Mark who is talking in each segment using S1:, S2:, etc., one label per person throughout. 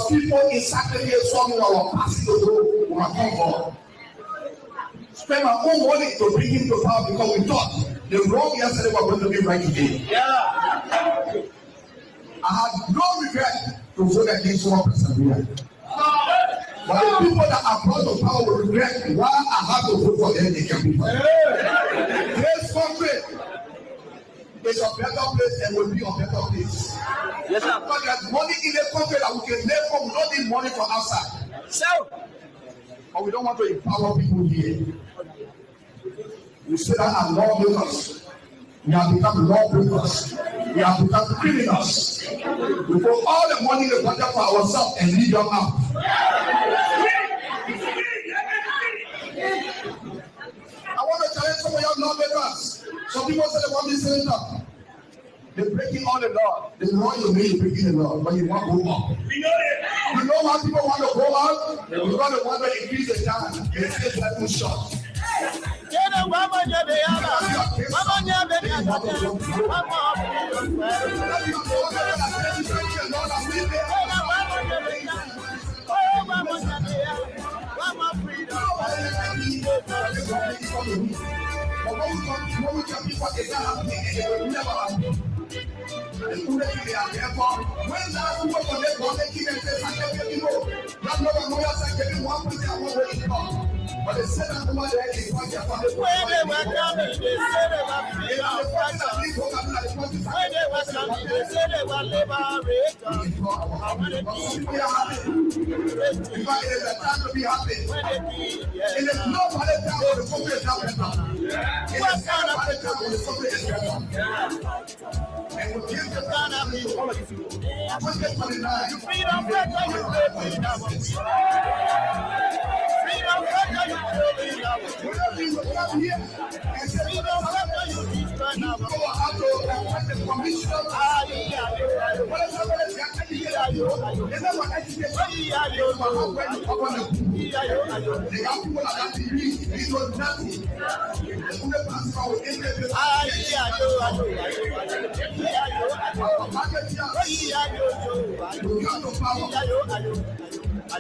S1: people in sacrifice from our past to do our comfort. Spend our own money to bring him to power because we thought the wrong yesterday were going to be right today. Yeah. I had no regret to vote against one person. But the people that are brought to power will regret why I have to vote for them. They can be fired. This country is a better place and will be a better place. Yes, sir. But there's money in the country that we can live from. We don't need money from outside. So, but we don't want to empower people here. We say that our lawmakers, we have become lawbreakers. We have become criminals. We put all the money in the budget for ourselves and leave them out. I want to challenge some of your lawmakers. Some people say they want this senator. They're breaking all the law. The law you mean is breaking the law, but you want to go up. We know it. You know why people want to go out? You want to want to increase the time. They say that too short. But they said that over there is what they want to do. When they were coming, they said they were free of pressure. When they were coming, they said they were liberators. We are happy. In fact, it is a time to be happy. It is not for the time for the country is not better. It is not for the time for the country is better. And we give the time to be all of you. You freedom better, you live freedom. Freedom better, you live freedom. Whenever you come here and say freedom better, you destroy now. You go out to the commission.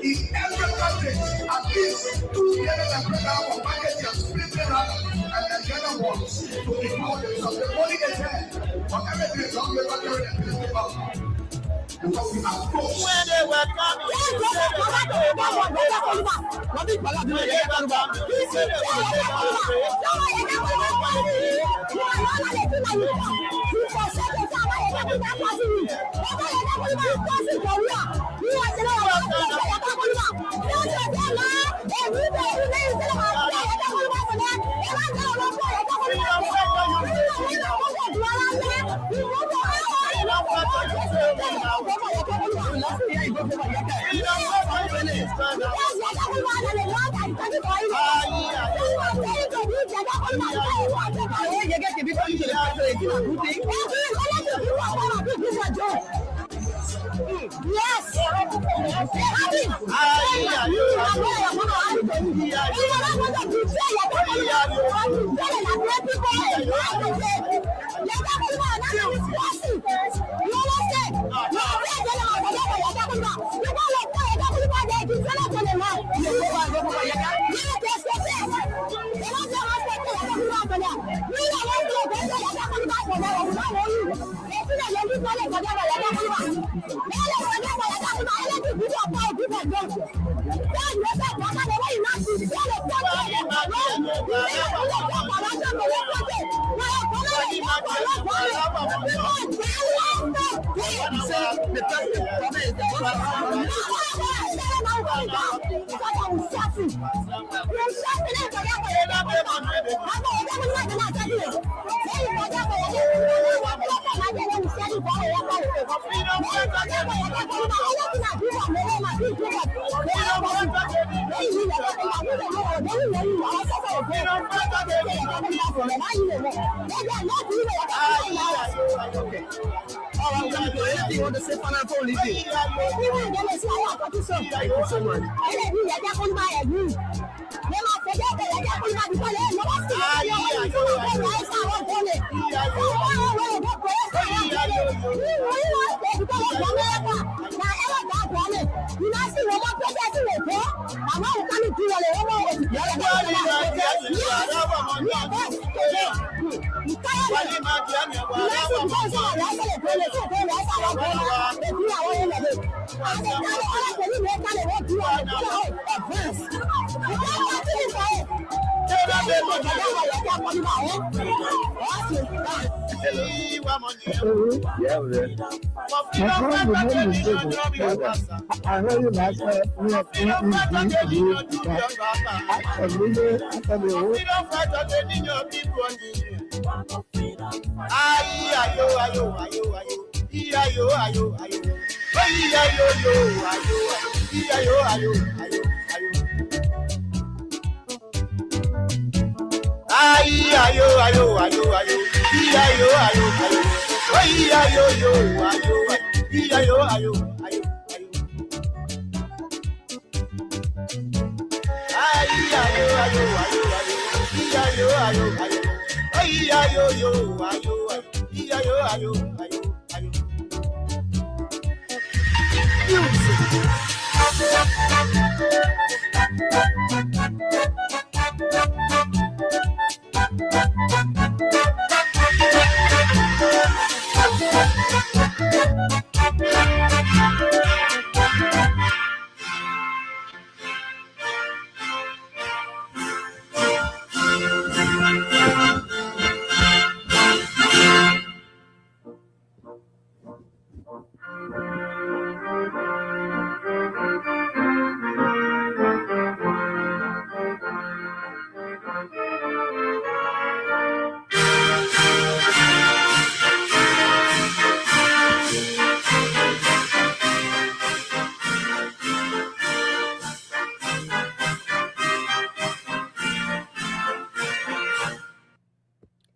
S1: In every country, at least 2 years and for market and split it up and the other ones to empower themselves. The money is there, but everything is wrong with what they're in the power. Because we are close. When they were coming,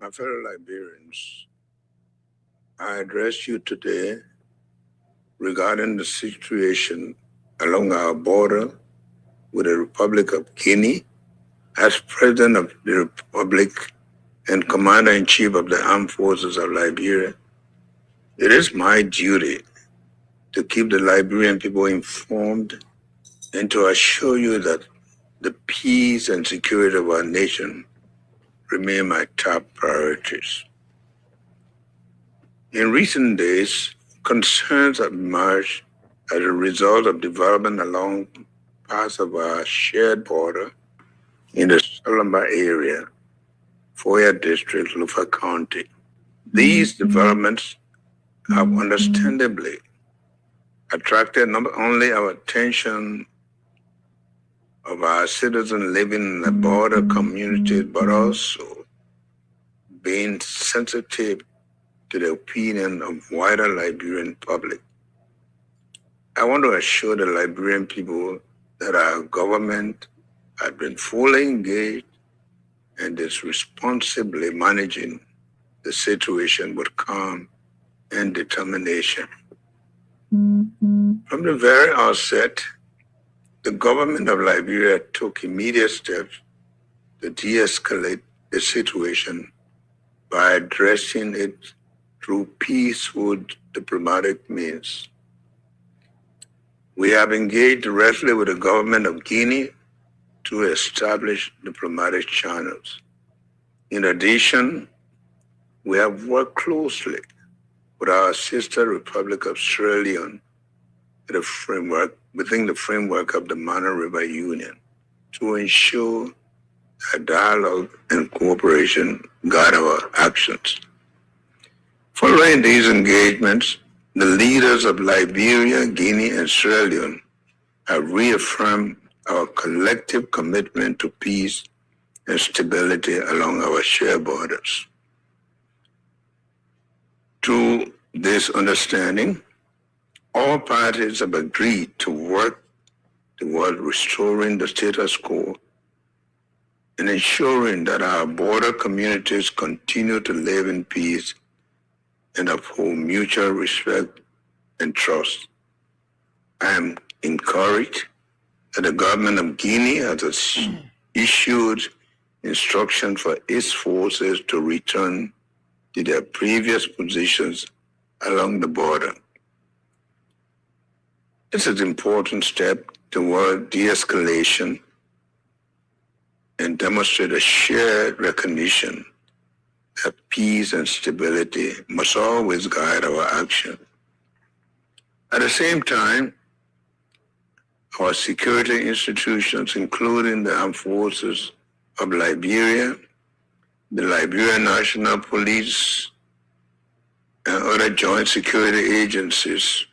S2: My fellow Liberians, I address you today regarding the situation along our border with the Republic of Guinea. As President of the Republic and Commander-in-Chief of the Armed Forces of Liberia, it is my duty to keep the Liberian people informed and to assure you that the peace and security of our nation remain my top priorities. In recent days, concerns have emerged as a result of development along parts of our shared border in the Salamba area, Foya District, Lufa County. These developments have understandably attracted not only our attention of our citizens living in the border communities, but also being sensitive to the opinion of wider Liberian public. I want to assure the Liberian people that our government has been fully engaged and is responsibly managing the situation with calm and determination. From the very outset, the government of Liberia took immediate steps to de-escalate the situation by addressing it through peaceful diplomatic means. We have engaged directly with the government of Guinea to establish diplomatic channels. In addition, we have worked closely with our sister Republic of Sierra Leone within the framework of the Mana River Union to ensure that dialogue and cooperation guide our actions. Following these engagements, the leaders of Liberia, Guinea, and Sierra Leone have reaffirmed our collective commitment to peace and stability along our shared borders. Through this understanding, all parties have agreed to work toward restoring the status quo and ensuring that our border communities continue to live in peace and uphold mutual respect and trust. I am encouraged that the government of Guinea has issued instructions for its forces to return to their previous positions along the border. This is an important step toward de-escalation and demonstrate a shared recognition that peace and stability must always guide our action. At the same time, our security institutions, including the armed forces of Liberia, the Liberian National Police, and other joint security agencies,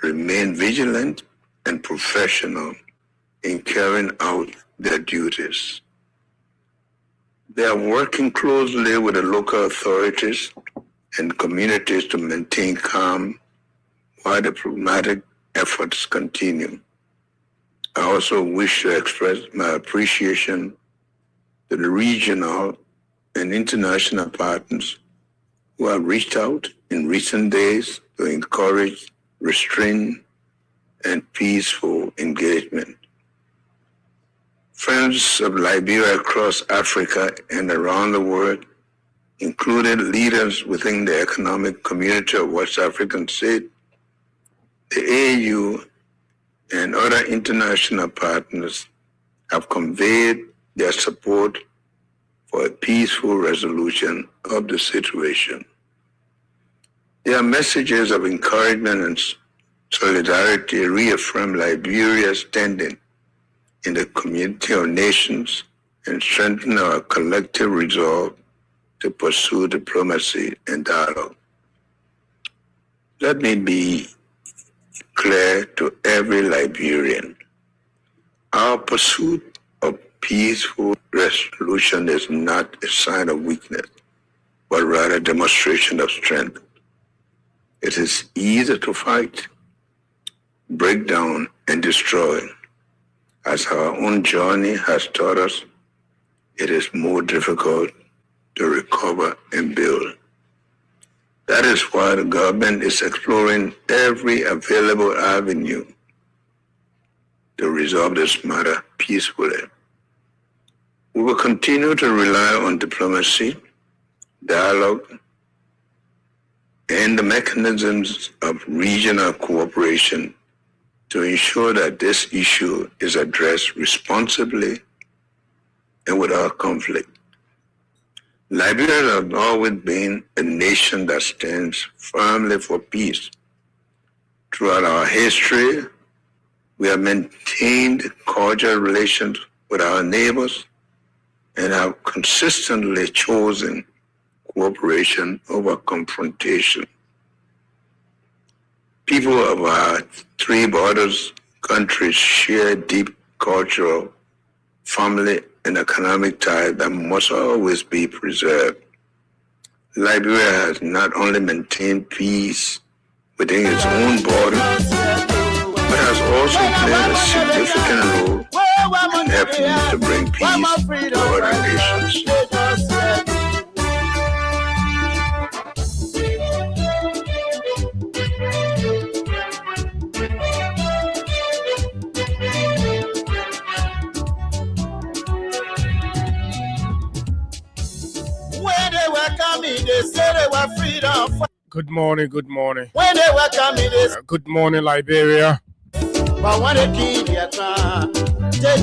S2: remain vigilant and professional in carrying out their duties. They are working closely with the local authorities and communities to maintain calm while the diplomatic efforts continue. I also wish to express my appreciation to the regional and international partners who have reached out in recent days to encourage restraint and peaceful engagement. Friends of Liberia across Africa and around the world, including leaders within the economic community of West African states, the AU, and other international partners have conveyed their support for a peaceful resolution of the situation. Their messages of encouragement and solidarity reaffirm Liberia's standing in the community of nations and strengthen our collective resolve to pursue diplomacy and dialogue. Let me be clear to every Liberian. Our pursuit of peaceful resolution is not a sign of weakness, but rather a demonstration of strength. It is easy to fight, break down, and destroy. As our own journey has taught us, it is more difficult to recover and build. That is why the government is exploring every available avenue to resolve this matter peacefully. We will continue to rely on diplomacy, dialogue, and the mechanisms of regional cooperation to ensure that this issue is addressed responsibly and without conflict. Liberia has always been a nation that stands firmly for peace. Throughout our history, we have maintained cordial relations with our neighbors and have consistently chosen cooperation over confrontation. People of our three borders countries share deep cultural, family, and economic ties that must always be preserved. Liberia has not only maintained peace within its own borders, but has also played a significant role in helping to bring peace to other nations.
S3: They say they were freedom.
S4: Good morning, good morning.
S3: When they were coming,
S4: good morning, Liberia.
S3: But when they keep their time,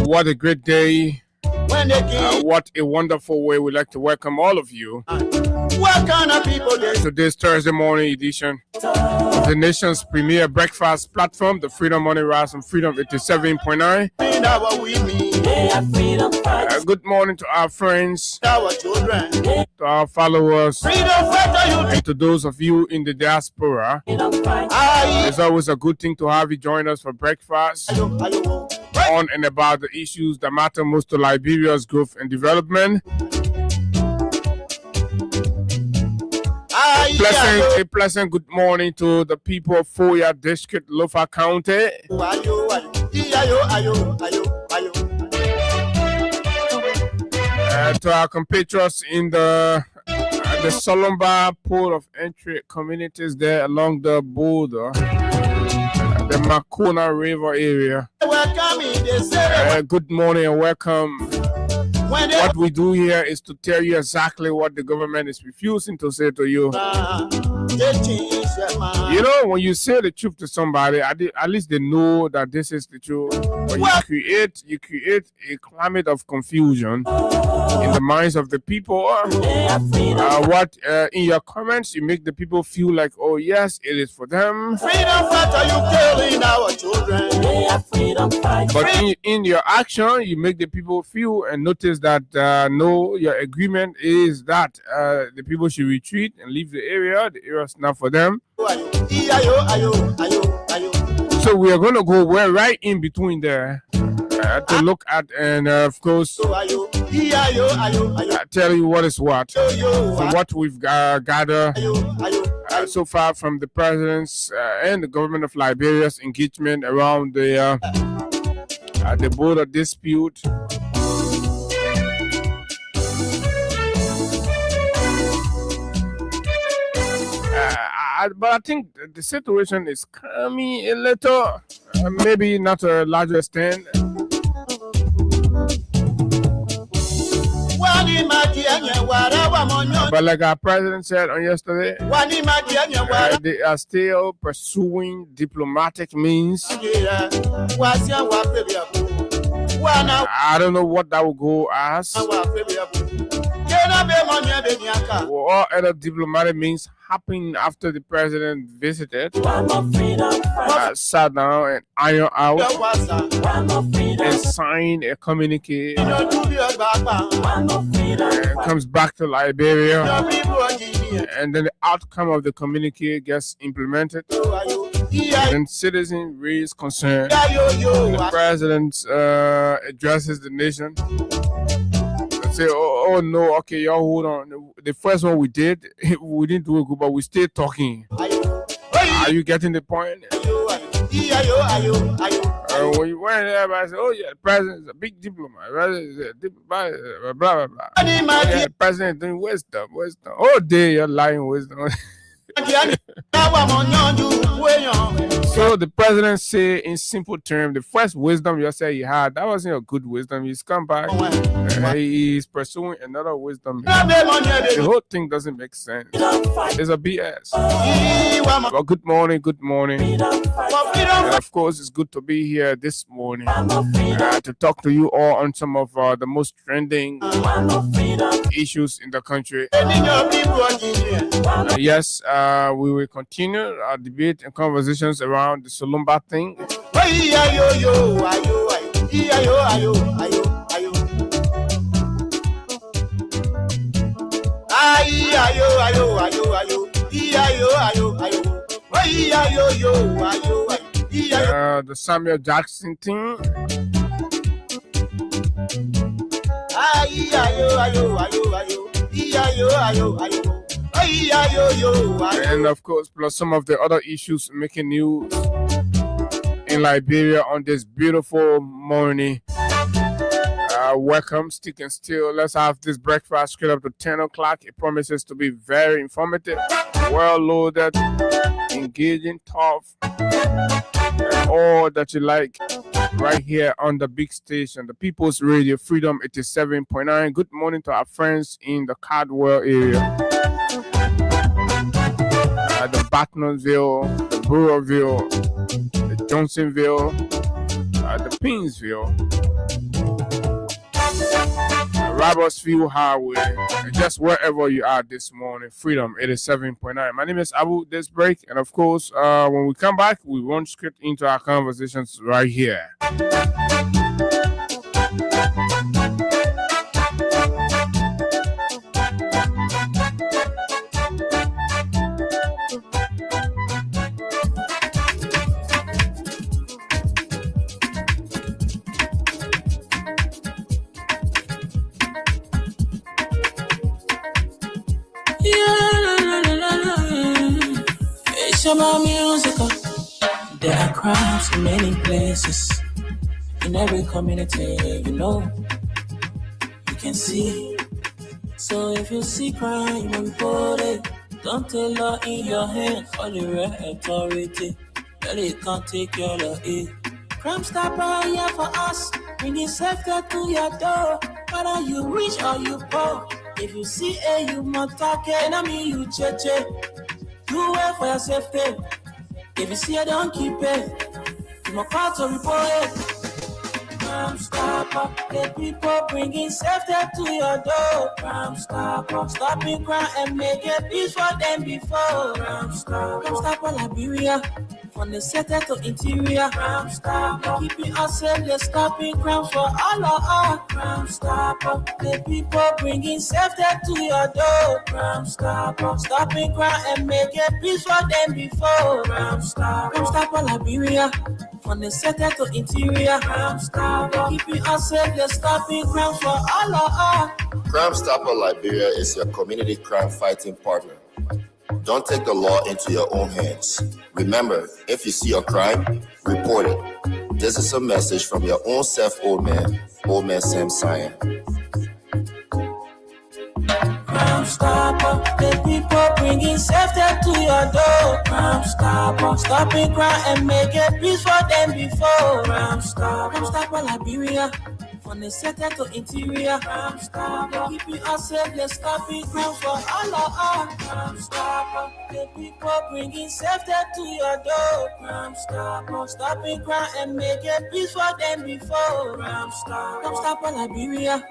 S4: what a great day.
S3: When they keep,
S4: what a wonderful way. We'd like to welcome all of you.
S3: What kind of people they
S4: today's Thursday morning edition of the nation's premier breakfast platform, the Freedom Morning Rise and Freedom 87.9. Good morning to our friends,
S3: our children,
S4: to our followers,
S3: and
S4: to those of you in the diaspora. It's always a good thing to have you join us for breakfast on and about the issues that matter most to Liberia's growth and development. A pleasant good morning to the people of Foya District, Lofa County. To our compatriots in the Solomba port of entry communities there along the border, the Makona River area. Good morning and welcome What we do here is to tell you exactly what the government is refusing to say to you. You know, when you say the truth to somebody, at least they know that this is the truth. But you create a climate of confusion in the minds of the people. In your comments, you make the people feel like, oh yes, it is for them.
S3: Freedom fighter, you killing our children.
S4: But in your action, you make the people feel and notice that no, your agreement is that the people should retreat and leave the area. The area is not for them. So we are going to go right in between there to look at and of course tell you what is what from what we've gathered so far from the president's and the government of Liberia's engagement around the border dispute. But I think the situation is calming a little, maybe not to a larger extent. But like our president said on yesterday, they are still pursuing diplomatic means. I don't know what that will go as. What other diplomatic means happened after the president visited, sat down and ironed out and signed a communique, comes back to Liberia, and then the outcome of the communique gets implemented. And citizens raise concern. And the president addresses the nation. Say, oh no, okay, y'all hold on. The first one we did, we didn't do it good, but we still talking. Are you getting the point? When you went there, everybody said, oh yeah, the president is a big diplomat. Blah, blah, blah. Yeah, the president is doing wisdom. Oh, day, you're lying wisdom. So the president say in simple terms, the first wisdom you said he had, that wasn't a good wisdom. He's come back. He's pursuing another wisdom. The whole thing doesn't make sense. It's a BS. Well, good morning. And of course, it's good to be here this morning to talk to you all on some of the most trending issues in the country. Yes, we will continue our debate and conversations around the Solumba thing. The Samuel Jackson thing. And of course, plus some of the other issues making news in Liberia on this beautiful morning. Welcome, stick and still. Let's have this breakfast straight up to 10 o'clock. It promises to be very informative, well loaded, engaging, tough, and all that you like right here on the big station, the People's Radio Freedom 87.9. Good morning to our friends in the Cardwell area. The Batmanville, the Burrowville, the Johnsonville, the Pinsville, Robertsville Highway, and just wherever you are this morning. Freedom 87.9. My name is Abu This Break, and of course, when we come back, we run straight into our conversations right here.
S5: My music, there are crowds in many places, in every community, you can see. So if you see crime, you report it. Don't take law in your hand for the real authority. Well, it can't take your law in. Crime stopper here for us, bringing safety to your door. Whether you rich or you poor, if you see a you must talk it, I mean you cheche. Do well for your safety. If you see it, don't keep it. You must call to report it. Crime Stopper, the people bringing safety to your door. Crime Stopper, stopping crime and make it peace for them before. Crime Stopper, Liberia. From the center to interior, Crime Stopper, keeping us safe, they're stopping crime for all of us. Crime Stopper, the people bringing safety to your door. Crime Stopper, stopping crime and make it peace for them before. Crime Stopper, Liberia. From the center to interior, Crime Stopper, keeping us safe, they're stopping crime for all of us.
S6: Crime Stopper Liberia is your community crime fighting partner. Don't take the law into your own hands. Remember, if you see a crime, report it. This is a message from your own self, Old Man Sam Cyan.
S5: Crime Stopper, the people bringing safety to your door. Crime Stopper, stopping crime and make it peace for them before. Crime Stopper, Liberia. From the center to interior, Crime Stopper, keeping us safe, they're stopping crime for all of us. Crime Stopper, the people bringing safety to your door. Crime Stopper, stopping crime and make it peace for them before. Crime Stopper, Liberia.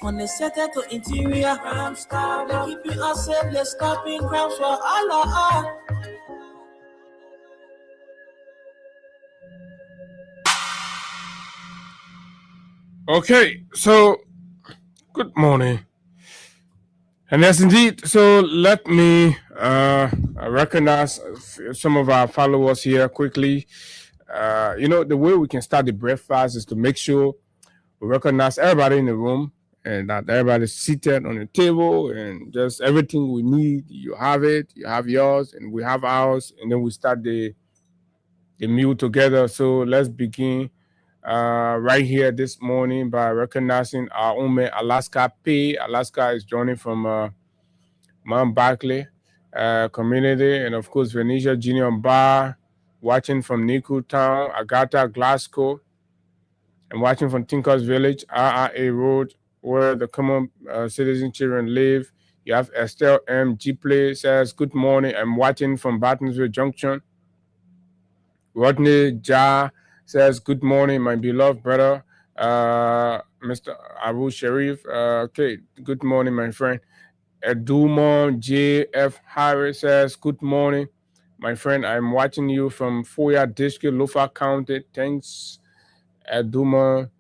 S5: From the center to interior, Crime Stopper, keeping us safe, they're stopping crime for all of us.
S4: Okay, so good morning. And yes, indeed. So let me recognize some of our followers here quickly. The way we can start the breakfast is to make sure we recognize everybody in the room and that everybody's seated on the table and just everything we need. You have it, you have yours, and we have ours, and then we start the meal together. So let's begin right here this morning by recognizing our own man, Alaska P. Alaska is joining from Mount Barkley community, and of course, Venetia Junior Bar, watching from Niku Town, Agatha, Glasgow, and watching from Tinkers Village, RRA Road, where the common citizen children live. You have Estelle M. G-Play says, good morning. I'm watching from Bartonsville Junction. Rodney Ja says, good morning, my beloved brother, Mr. Abu Sharif. Okay, good morning, my friend. Edumon J.F. Harris says, good morning, my friend. I'm watching you from Foya District, Lofa County. Thanks, Edumon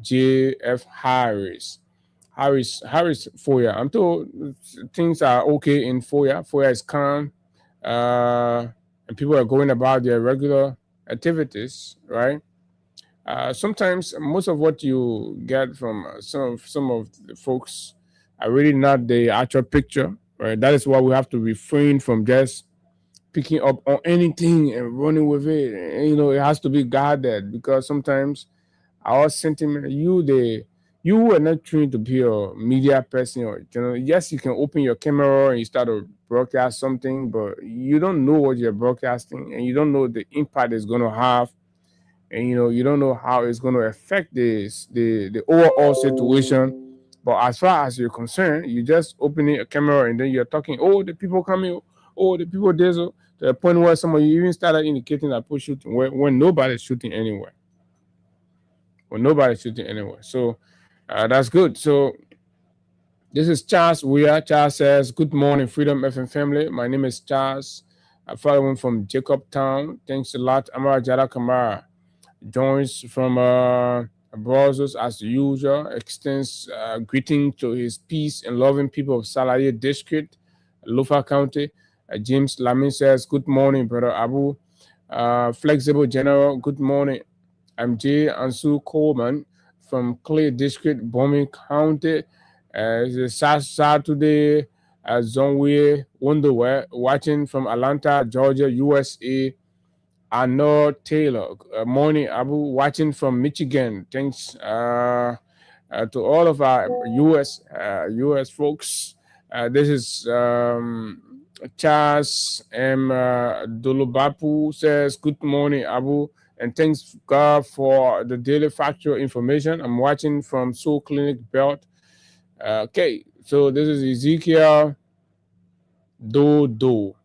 S4: J.F. Harris, Foya. I'm told things are okay in Foya. Foya is calm, and people are going about their regular activities, right? Sometimes most of what you get from some of the folks are really not the actual picture, right? That is why we have to refrain from just picking up on anything and running with it. And, it has to be guarded, because sometimes our sentiment, you were not trained to be a media person, or yes, you can open your camera and you start to broadcast something, but you don't know what you're broadcasting, and you don't know the impact it's going to have, and you don't know how it's going to affect the overall situation. But as far as you're concerned, you just opening a camera and then you're talking, oh, the people coming, oh, the people there, so to the point where some of you even started indicating that people shooting when nobody's shooting anywhere. So that's good. So this is Charles Weir. Charles says, good morning, Freedom FM family. My name is Charles. I'm following from Jacob Town. Thanks a lot. Amara Jada Kamara joins from Brazos as usual. Extends greeting to his peace and loving people of Salaye District, Lofa County. James Lamin says, good morning, brother Abu. Flexible General, good morning. I'm Jay Ansu Coleman from Clay District, Bombing County. It's Saturday, Zonwe Wonderwear, watching from Atlanta, Georgia, USA. Arnold Taylor, morning, Abu, watching from Michigan. Thanks to all of our US folks. This is Charles M. Dolobapu says, good morning, Abu. And thanks God for the daily factual information. I'm watching from Soul Clinic Belt, Okay, so this is Ezekiel Dodo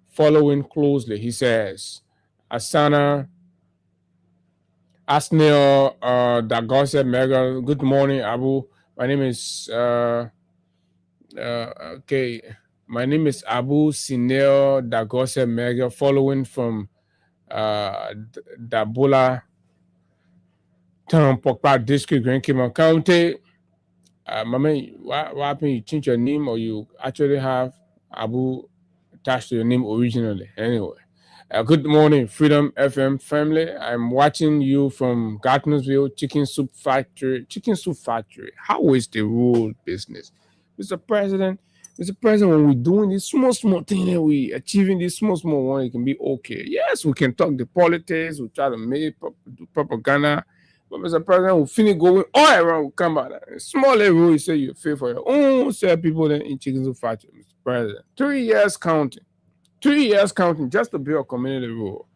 S4: following closely. He says, Asana Asneo Dagose Mega. Good morning, Abu. My name is okay. My name is Abu Sineo Dagose Mega, following from Dabula Town Pokpa District, Grand Kima County. Mama, what happened? You change your name, or you actually have Abu attached to your name originally? Anyway, good morning, Freedom FM family. I'm watching you from Gardnersville Chicken Soup Factory. Chicken Soup Factory. How is the rural business, Mr. President? Mr. President, when we're doing this small thing that we achieving this small one, it can be okay. Yes, we can talk the politics. We try to make do propaganda. But Mr. President will finish going all around, will come out. Small rule, you say you pay for your own set people then in Chicken Soup Factory, Mr. President. 3 years counting. 3 years counting just to build a community rule.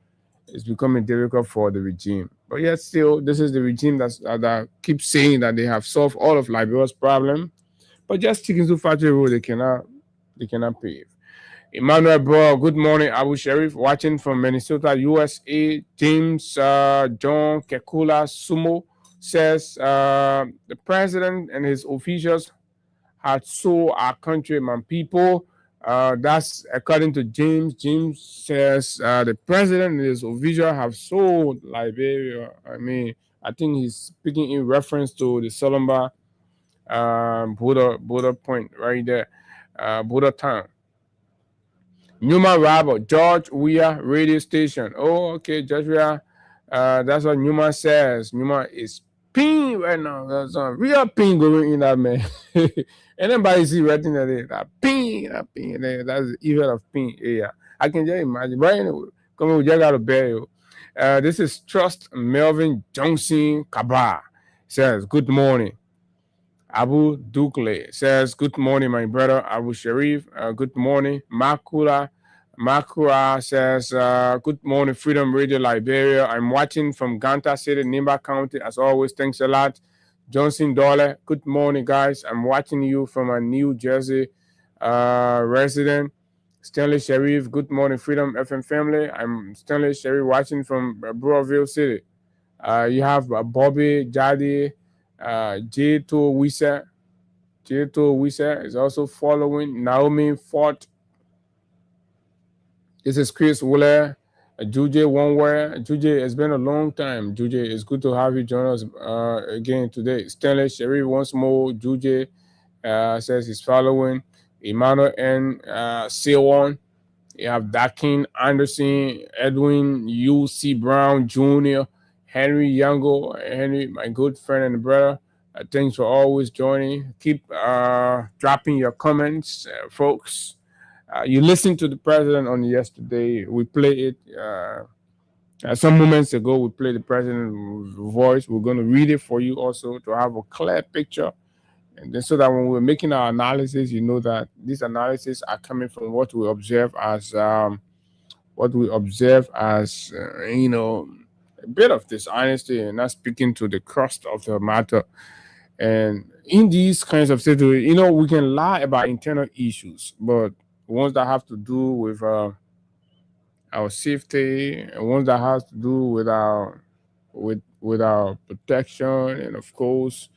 S4: It's becoming difficult for the regime. But yet still, this is the regime that keeps saying that they have solved all of Liberia's problem. But just Chicken Soup Factory rule, they cannot pave. Emmanuel Bro, good morning. Abu Sharif, watching from Minnesota, USA. James John Kekula Sumo says the president and his officials had sold our country, my people. That's according to James. James says the president and his officials have sold Liberia. I mean, I think he's speaking in reference to the Solomba Buddha Point right there, Buddha Town. Newman Robert, George Weah radio station. Oh, okay, George Weah. That's what Newman says. Newman is ping right now. There's a real ping going in that man. Anybody see right in there? That ping. That's the evil of ping. Yeah, I can just imagine. But anyway, come on, we just got to bear you. This is Trust Melvin Johnson Kaba. Says, good morning. Abu Dukle says, good morning, my brother Abu Sharif. Good morning. Makura says, good morning, Freedom Radio Liberia. I'm watching from Ganta City, Nimba County. As always, thanks a lot. Johnson Dollar, good morning, guys. I'm watching you from a New Jersey resident. Stanley Sharif, good morning, Freedom FM family. I'm Stanley Sharif watching from Brownsville City. You have Bobby Jadi. J2 Wisa is also following. Naomi Fort. This is Chris Wooler. Juje Oneware. Juje, it's been a long time. Juje, it's good to have you join us again today. Stanley Sharif once more. Juje says he's following. Emmanuel N. Sewon. You have Dakin Anderson, Edwin U.C. Brown Jr., Henry Yango. Henry, my good friend and brother. Thanks for always joining. Keep dropping your comments, folks. You listened to the president on yesterday. We played it some moments ago. We played the president's voice. We're going to read it for you also to have a clear picture. And then so that when we're making our analysis, you know that these analyses are coming from what we observe as, you know, a bit of dishonesty and not speaking to the crust of the matter. And in these kinds of situations, you know, we can lie about internal issues, but ones that have to do with our safety, and ones that have to do with our protection, and of course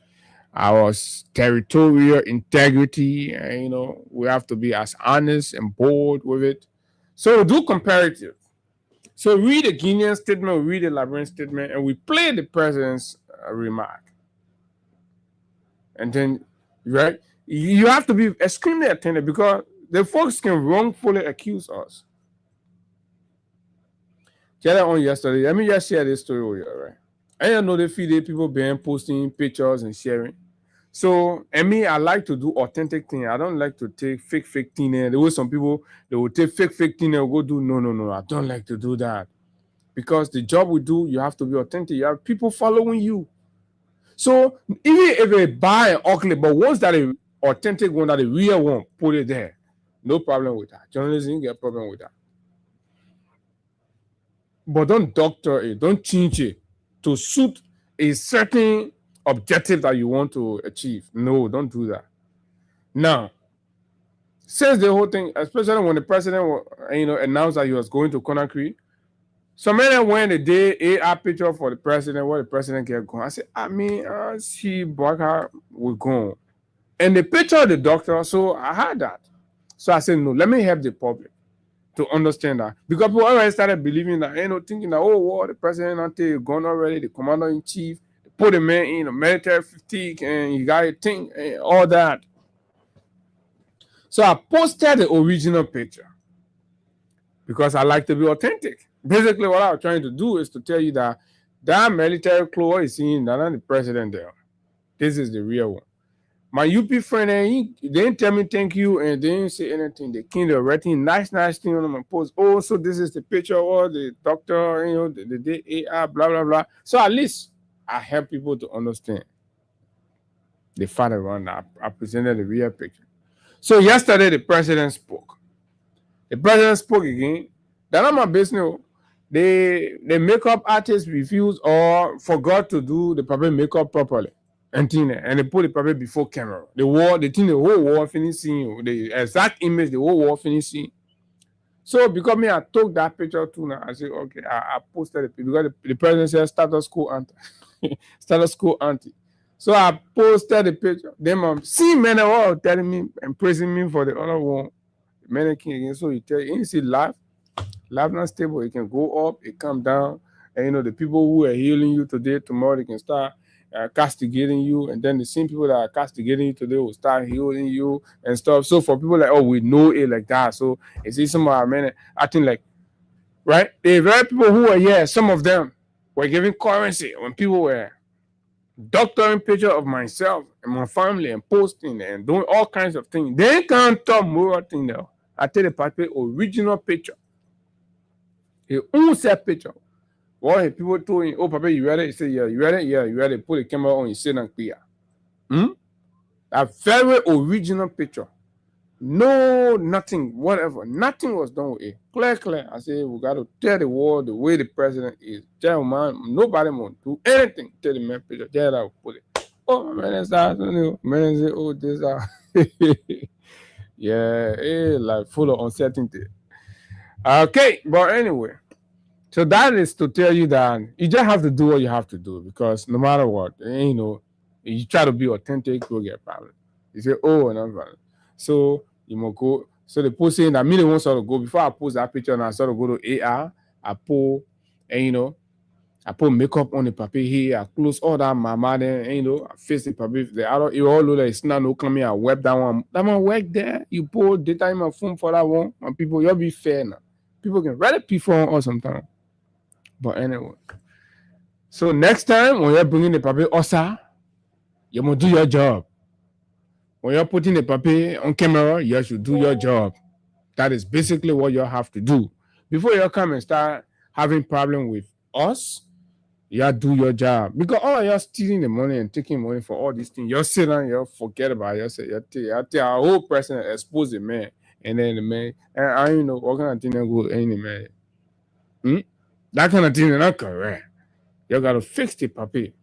S4: our territorial integrity. And, you know, we have to be as honest and bold with it. So do comparative. So read the Guinean statement, read the Liberian statement, and we play the president's remark. And then, right, you have to be extremely attentive because the folks can wrongfully accuse us. Just on yesterday, let me just share this story with you, right? I know the few days people been posting pictures and sharing. So, and me, I like to do authentic things. I don't like to take fake thing. And there were some people that will take fake thing and go do no. I don't like to do that. Because the job we do, you have to be authentic. You have people following you. So even if they buy an ugly, but once that is authentic one, that the real one, put it there. No problem with that. Journalism, you get a problem with that. But don't doctor it, don't change it to suit a certain objective that you want to achieve. No, don't do that. Now, since the whole thing, especially when the president, announced that he was going to Conakry, so many when the day AR picture for the president, where the president get going, I said, see Boubacar will go. And the picture of the doctor, so I had that. So I said, no, let me help the public to understand that. Because people already started believing that, thinking that, the president not gone already, the commander-in-chief, put the man in a military fatigue, and you got to think, all that. So I posted the original picture because I like to be authentic. Basically, what I was trying to do is to tell you that military clothes is seeing that not the president there. This is the real one. My UP friend, they didn't tell me thank you and they didn't say anything. They came to writing nice thing on my post. Oh, so this is the picture of the doctor, the AR, blah, blah, blah. So at least I help people to understand the fact around that. I presented the real picture. So yesterday, the president spoke. The president spoke again. That's not my business. The makeup artist refused or forgot to do the public makeup properly. And they put the puppet before camera. The whole wall finishing, the exact image, the whole wall finishing. So because me, I took that picture too now. I said, okay, I posted it because the president said status quo ante. Status quo ante. So I posted the picture. Then see many all telling me and praising me for the other one. Many king again. So you see life not stable. It can go up, it come down. And the people who are healing you today, tomorrow they can start castigating you, and then the same people that are castigating you today will start healing you and stuff. So for people like, we know it like that. So you see some of our men acting like, right? The very people who are some of them were giving currency when people were doctoring picture of myself and my family and posting and doing all kinds of things. They can't talk more thing now. I tell the party original picture. The own set picture. Well, people told him, oh, Papa, you ready? He said, yeah, you ready? Yeah, you ready? Put the camera on, you sit and clear. A very original picture. No, nothing, whatever. Nothing was done with it. Clear. I said, we got to tell the world the way the president is. Tell man, nobody won't do anything. Tell the man picture. Tell that, put it. Oh, man, that's that. Man, say, oh, this, that. Yeah, like full of uncertainty. Okay, but anyway. So that is to tell you that you just have to do what you have to do, because no matter what, you try to be authentic, you'll get a problem. You say, oh, no problem. So you must go. So the post saying that me, they want to go. Before I post that picture and I sort of go to AR, I pull, and I put makeup on the paper here, I close all that mama then, I face the paper. The other, you all know that it's not no coming, I web that one. That one work there. You pull data in my phone for that one. And people, you'll be fair now. People can write a P4 or sometimes. But anyway, so next time when you're bringing the paper, Osa, you must do your job. When you're putting the paper on camera, you should do your job. That is basically what you have to do. Before you come and start having problem with us, you do your job. Because you're stealing the money and taking money for all these things. You sit down, you forget about it. You tell our whole person expose the man, and then the man, and I don't know what kind of thing go any man. That kind of thing is not correct. You got to fix the paper.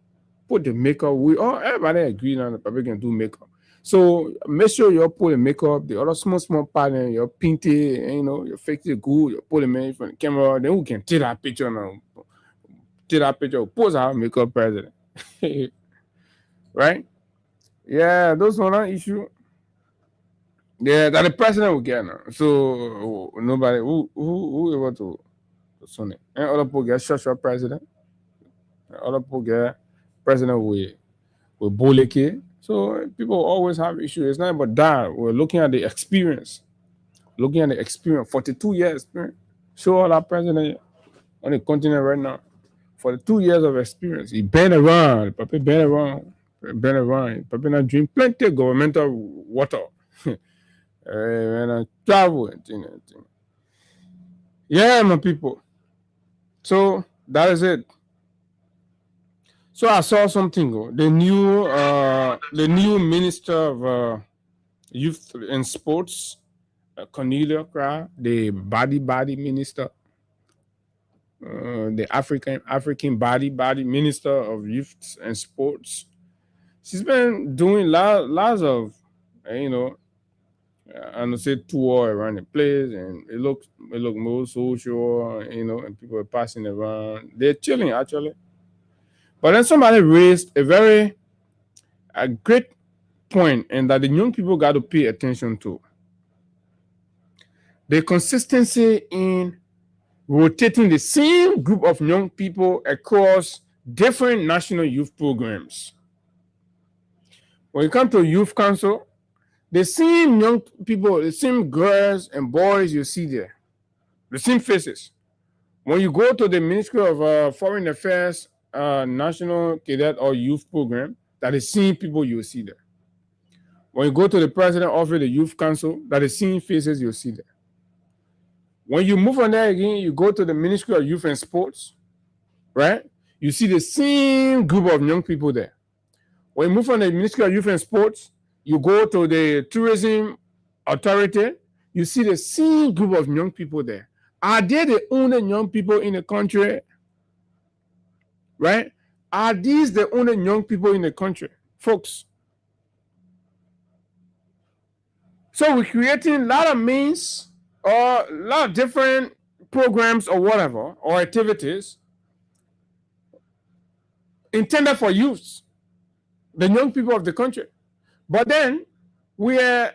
S4: Put the makeup. Everybody agree on the paper can do makeup. So make sure you put the makeup, the other small part, and you paint it, you fix it good, you put the man from the camera, then we can take that picture now. Take that picture, pose our makeup president. Right? Yeah, those are not issue. Yeah, that the president will get now. So nobody who able to Sunday. And other people get short president. Other people get president with Boleke. So people always have issues. It's not about that. We're looking at the experience. 42 years experience. Show all our president on the continent right now. 42 years of experience. He been around. Papi been around. Papi not drink plenty of governmental water. And I travel and thing. Yeah, my people. So that is it. So I saw something. The new minister of youth and sports, Cornelia Kra, the body minister, the African body minister of youth and sports. She's been doing lots of and say tour around the place, and it look more social, and people are passing around. They're chilling actually. But then somebody raised a great point, and that the young people got to pay attention to. The consistency in rotating the same group of young people across different national youth programs. When you come to youth council, the same young people, the same girls and boys you see there, the same faces. When you go to the Ministry of Foreign Affairs National Cadet or Youth Program, that is same people you see there. When you go to the President Office, the Youth Council, that is same faces you see there. When you move on there again, you go to the Ministry of Youth and Sports, right? You see the same group of young people there. When you move on the Ministry of Youth and Sports, you go to the Tourism Authority, you see the same group of young people there. Are they the only young people in the country? Right? Are these the only young people in the country? Folks. So we're creating a lot of means or a lot of different programs or whatever, or activities intended for youth, the young people of the country. But then we are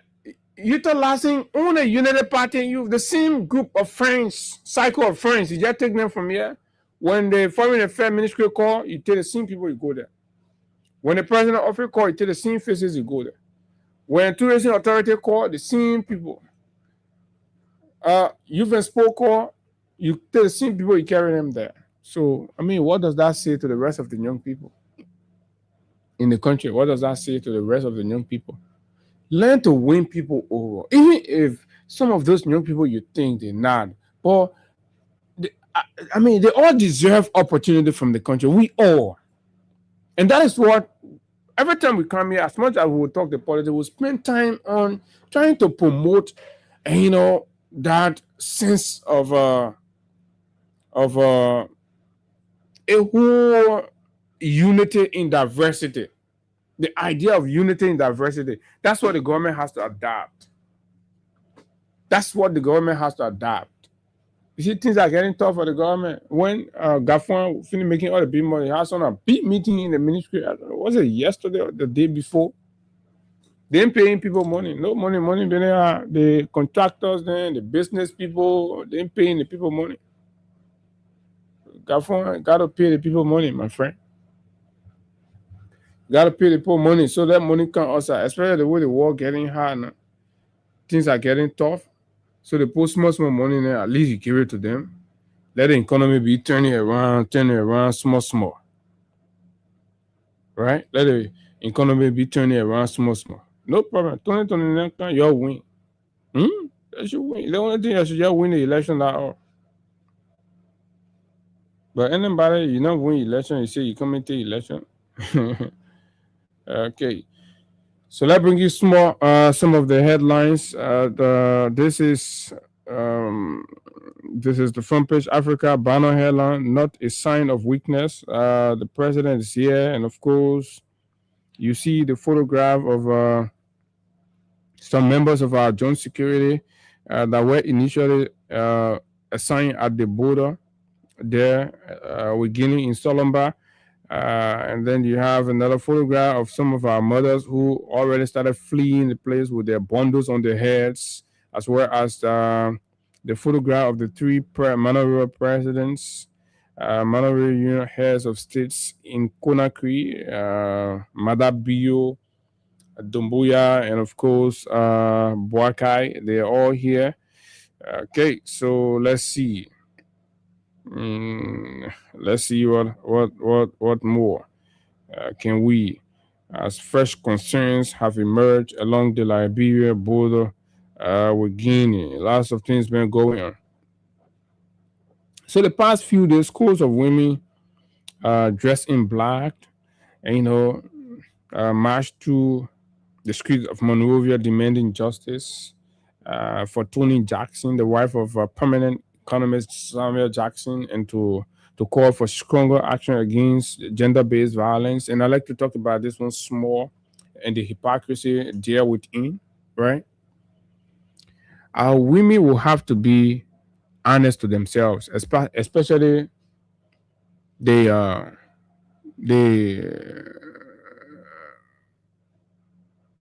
S4: utilizing only United Party youth, the same group of friends, cycle of friends. You just take them from here. When the Foreign Affairs Ministry call, you take the same people, you go there. When the President of Africa call, you take the same faces, you go there. When Tourism Authority call, the same people. Youth and Sport call, you take the same people, you carry them there. So, I mean, what does that say to the rest of the young people in the country? What does that say to the rest of the young people? Learn to win people over. Even if some of those young people you think they're not, but they all deserve opportunity from the country. We all. And that is what, every time we come here, as much as we will talk the politics, we'll spend time on trying to promote, that sense of a whole unity in diversity. The idea of unity in diversity. That's what the government has to adapt. That's what the government has to adapt. You see, things are getting tough for the government. When Gafwan finished making all the big money, he has on a big meeting in the ministry. I don't know, was it yesterday or the day before? They ain't paying people money. No money. The contractors, then the business people, they ain't paying the people money. Gafwan got to pay the people money, my friend. Got to pay the people money so that money can also, especially the way the war getting hard now. Things are getting tough. So they put small money there, at least you give it to them. Let the economy be turning around, small. Right? Let the economy be turning around, small. No problem. 2029, you'll win. That should win. The only thing that should just win the election that all. But anybody, you not win election, you say you come into election. Okay. So let's bring you some of the headlines. This is the front page Africa banner headline, not a sign of weakness. The president is here, and of course, you see the photograph of some members of our joint security that were initially assigned at the border there with Guinea in Solomba. And then you have another photograph of some of our mothers who already started fleeing the place with their bundles on their heads, as well as the photograph of the three Manawara presidents, Manawara Union heads of states in Conakry, Madabio, Dumbuya, and of course Boakai. They are all here. Okay, so let's see. Let's see what more can we, as fresh concerns have emerged along the Liberia border with Guinea. Lots of things been going on. So the past few days, scores of women dressed in black, and marched to the streets of Monrovia demanding justice for Tony Jackson, the wife of permanent economist Samuel Jackson, and to call for stronger action against gender-based violence. And I'd like to talk about this one small. and the hypocrisy there within, right? Our women will have to be honest to themselves, especially the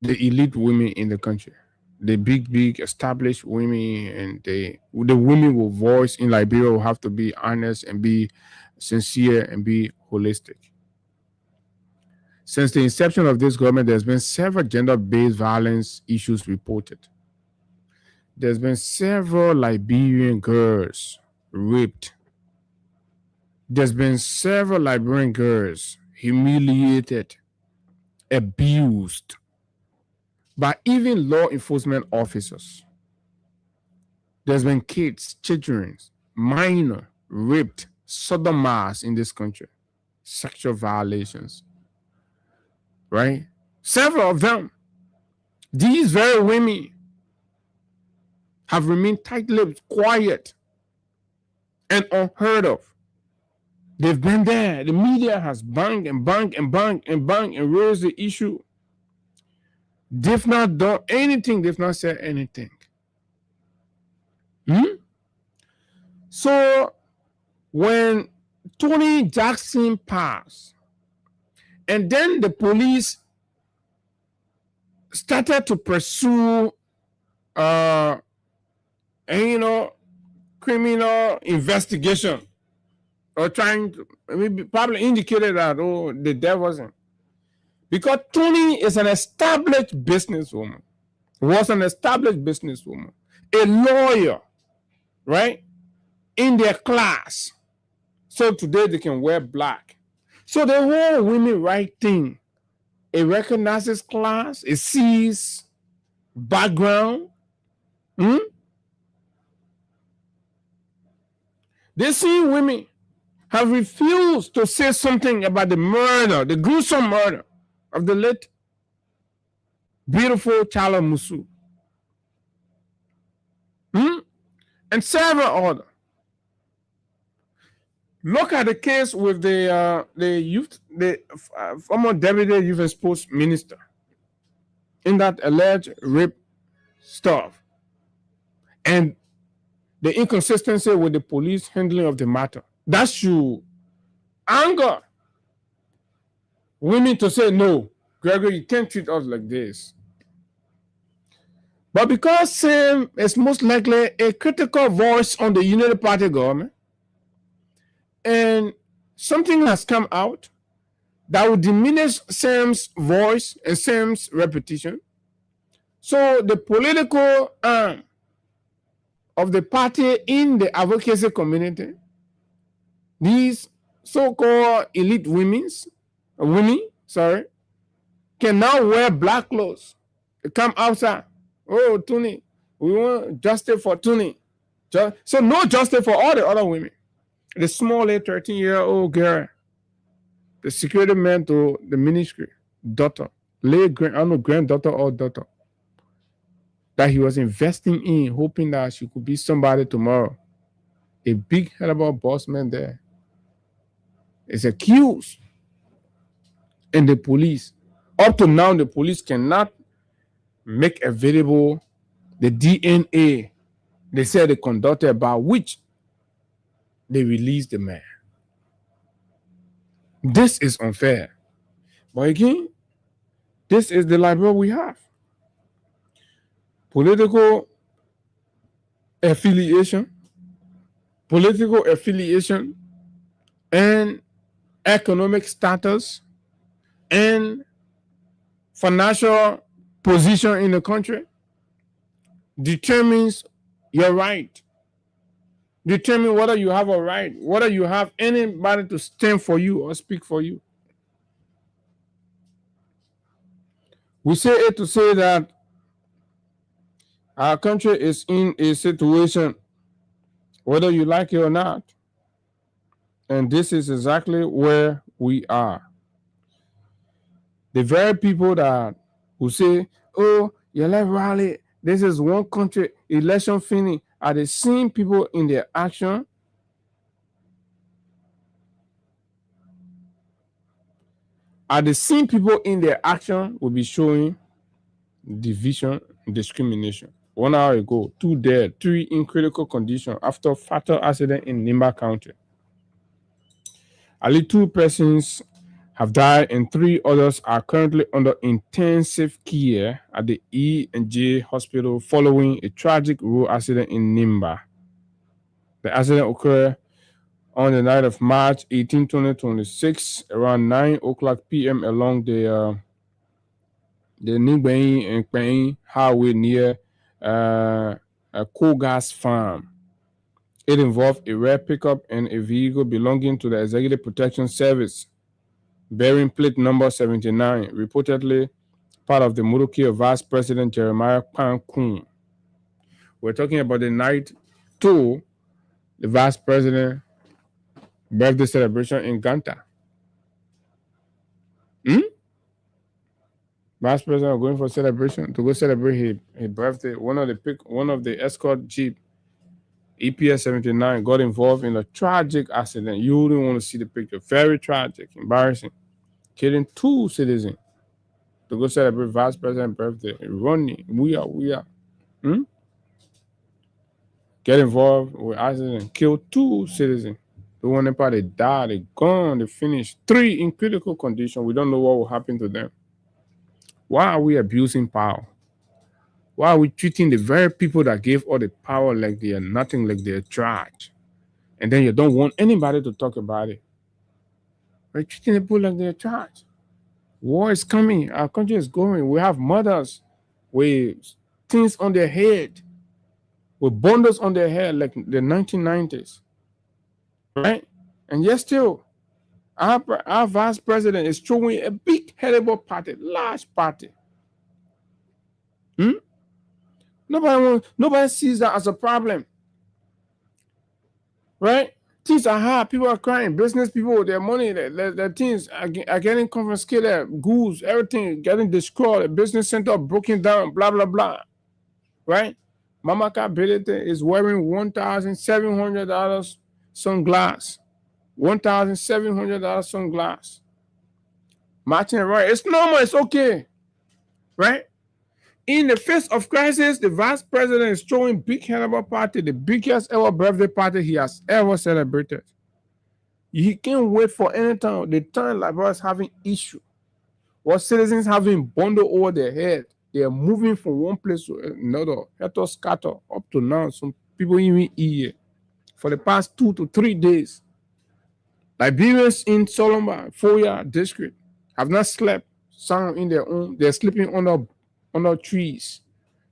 S4: elite women in the country, the big established women, and the women with voice in Liberia will have to be honest and be sincere and be holistic. Since the inception of this government, there's been several gender-based violence issues reported. There's been several Liberian girls raped. There's been several Liberian girls humiliated, abused by even law enforcement officers. There's been kids, children, minor, raped, sodomized in this country, sexual violations, right? Several of them. These very women have remained tight-lipped, quiet, and unheard of. They've been there. The media has banged and banged and banged and banged and raised the issue. They've not done anything. They've not said anything. So when Tony Jackson passed, and then the police started to pursue criminal investigation, or trying to, maybe probably indicated that, the death wasn't. Because Tony is an established businesswoman, was an established businesswoman, a lawyer, right, in their class. So today they can wear black. So the whole women right thing, it recognizes class, it sees background. They see women have refused to say something about the murder, the gruesome murder of the late beautiful Chala Musu. And several others. Look at the case with the former deputy youth and sports minister in that alleged rape stuff, and the inconsistency with the police handling of the matter. That should anger women to say, no, Gregory, you can't treat us like this. But because Sam is most likely a critical voice on the Unity Party government, and something has come out that will diminish Sam's voice and Sam's reputation, so the political arm of the party in the advocacy community, these so-called elite women, can now wear black clothes. They come outside. Oh, Tony, we want justice for Tony. So no justice for all the other women. The small 13-year-old girl, the security man to the ministry, daughter, granddaughter or daughter, that he was investing in, hoping that she could be somebody tomorrow. A big hell of a boss man there is accused. And the police, up to now, the police cannot make available the DNA they said they conducted by which they released the man. This is unfair. But again, this is the Liberia we have. Political affiliation, and economic status, and financial position in the country determines your right. Determine whether you have a right, whether you have anybody to stand for you or speak for you. We say it to say that our country is in a situation, whether you like it or not, and this is exactly where we are. The very people that who say, oh, you left Raleigh, this is one country, election finished, are the same people in their action are the same people in their action will be showing division and discrimination. 1 hour ago, 2 dead, 3 in critical condition after fatal accident in Nimba County. At least 2 persons have died and 3 others are currently under intensive care at the E&J hospital following a tragic road accident in Nimba. The accident occurred on the night of March 18, 2026, around 9 o'clock p.m. along the Ningbain and Kpain highway near a coal gas farm. It involved a red pickup and a vehicle belonging to the Executive Protection Service, bearing plate number 79, reportedly part of the motorcade of Vice President Jeremiah Pankun. We're talking about the night to the Vice President birthday celebration in Ganta. Vice President going for celebration to go celebrate his birthday. One of the escort jeep EPS 79 got involved in a tragic accident. You wouldn't want to see the picture. Very tragic, embarrassing. Killing 2 citizens to go celebrate Vice President's birthday. Running, we are. Get involved with accident, kill 2 citizens. The one part they died, they gone, they finished. 3 in critical condition. We don't know what will happen to them. Why are we abusing power? Why are we treating the very people that gave all the power like they are nothing, like they're trash? And then you don't want anybody to talk about it. We're treating the people like they're trash. War is coming. Our country is going. We have mothers with things on their head, with bundles on their head like the 1990s. Right? And yet still, our vice president is throwing a big, terrible party, large party. Nobody sees that as a problem. Right? Things are hard. People are crying. Business people, their money, their things are getting confiscated. Goods, everything getting destroyed. The business center broken down, blah, blah, blah. Right? Mamaka Belete is wearing $1,700 sunglasses. $1,700 sunglasses. Martin right. It's normal. It's okay. Right? In the face of crisis, the vice president is throwing big cannibal party, the biggest ever birthday party he has ever celebrated. He can't wait for any time. The time Liberia is having issue, what citizens having bundled over their head. They are moving from one place to another. Heto scatter up to now. Some people even here for the past 2 to 3 days. Liberians in Solomba, Foya district have not slept sound in their own. They're sleeping under trees.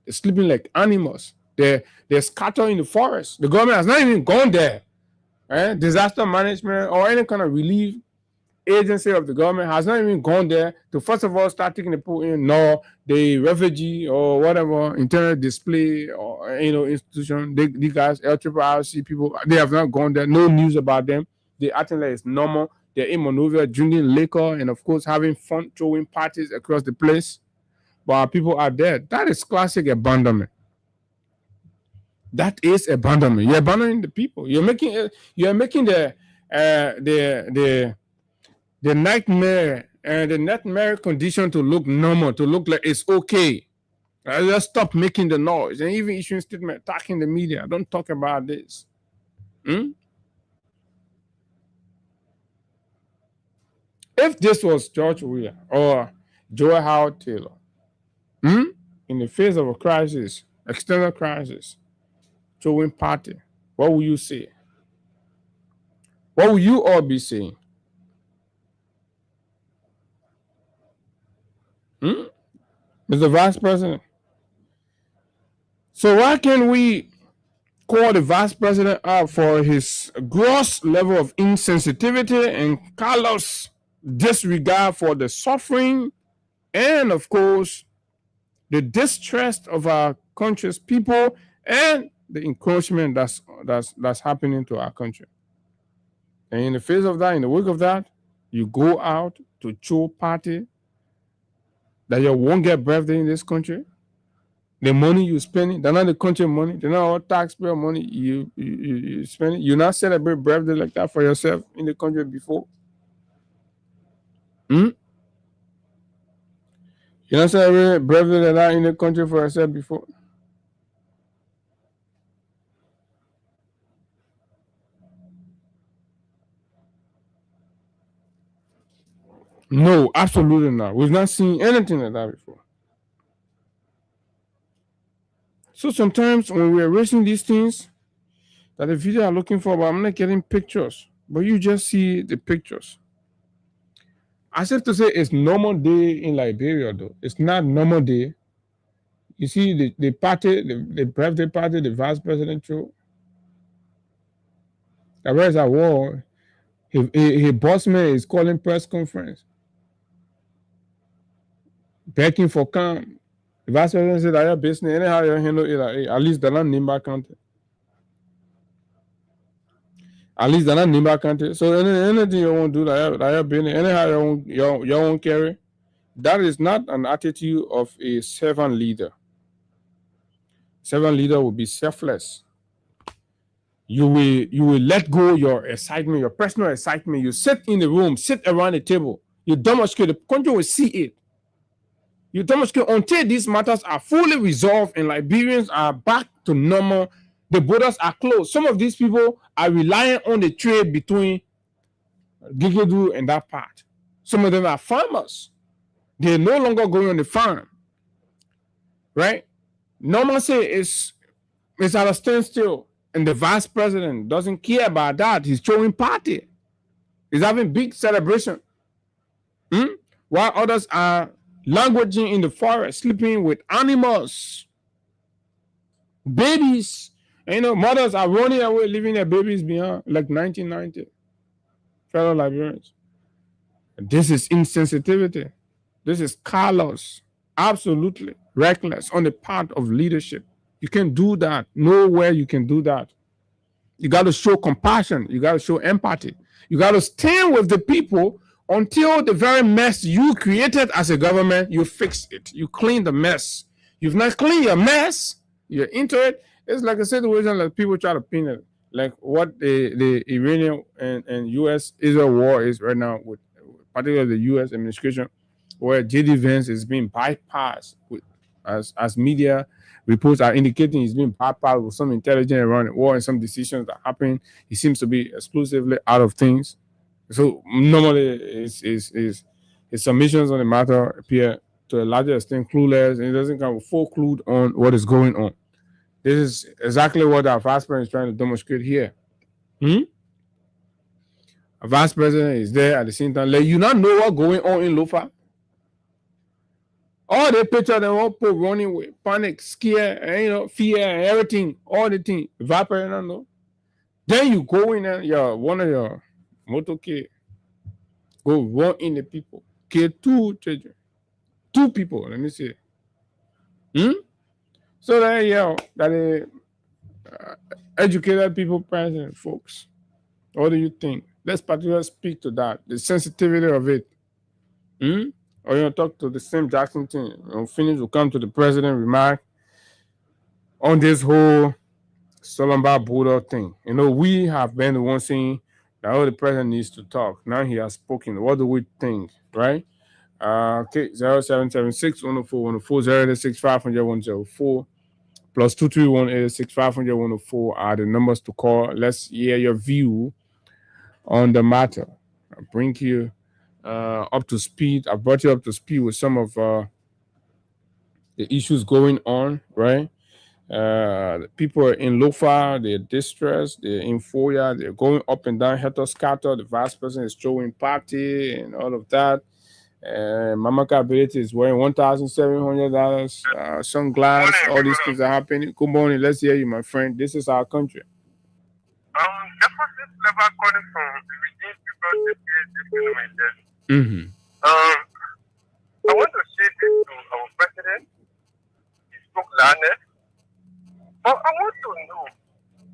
S4: They're sleeping like animals. They're scattered in the forest. The government has not even gone there. Right? Disaster management or any kind of relief agency of the government has not even gone there to first of all start taking the people in, nor the refugee or whatever internal display or institution. These guys, LRRC people, they have not gone there. No news about them. They acting like it's normal. They're in Monrovia drinking liquor and of course having fun, throwing parties across the place. But our people are dead. That is classic abandonment. That is abandonment. You're abandoning the people. You're making the nightmare and the nightmare condition to look normal, to look like it's okay. Just stop making the noise and even issuing statement attacking the media. Don't talk about this. If this was George Weah or Joy Howard Taylor, in the face of a crisis, external crisis, throwing party, what will you say? What will you all be saying? Mr. Vice President. So why can't we call the Vice President out for his gross level of insensitivity and callous disregard for the suffering and, of course, the distress of our country's people and the encroachment that's happening to our country. And in the face of that, in the wake of that, you go out to throw party that you won't get birthday in this country. The money you spending, they're not the country money, they're not all taxpayer money you spend. You not celebrate birthday like that for yourself in the country before. You know, say every brother that are in the country for yourself before. No, absolutely not. We've not seen anything like that before. So sometimes when we're erasing these things that the video are looking for, but I'm not getting pictures, but you just see the pictures. I have to say it's normal day in Liberia, though. It's not normal day. You see the party, the birthday party, the vice president show. The rest at war. His boss man is calling press conference, begging for calm. The vice president said, "I have business. Anyhow, you handle it. At least they're not Nimba County. At least they're not Nimba County. So anything you want to do, I have business. Anyhow, you won't carry. That is not an attitude of a servant leader. Servant leader will be selfless. You will let go your excitement, your personal excitement. You sit in the room, sit around the table. You demonstrate. The country will see it. You demonstrate until these matters are fully resolved and Liberians are back to normal. The borders are closed. Some of these people are relying on the trade between Gigedu and that part. Some of them are farmers. They're no longer going on the farm. Right? Normalcy is at a standstill. And the vice president doesn't care about that. He's throwing party. He's having big celebration. While others are languishing in the forest, sleeping with animals. Babies. And, mothers are running away, leaving their babies behind, like 1990. Fellow Liberians. This is insensitivity. This is callous. Absolutely reckless on the part of leadership. You can do that. Nowhere you can do that. You got to show compassion. You got to show empathy. You got to stand with the people until the very mess you created as a government, you fix it. You clean the mess. You've not cleaned your mess. You're into it. It's like a situation like people try to pin it. Like what the Iranian and U.S.-Israel war is right now, with particularly the U.S. administration, where J.D. Vance is being bypassed with, as media reports are indicating, he's being bypassed with some intelligence around the war and some decisions that happen. He seems to be exclusively out of things. So normally his submissions on the matter appear to a larger extent clueless, and he doesn't come with full clue on what is going on. This is exactly what our vice president is trying to demonstrate here. A vice president is there at the same time. Let you not know what's going on in Lofa. All the pictures they all put running with panic, scare, and, fear, and everything, all the things. The vice president know. Then you go in there, one of your motorcade, go run in the people, kill 2 children, 2 people. Let me see. So that the educated people, present, folks. What do you think? Let's particularly speak to that, the sensitivity of it. Or talk to the Sam Jackson thing. Finish, we'll come to the president remark on this whole Solomba border thing. We have been the one saying that the president needs to talk. Now he has spoken. What do we think, right? Okay, 0776 104 104 065 104 plus 231 865 104 are the numbers to call. Let's hear your view on the matter. I'll bring you up to speed. I brought you up to speed with some of the issues going on, right? The people are in Lofa, they're distressed, they're in Foya, they're going up and down Hetoscatter. The vice president is throwing party and all of that. Mama Kabiriti is wearing $1,700 sunglasses. All these things are happening. Good morning. Let's hear you, my friend. This is our country.
S7: Deposit level calling from within people. I want to say this to our president. He spoke learned. But I want to know,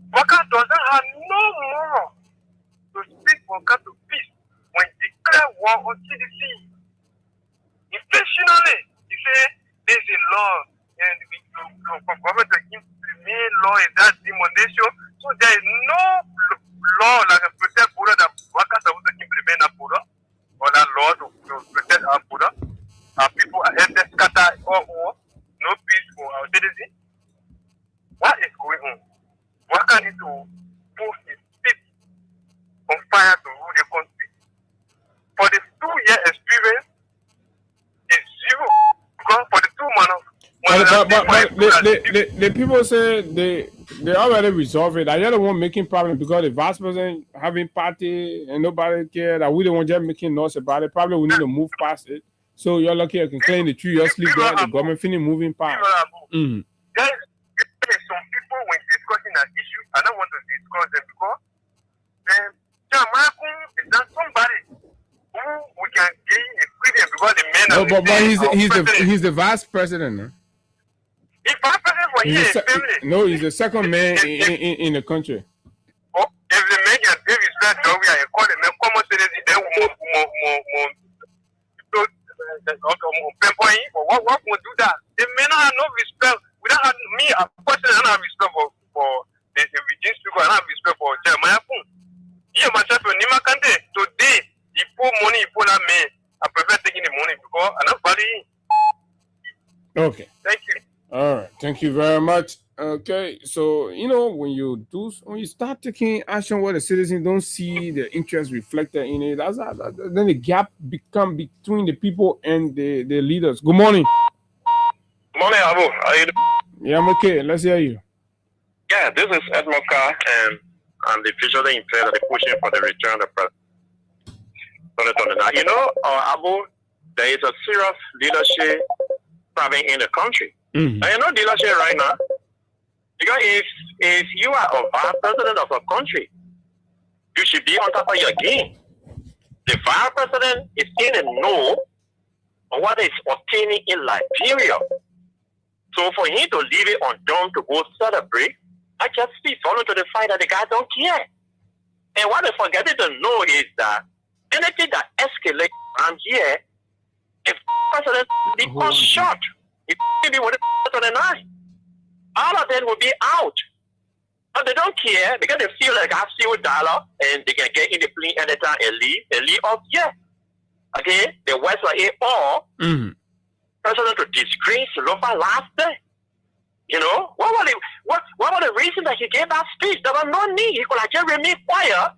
S7: Waka doesn't have no more to speak Waka to peace when declare war on CDC. Intentionally, he said there's a law and we for government to implement law in that demonstration. So there is no law like a protect border that Waka supposed to implement a border or that law to protect our border. Our people are ended
S4: the people say they already resolved it. I just don't want making problems because the vice president having party and nobody care. That we don't want just making noise about it. Probably we need to move past it. So you're lucky you can claim the 3 years sleep there. The government finish moving past.
S7: There is some people when discussing an issue, I don't want to discuss them because is not somebody who we can gain experience because the men are
S4: he's the vice president. Huh?
S7: He's vice president for years.
S4: No, he's the second man in the country.
S7: Oh, if the man can give his best job, we are calling them common citizens, then what will do that? The men have no respect. We don't have me, a person, I don't have respect for the Virgin people, I don't have respect for Jeremiah Poon. Here, myself, Nima Kante, today, he pour money, he pour that man. I prefer taking the money because I'm not valuing.
S4: Okay.
S7: Thank you.
S4: All right. Thank you very much. Okay. So, when you start taking action where the citizens don't see the interest reflected in it, then the gap become between the people and the leaders. Good morning.
S7: Good morning, Abu. How are you doing?
S4: Yeah, I'm okay. Let's hear you.
S7: Yeah, this is Edmond Carr, and I'm the visually impaired and pushing for the return of president. Abu, there is a serious leadership problem in the country.
S4: Mm-hmm.
S7: And leadership right now, because if you are a vice president of a country, you should be on top of your game. The vice president is in the know of what is obtaining in Liberia. So for him to leave it undone to go celebrate, I just see falling to the fact that the guy don't care. And what they forget to know is that anything that escalates around here, if president be cut short, it will be with the night. All of them will be out. But they don't care because they feel like I have $0 and they can get in the plane anytime and leave off here. Okay? The West are all president to disgrace Lofa last day. What was the reason that he gave that speech? There was no need. He could have just remained quiet.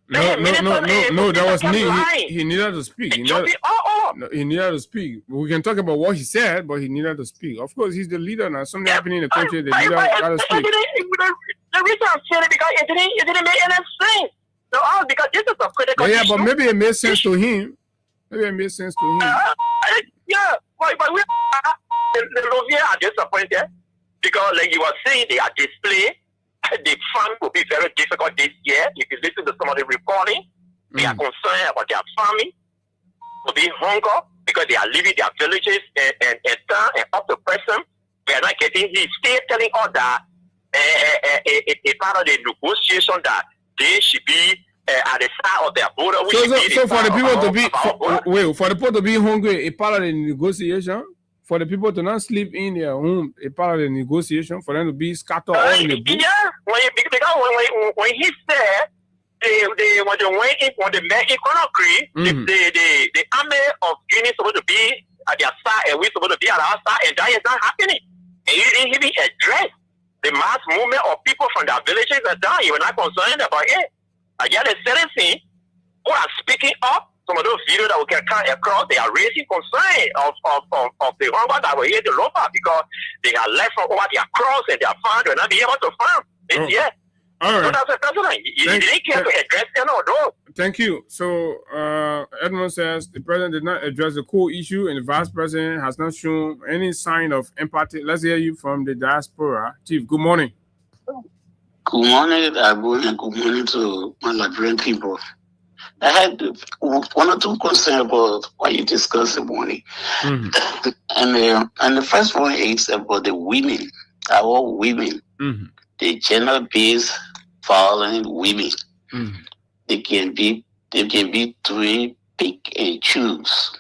S4: No, that was need. He needed to speak. He needed to speak. We can talk about what he said, but he needed to speak. Of course, he's the leader now. Something happening in the country, the leader got to speak.
S7: The reason I'm saying it because it didn't make any sense. So, because this is a critical issue.
S4: But maybe it made sense to him.
S7: Yeah, but we the Louvier are disappointed because, like you were saying, they are displayed. The farm will be very difficult this year. If you listen to some of the reporting, they are concerned about their farming, will be hunger because they are leaving their villages and town and up to present. We are not getting. He's still telling us that a part of the negotiation that they should be at the side of their border.
S4: So for the people to be for the people to be hungry, a part of the negotiation. For the people to not sleep in their home, a part of the negotiation, for them to be scattered all in the bush.
S7: Yeah, when he said when the men in Conakry, the army of Guinea is supposed to be at their side and we're supposed to be at our side, and that is not happening. And he didn't even address the mass movement of people from their villages and down. You were not concerned about it. Again, the citizens who are speaking up. Some of those videos that we can come across, they are raising concern of the hunger that were here to Lofa because they are left from over their cross and their farm will not be able to farm this year.
S4: All right.
S7: So that's the president. He didn't care to address them or those.
S4: Thank you. So Edmond says the president did not address the core issue and the vice president has not shown any sign of empathy. Let's hear you from the diaspora. Chief, good morning.
S8: Good morning, Abu, and good morning to my Liberian people. I had one or two concerns about what you discussed this morning. And the first one is about the women, our women, the gender-based violence women. They can be doing pick and choose.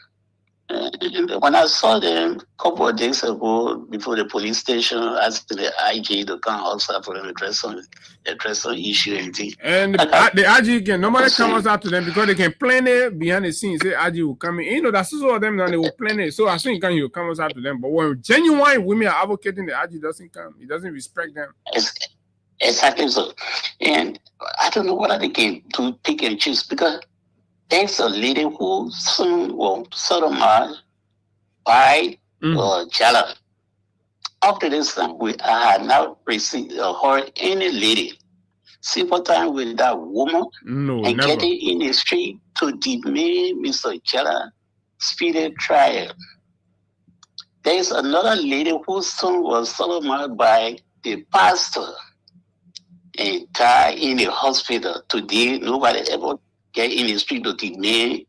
S8: And when I saw them a couple of days ago before the police station, asking the IG to come outside for them to address some issue and thing.
S4: And the IG can nobody comes out to them because they can plan it behind the scenes. Say IG will come in. That's also them now they will plan it. So as soon as you come out to them. But when genuine women are advocating, the IG doesn't come. He doesn't respect them.
S8: Exactly so. And I don't know what they can do pick and choose because there's a lady who soon will sodomite by Jala. Up to this time, I have not received or heard any lady sympathize with that woman and
S4: never.
S8: getting in the street to demand Mr. Jella speedy trial. There is another lady whose son was sodomized by the pastor and died in the hospital. Today, nobody ever get in the street to demand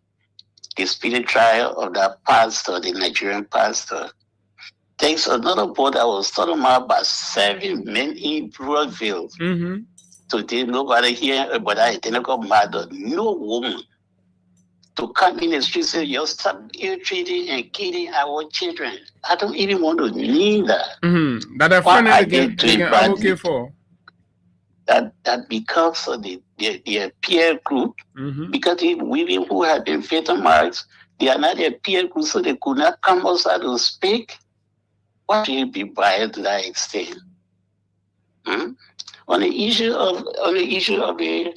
S8: the speedy trial of that pastor, the Nigerian pastor. There's another boy that was sodomized by 7 men in Broadville. Today, nobody here about that identical murder. No woman to come in the street and say, you're stop ill-treating and killing our children. I don't even want to need that.
S4: That I find I'm okay for.
S8: That because of the peer group, because the women who have been victimized, they are not a peer group, so they could not come outside to speak. Why should it be biased to that extent? On the issue of the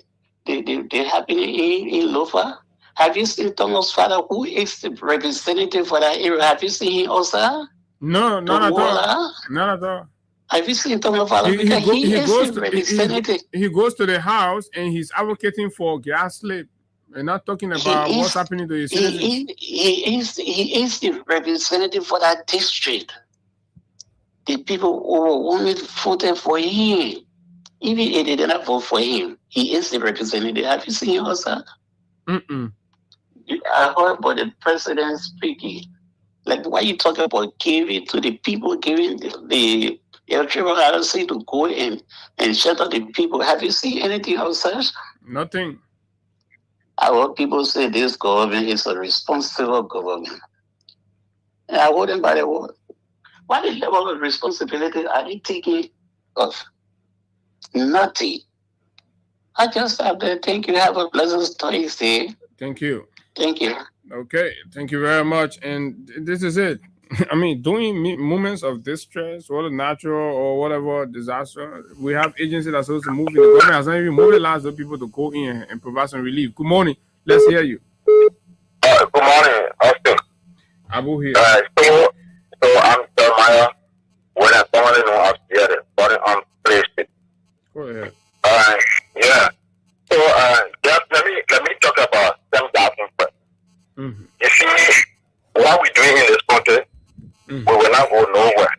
S8: happening in Lofa, have you seen Thomas' father, who is the representative for that area? Have you seen him also?
S4: No, not at all. Not at all.
S8: Have you seen Thomas' father? He
S4: goes to the house and he's advocating for gas slip and not talking about what's happening to his citizens.
S8: He is the representative for that district. The people who only voted for him, even if they did not vote for him, he is the representative. Have you seen him also? I heard about the president speaking. Like, why you talking about giving to the people, giving the electoral agency to go in and shelter the people? Have you seen anything outside?
S4: Nothing.
S8: I heard people say this government is a responsible government. And I hold them by the word. What level of responsibility are they taking of? Nothing. I just have to thank you. Have a pleasant Thursday.
S4: Thank you.
S8: Thank you.
S4: Okay, thank you very much. And this is it. I mean, during moments of distress, whether natural or whatever disaster, we have agencies that are supposed to move in. The government has not even mobilized those people to go in and provide some relief. Good morning. Let's hear you.
S7: Good morning, Austin.
S4: Abu here.
S7: So I'm Jeremiah. When I formerly know as Jerry, but I'm placed.
S4: Go ahead.
S7: Yeah. So just let me talk about them doubting first. You see, what we're doing in this country, we will not go nowhere.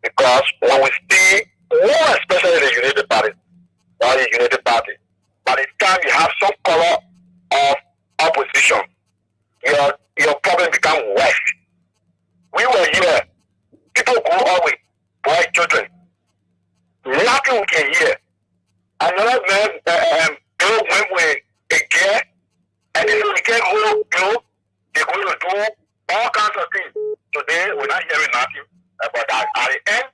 S7: Because when we see, more especially the United Party, or the United Party, by the time you have some color of opposition, your problem becomes worse. We were here, people go away, boy, children. Nothing we can hear. Another man go went with a gear, and then we can go, they're going to do all kinds of things. Today, we're not hearing nothing about that. At the end,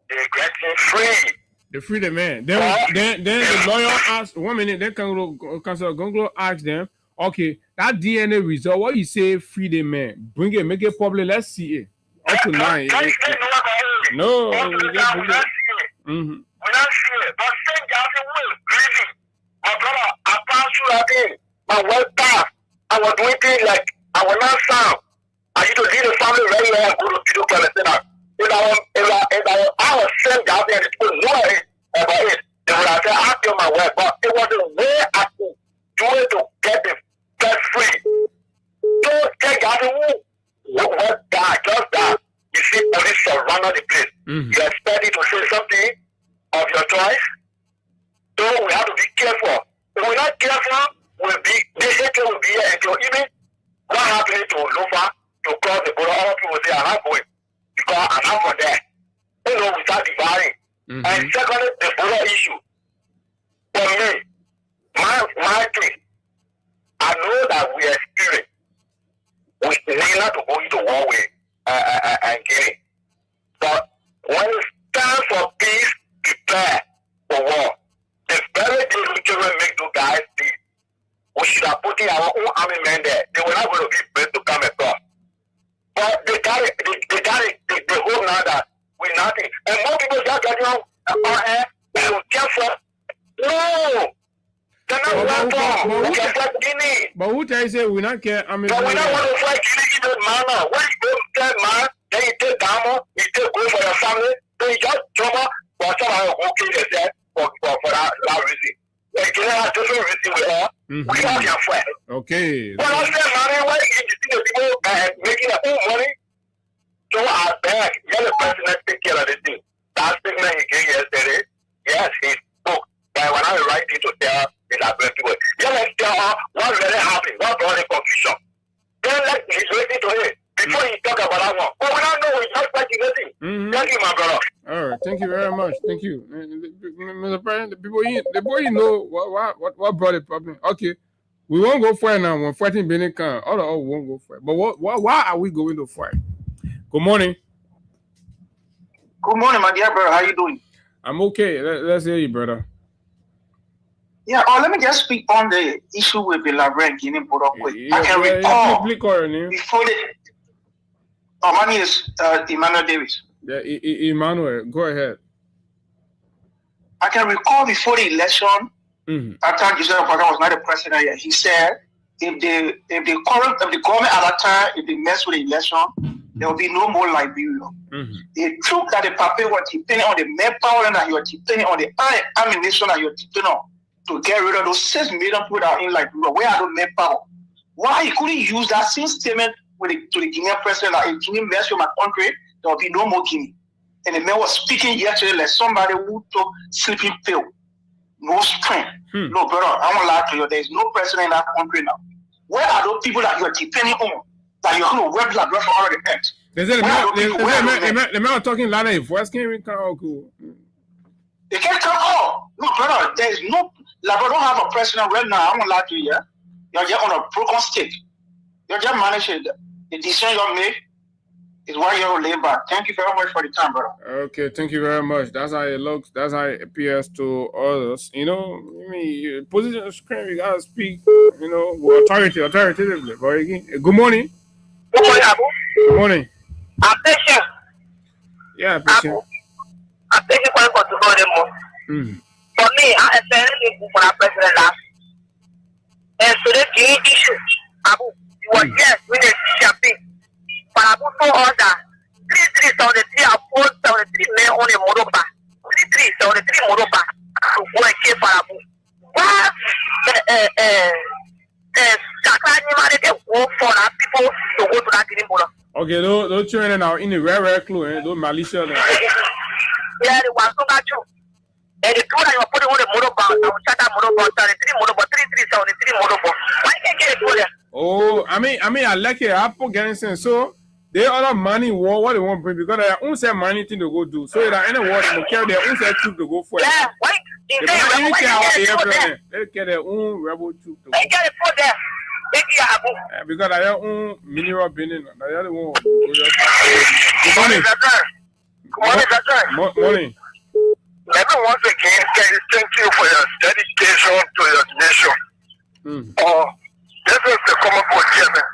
S7: they're getting free.
S4: They free the man. Then the lawyer asked 1 minute. Then Gonglo asked them, okay, that DNA result, what you say, free the man, bring it, make it public. Let's see it. Up to 9. No,
S7: we're not seeing it. But saying that will grieving. My brother, I passed through that day. My well passed. I was doing things like I was not sound. I used to leave the family very well and go to Peter Palestine. If I was sent out there and people know about it, they would have said, I feel my way. But it was the way I could do it to get free. So take out the what that, just that. You see police surrounded the place. You expect it to say something of your choice. So we have to be careful. If we're not careful, the hatred will be here until even what happened to Lofa to cross the border, other people say, I'm not going because I'm not for that. You know, we start dividing. And secondly, the border issue. For me, my thing, I know that we experience. We need not to go into war with and Guinea. But when it's time for peace, prepare for war. The very day we can make those guys peace, we should have put in our own army men there. They were not going to be brave to come across. But they got it. They hope now that we're nothing. And more people start getting on our air and we careful. No! They're not welcome. We can fight Guinea.
S4: But who tell you say we not care? I mean,
S7: but we don't want to fight Guinea in the manner. When you go to that man, then you take Damo, you take We all can fight.
S4: Okay.
S7: But I spend money, why you see the people making their own money? So I beg, you're the person that take care of the thing. That statement he gave yesterday, yes, he spoke. But when I write it to tell the Liberian people, yeah, let's tell her what really happened, what brought the confusion. Then he's waiting to hear before he talk about that one. But we don't know, we just like nothing. Thank you, my brother.
S4: All right, thank you very much. Thank you, Mr. President. The boy, you know what brought the problem. Okay, we won't go for it now. When fighting Benin can, all we won't go for it. But why are we going to fight? Good morning.
S9: Good morning, my dear brother. How you doing?
S4: I'm okay. Let's hear you, brother.
S9: Yeah. Let me just speak on the issue with the Labrec Guinea border quick. I can recall before the. My name is Emmanuel Davis.
S4: Yeah, Emmanuel, go ahead.
S9: I can recall before the election, after Joseph Obaka was not the president yet, he said if the government at that time, if they mess with the election, there will be no more Liberia. The truth that the Pape was depending on the manpower that you are depending on the ammunition that you are depending on to get rid of those 6 million people that are in Liberia. Where are those manpower? Why he couldn't use that same statement to the Guinean president that if Guinea mess with my country, there will be no more Guinea. And the man was speaking yesterday like somebody who took sleeping pill. No strength. No, brother, I won't lie to you. There is no president in that country now. Where are those people that you are depending on? That you're going to work like for all the earth?
S4: The man talking louder in voice. Can't even come cool.
S9: They can't come out. No, brother, there is no. Labrador don't have a president right now. I won't lie to you. Yeah? You're just on a broken stick. You're just managing the decision you make. Is why you're laid back. Thank you very much for the time, brother.
S4: Okay, thank you very much. That's how it looks. That's how it appears to others. You know, I mean, position of strength, you gotta speak, you know, authoritatively. But again, good morning.
S7: Good morning, Abu.
S4: Good morning.
S7: I'm patient.
S4: Yeah, patient.
S7: I'm patient for to know them more. For me, I attended the for our president last. And so the key issue, Abu, you were yes, we need champagne. But I also order 3373 and 473 men on a Moroba. 3373 Moroba to go and keep Parabu. But Sakani go for our people to go to that green border.
S4: Okay, those children are in the rare clue, those militia.
S7: Yeah, they were so much. And the two that you are putting on the Moroba, I will shut that Moroba, 33 Moroba, 3373 Moroba. Why can't you get it there?
S4: Oh, I mean, I like it. Apple getting sense. So they other money what they want to bring because they own some money thing to go do. So that any war they carry their own set troop to go for it.
S7: Yeah, why? They
S4: carry their own rebel troop to go.
S7: They get it for them.
S4: Because I own mineral building. The other one. Good morning. Morning.
S7: Let me once again thank you for your dedication to your nation. This is the common for Chairman.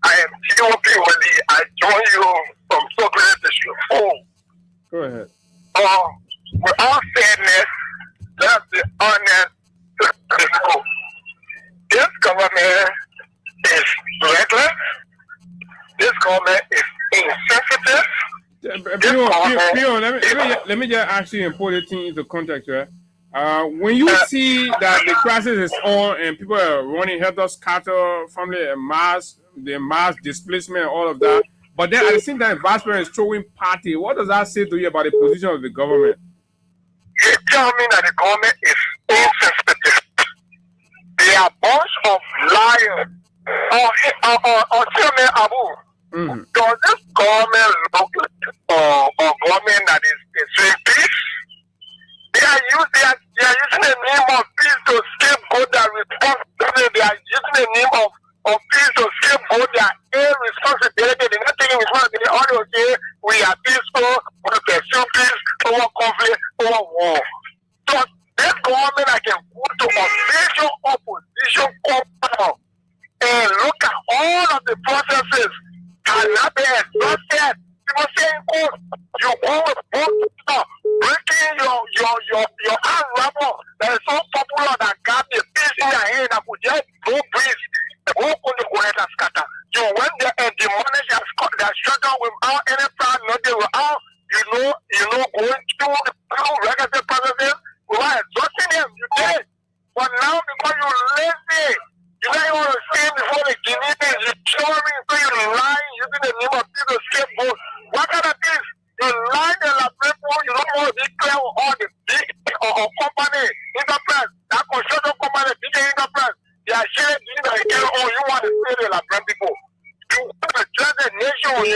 S7: I am GOP Wally. I join you from Sokoto District 4.
S4: Go ahead.
S7: With all fairness, let's be honest to the school. This government is reckless. This government is insensitive.
S4: Let me just ask you and put it into context, right? When you see that the crisis is on and people are running cattle, family, the mass displacement, and all of that, but then at the same time, Vice President is throwing party. What does that say to you about the position of the government?
S7: You tell me that the government is insensitive. They are a bunch of liars. Chairman Abu, does this government look like a government that is doing peace? They are using the name of peace to scapegoat their responsibility. They are using the name of peace to scapegoat their irresponsibility. They're not taking responsibility. All they say, we are peaceful, we pursue peace, over conflict, over war. So this government I can go to a major opposition compound and look at all of the processes that have been exhausted. People saying, oh, you go with both stuff, breaking your arm rubber that is so popular that got the peace in your hand that could just go breeze. The whole country go ahead and scatter. You went there and demolished their struggle without any plan, nothing without, going through regulatory processes, without exhausting them. You did. But now because you're lazy, the name of people scapegoat. What kind of things? You lie and like people, you don't want to be clear with all the big or company, enterprise, that construction company, big enterprise. They are sharing things that you want to say to like people. You want to judge the nation, you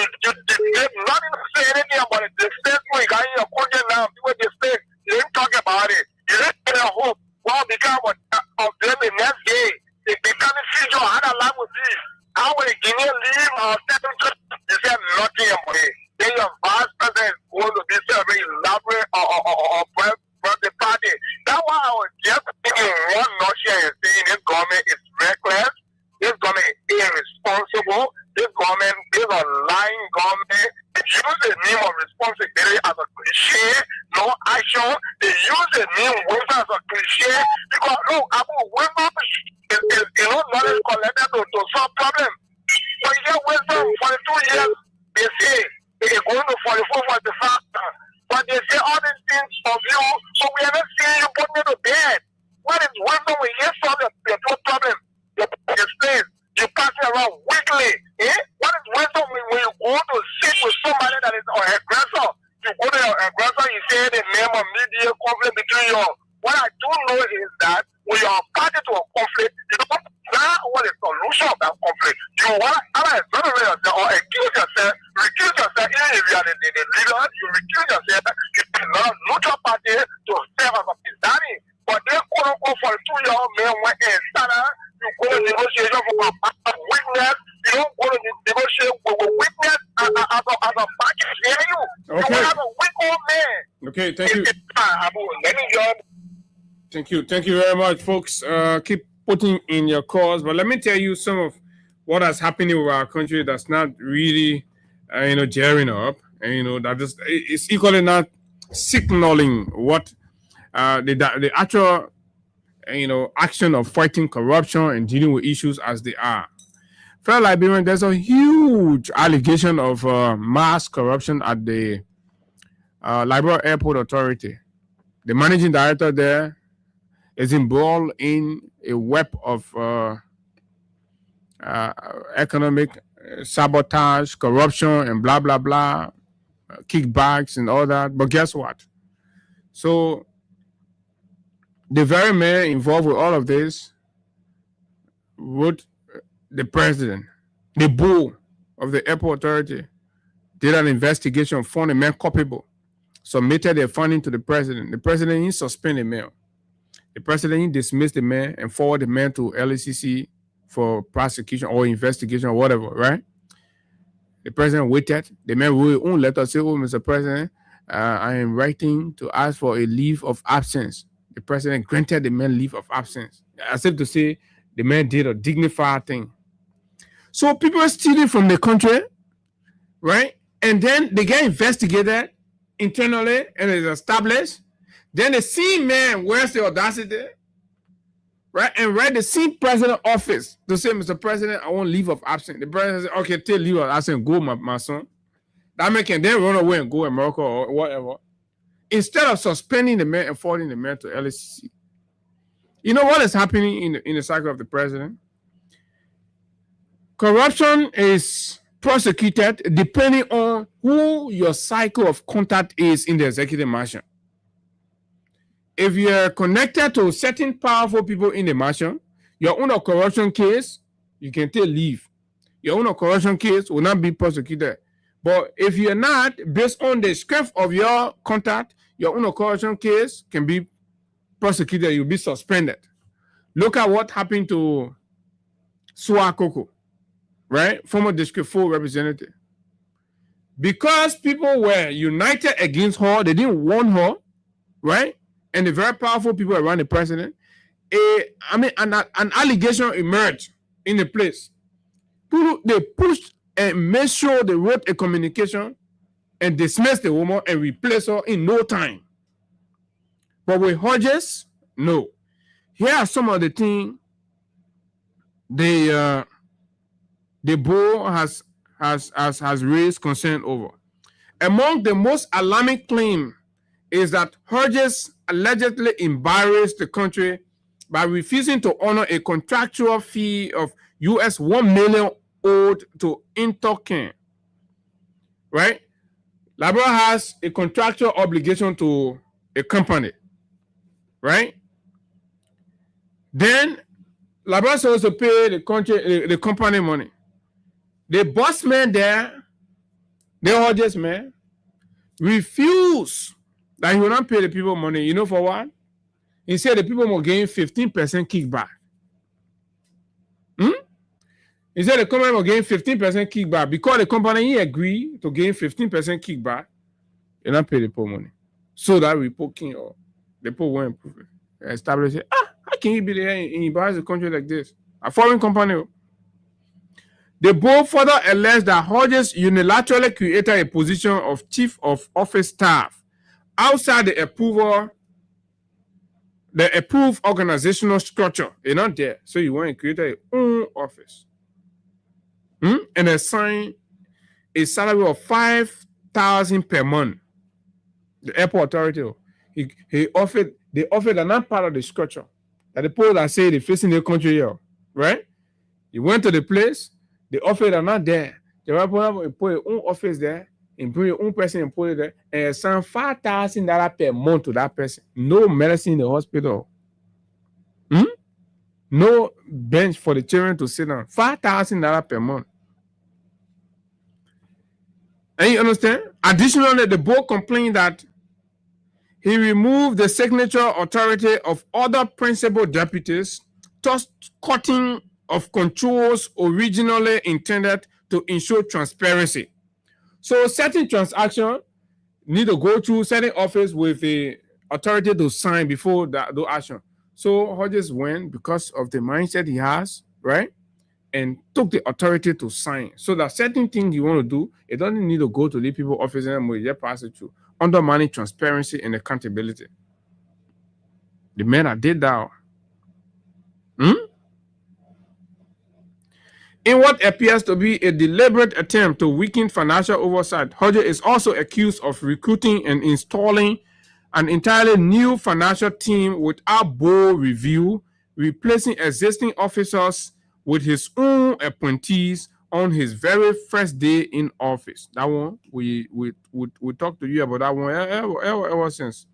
S7: have nothing to say anything about it. The state we got in your country now, people they say, they didn't talk about it. You didn't get a hope. What become of them the next day? They become a future, how the life will be. How will the Guinea leave or settle? They said nothing about it. Then your vice president is going to be very elaborate or the party. That's why I was just thinking one nutshell and saying this government is reckless, this government is irresponsible, this government is a lying government. They use the name of responsibility as a cliche, no action. They use the name wisdom as a cliche because look, wisdom is knowledge collected to solve problems. But you get wisdom for the 2 years, they say they're going to 44, 45. But they say all these things of you, so we haven't seen you putting it to bed. What is wisdom when you solve your problem? Your space, you pass it around weekly. What is wisdom when you go to sit with somebody that is an aggressor? You go to your aggressor, you say the name of media conflict between you. What I do know is that when you are party to a conflict, you don't know what the solution of that conflict. You want to exonerate yourself or accuse yourself, recuse yourself, even if you are the leader, you recuse yourself, you cannot neutral party to serve as a Pizani. But they quote unquote for the 2-year-old man went in Sana, you go to negotiation for a weakness, you don't go to negotiate with weakness as a package here you. Okay. You want to have a weak old man.
S4: Okay, thank you. Thank you very much, folks. Keep putting in your calls, but let me tell you some of what has happened with our country that's not really, gearing up, and that just it's equally not signaling what the actual, action of fighting corruption and dealing with issues as they are. Fellow Liberian, there's a huge allegation of mass corruption at the Liberia Airport Authority. The managing director there is involved in a web of economic sabotage, corruption, and blah, blah, blah, kickbacks and all that. But guess what? So the very man involved with all of this wrote the president, the bull of the airport authority, did an investigation, found a man culpable, submitted their funding to the president. The president didn't suspend the man. The president dismissed the man and forwarded the man to LACC for prosecution or investigation or whatever, right? The president waited. The man wrote his own letter, said, Mr. President, I am writing to ask for a leave of absence. The president granted the man leave of absence, as if to say the man did a dignified thing. So people are stealing from the country, right? And then they get investigated internally and it's established. Then the same man wears the audacity, right? And write the same president office to say, Mr. President, I want leave of absence. The president said, okay, take leave of absence, go, my son. That man can then run away and go to America or whatever. Instead of suspending the man and forwarding the man to LACC. You know what is happening in the cycle of the president? Corruption is prosecuted depending on who your cycle of contact is in the executive mansion. If you're connected to certain powerful people in the mansion, your own corruption case, you can take leave. Your own corruption case will not be prosecuted. But if you're not, based on the strength of your contact, your own corruption case can be prosecuted. You'll be suspended. Look at what happened to Sua Koko, right? Former District 4 representative. Because people were united against her, they didn't want her, right? And the very powerful people around the president, an allegation emerged in the place. They pushed and made sure they wrote a communication and dismissed the woman and replaced her in no time. But with Hodges, no. Here are some of the things the board has raised concern over. Among the most alarming claims is that Hodges allegedly embarrassed the country by refusing to honor a contractual fee of US $1 million owed to Intercan right? Labor has a contractual obligation to a company, right? Then Labor is supposed to pay the company money. The boss man there, the Hodges man, refuse that he will not pay the people money. You know for what? He said the people will gain 15% kickback. He said the company will gain 15% kickback because the company agreed to gain 15% kickback. They not pay the people money. So that reporting or the people won't improve it. Establish it. How can you be there in a country like this? A foreign company. They both further allege that Hodges unilaterally created a position of chief of office staff outside the approved organizational structure. They're not there. So you want to create your own office. And assign a salary of $5,000 per month. The airport authority, they offered another part of the structure that the people that say they're facing the country here, right? You went to the place, they offered another there. They will put your own office there and bring your own person and put it there and assign $5,000 per month to that person. No medicine in the hospital. No bench for the children to sit down. $5,000 per month. And you understand? Additionally, the board complained that he removed the signature authority of other principal deputies, thus cutting of controls originally intended to ensure transparency. So certain transactions need to go through certain office with the authority to sign before the action. So Hodges went because of the mindset he has, right? And took the authority to sign. So that certain things you want to do, it doesn't need to go to the people office and just pass it through. Undermining transparency and accountability. The men that did that. In what appears to be a deliberate attempt to weaken financial oversight, Hodges is also accused of recruiting and installing an entirely new financial team without board review, replacing existing officers with his own appointees on his very first day in office. That one, we talked to you about that one ever since.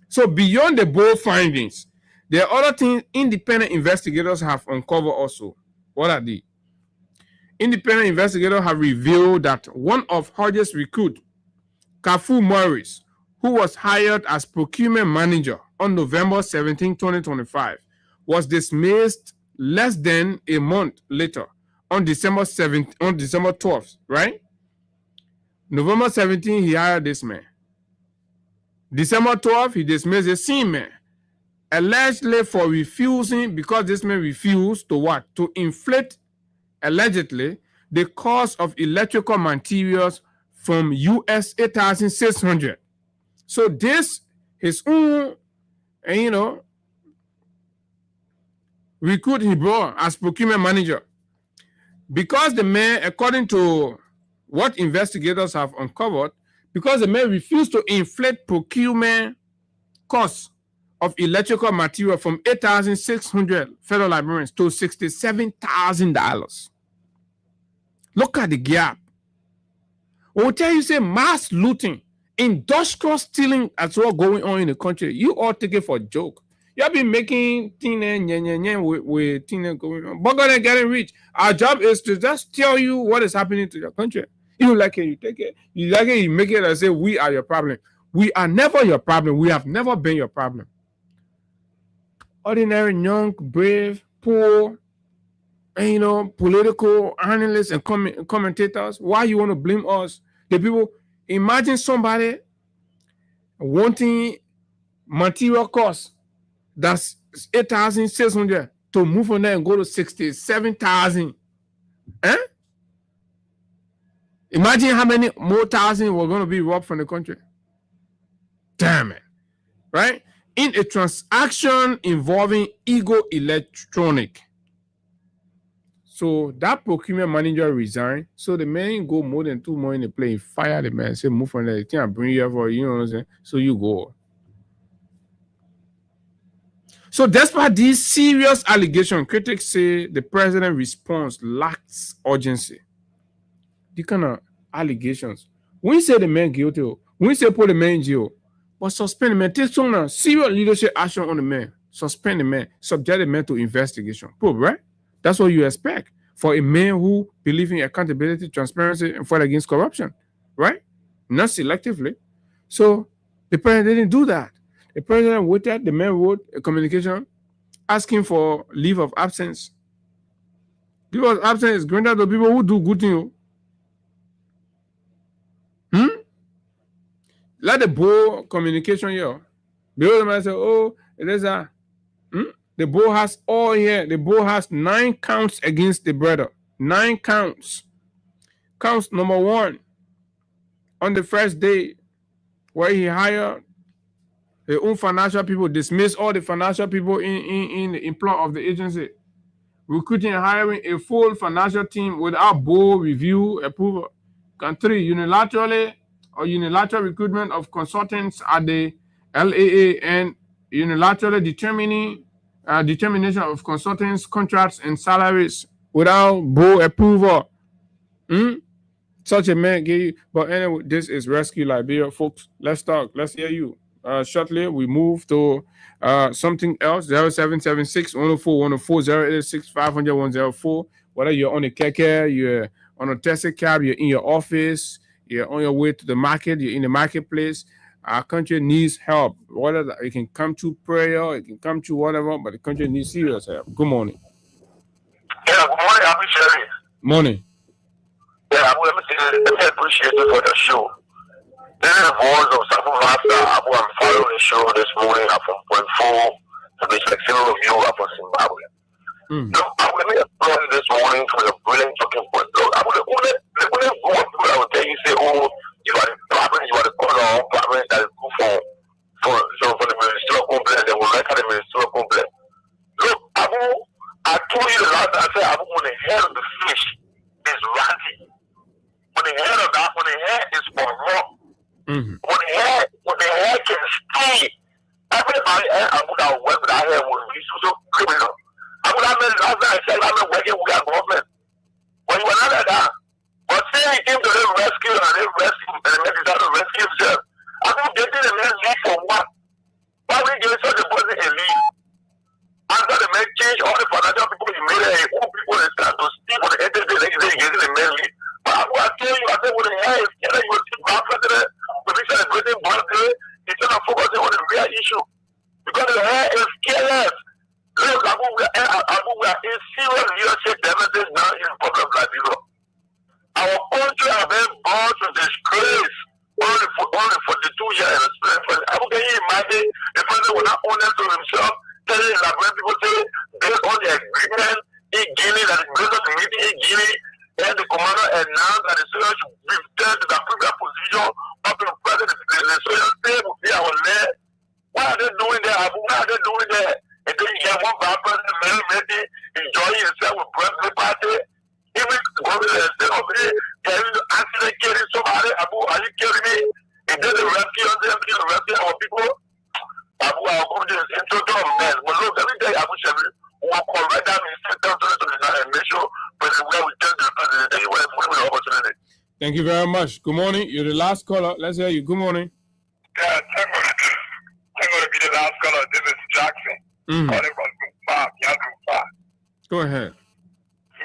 S4: So beyond the board findings, there are other things independent investigators have uncovered also. What are they? Independent investigators have revealed that one of Hodges' recruits, Kafu Morris, who was hired as procurement manager on November 17, 2025, was dismissed less than a month later on December 12th, right? November 17, he hired this man. December 12th, he dismissed the same man, allegedly for refusing, because this man refused to what? To inflate, allegedly, the cost of electrical materials from US 8,600. So this, his own, and recruit he brought as procurement manager. Because the man, according to what investigators have uncovered, because the man refused to inflate procurement costs of electrical material from 8,600 federal librarians to $67,000. Look at the gap. We'll tell you, say mass looting, industrial stealing as well going on in the country. You all take it for a joke. You have been making with going on. But gonna getting rich. Our job is to just tell you what is happening to your country. You like it, you take it. You like it, you make it and say, we are your problem. We are never your problem. We have never been your problem. Ordinary, young, brave, poor, and, political analysts and commentators. Why you want to blame us? The people, imagine somebody wanting material costs that's 8,600 to move on there and go to 67,000. Imagine how many more thousand were going to be robbed from the country. Damn it. Right? In a transaction involving Ego Electronic. So that procurement manager resigned. So the man go more than 2 months in the plane, fire the man, say move from there. I bring you for you know what I'm saying? So you go. So despite these serious allegations, critics say the president's response lacks urgency. These kind of allegations We say the man guilty. We say put the man in jail. But suspend the man. Take some serious leadership action on the man. Suspend the man. Subject the man to investigation. Prove, right? That's what you expect for a man who believes in accountability, transparency, and fight against corruption, right? Not selectively. So the president didn't do that. The president waited. The man wrote a communication asking for leave of absence. Leave of absence is granted to people who do good things. Let the board communication here. The other man say, oh, it is a the board has all here. The board has 9 counts against the brother. 9 counts. Counts number 1. On the first day, where he hired his own financial people, dismiss all the financial people in the employ of the agency, recruiting and hiring a full financial team without board review approval. And 3, unilateral recruitment of consultants at the LAA and unilateral determination of consultants' contracts and salaries without board approval. Such a man gave. But anyway, this is Rescue Liberia, folks. Let's talk. Let's hear you. Shortly, we move to something else. 0776 104 104 086 500 104. Whether you're on a keke, you're on a taxi cab, you're in your office, you're on your way to the market, you're in the marketplace. Our country needs help. Whether it can come to prayer, it can come to whatever, but the country needs serious help. Good morning.
S7: Yeah, good morning. I'm Sherry.
S4: Morning.
S7: Yeah, let me appreciate you for the show. This is the voice of Safu Master. I'm following the show this morning. I'm from Point 4. To be several of you are from Zimbabwe. Look, I'm going to applaud this morning for the brilliant talking point. Look, I'm going to go up to I will tell you, say, oh, you are the problem, you are the color problem that is good for the ministerial complex. They will record the ministerial complex. Look, I told you the last time, I said, I'm going to head of the fish is ratty. When the head of that, when the head is for raw, when the head can stay, everybody, I would have worked with our head would be so criminal. I would have been last night, I said, I'm not working with our government. When you were not like that, but saying he came to the rescue and they rescue, and the man decided to rescue himself. I think they did the man leave for what? Why would he give such a person a leave? After the man changed all the financial people, he made a whole people that start to steal on the internet, they say he gave the man leave. But I tell you, I said, when the hair is scared, you will see God president, when we celebrating birthday, he's going to focus on the real issue. Because the hair is careless. Look, we are in serious leadership deficit now in the problem of Liberia. Our country has been born to disgrace only for 42 years. How can you imagine the president will not honest to himself, telling Liberian people, say, based on the agreement in Guinea, that is based on the meeting in Guinea, and the commander announced that the soldiers should return to the previous position up to the president. The soldiers stay with me, our land. What are they doing there? What are they doing there? And then you have one bad president, Mary Medi, enjoying himself with birthday party. Even going to the state of it, telling the accident, killing somebody. Abu, are you killing me? And then the rescue our people. Abu, I'll go to the central government. But look, every day, Abu Shabri will correct that mistake down to the make sure where we tell the president anyway for the opportunity.
S4: Thank you very much. Good morning. You're the last caller. Let's hear you. Good morning.
S7: Yeah, I'm going to be the last caller. This is Jackson. Calling from Far.
S4: Go ahead.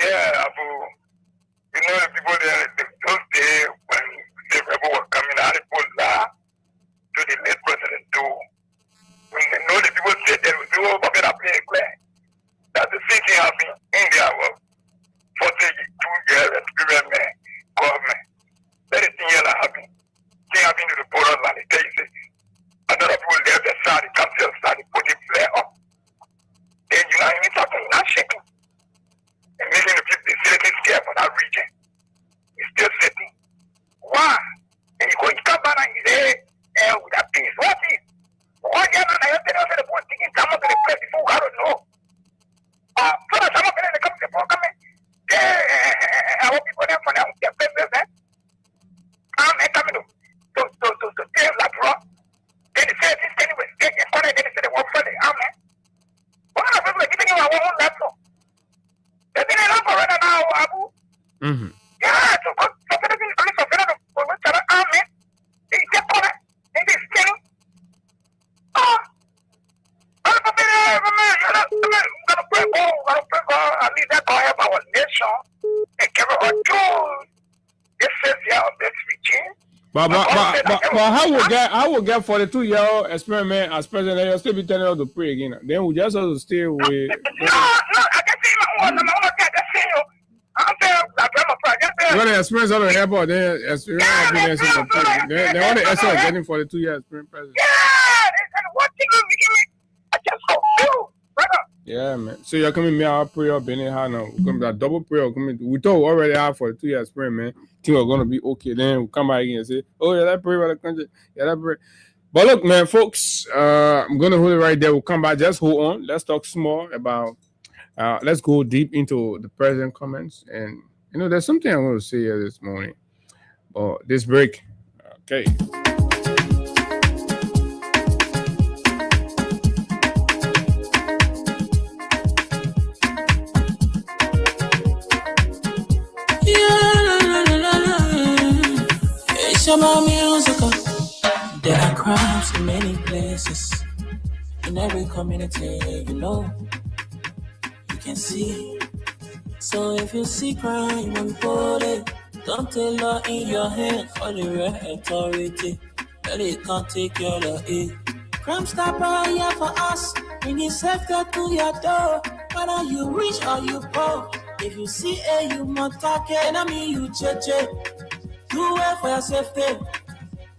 S7: Yeah, Abu. You know the people there, those days when the people were coming out of Pola to the late president too. When they know the people said they will do over there, play clear. That's the same thing happening in India. 42 years experience government. That is thing that happening. Thing happening to the borders and the cases. Another people left the side, the capital side, they put it flare up. Then you know, it's happening, not shaking. And making the people sitting scared for that region. It's still sitting.
S4: But how will get 42-year-old experiment as president? You'll still be telling us to pray again. Then we just have to stay with.
S7: No, I can see my own. I'm saying,
S4: you want to experience all the airport, then experience the pray. They want the essence getting 42 years president.
S7: Yeah, and what thing I just hope you, brother.
S4: Yeah, man. So you're coming me our prayer, Benny Hannah. We're going to be a double prayer. We thought we already have 42 years president, man. Think we're going to be okay. Then we'll come back again and say, oh, yeah, that pray for the country. Yeah, that pray. But look, man, folks, I'm going to hold it right there. We'll come back. Just hold on. Let's talk small about, let's go deep into the president comments. And, you know, there's something I want to say here this morning. But this break. Okay.
S5: It's about musical. There are crimes in many places, in every community, you know, you can see. So if you see crime and report, don't take law in your hand for the real authority. That it can't take your law in. Crime stopper here for us, bringing safety to your door. Whether you rich or you poor, if you see a human talking, I mean you check. Do it for your safety.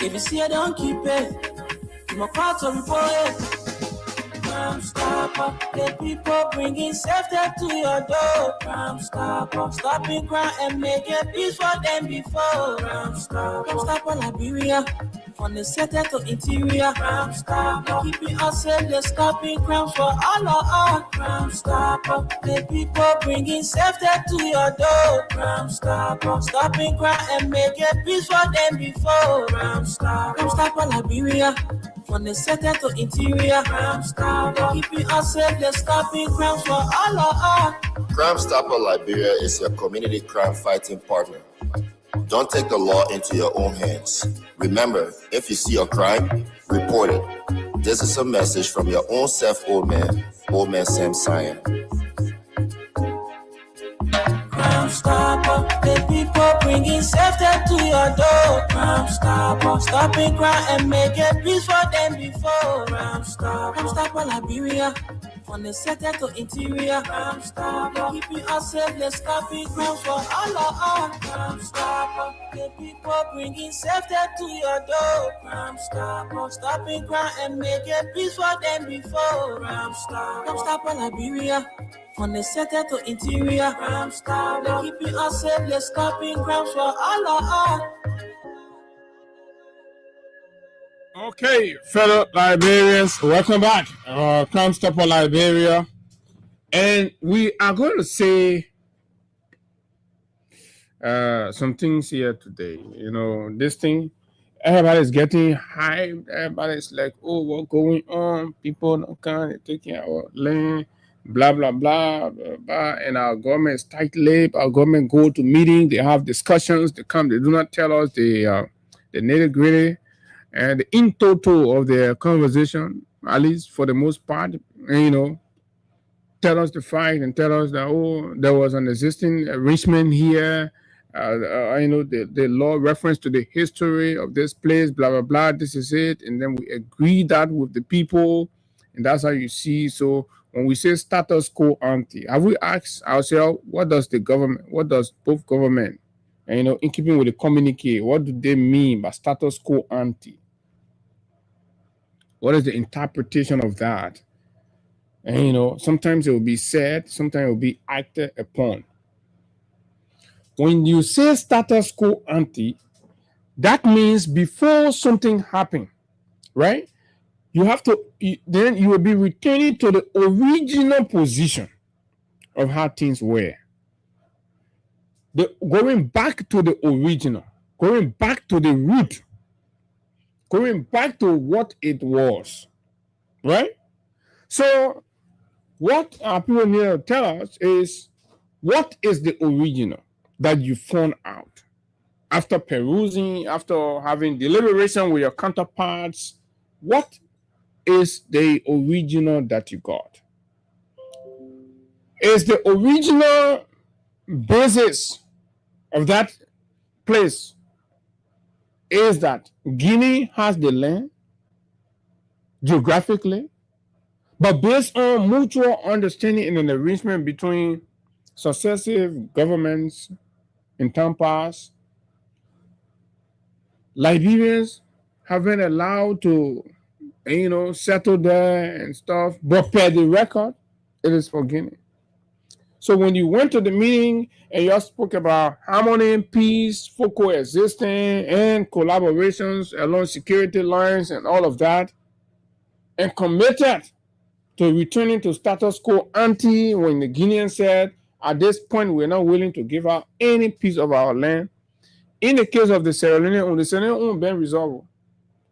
S5: If you see it, don't keep it. You must call to report it. Crime stopper, the people bringing safety to your door. Crime stopper, stopping crime and making peace for them before. Crime stopper, Liberia, from the center to interior. Crime stopper, keeping us safe, they're stopping crimes for all of us. Crime stopper, the people bringing safety to your door. Crime stopper, stopping crime and making peace for them before. Crime stopper, Liberia, from the center to interior. Crime stopper, keeping us safe, they're stopping crimes for all of us.
S6: Crime Stopper Liberia is your community crime fighting partner. Don't take the law into your own hands. Remember, if you see a crime, report it. This is a message from your own self, Old Man Sam Cyan.
S5: Crime stopper, the people bringing safety to your door. Crime stopper, stopping crime and making peace for them before. Crime stopper, Liberia, from the center to interior. Crime stopper, keeping us safe, they're stopping crimes for all of us. Crime stopper, the people bringing safety to your door. Crime stopper, stopping crime and making peace for them before. Crime stopper, Liberia, from the center to interior. Crime stopper, keeping us safe, they're stopping crimes for all of us.
S4: Okay, fellow Liberians, welcome back. Crime Stopper Liberia. And we are going to say some things here today. You know, this thing, everybody's getting hyped. Everybody's like, oh, what's going on? People don't come, they're taking our land, blah, blah, blah, blah, blah. And our government is tight-lipped. Our government go to meetings, they have discussions, they come, they do not tell us the nitty-gritty. And in total of their conversation, at least for the most part, you know, tell us the fact and tell us that, oh, there was an existing arrangement here, you know, the law reference to the history of this place, blah, blah, blah, this is it. And then we agree that with the people, and that's how you see. So when we say status quo ante, have we asked ourselves, what does both government, and, you know, in keeping with the communique, what do they mean by status quo ante? What is the interpretation of that? And, you know, sometimes it will be said, sometimes it will be acted upon. When you say status quo ante, that means before something happened, right? Then you will be returning to the original position of how things were. Going back to the original, going back to the root, going back to what it was, right? So what our people need to tell us is, what is the original that you found out after perusing, after having deliberation with your counterparts? What is the original that you got? Is the original basis of that place, is that Guinea has the land geographically, but based on mutual understanding and an arrangement between successive governments in time past, Liberians have been allowed to, settle there and stuff. But per the record, it is for Guinea. So when you went to the meeting and you spoke about harmony, peace, for coexisting, and collaborations along security lines and all of that, and committed to returning to status quo ante when the Guineans said, at this point, we're not willing to give out any piece of our land. In the case of the Sierra Leonean, the Sierra Leonean been resolved.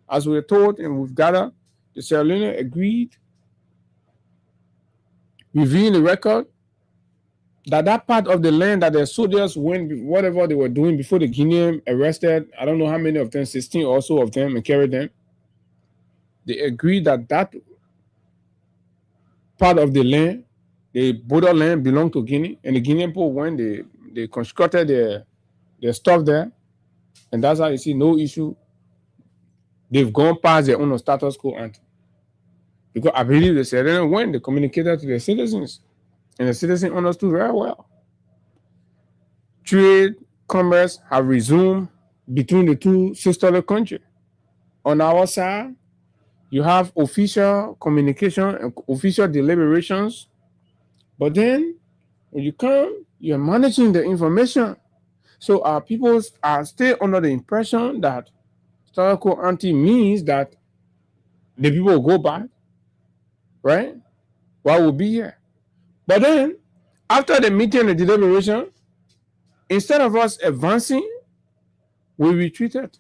S4: As we were told and we've gathered, the Sierra Leonean agreed, reviewing the record, that part of the land that the soldiers went, whatever they were doing before the Guinean arrested, I don't know how many of them, 16 or so of them, and carried them. They agreed that part of the land, the borderland, belonged to Guinea, and the Guinean people, when they constructed their stuff there, and that's how you see no issue. They've gone past their own status quo ante. Because I believe the Sierra Leonean, when they communicated to their citizens, and the citizens understood very well. Trade, commerce have resumed between the two sisterly countries. On our side, you have official communication and official deliberations. But then, when you come, you're managing the information. So our people are still under the impression that status quo ante means that the people will go back, right? What will be here? But then, after the meeting and the deliberation, instead of us advancing, we retreated.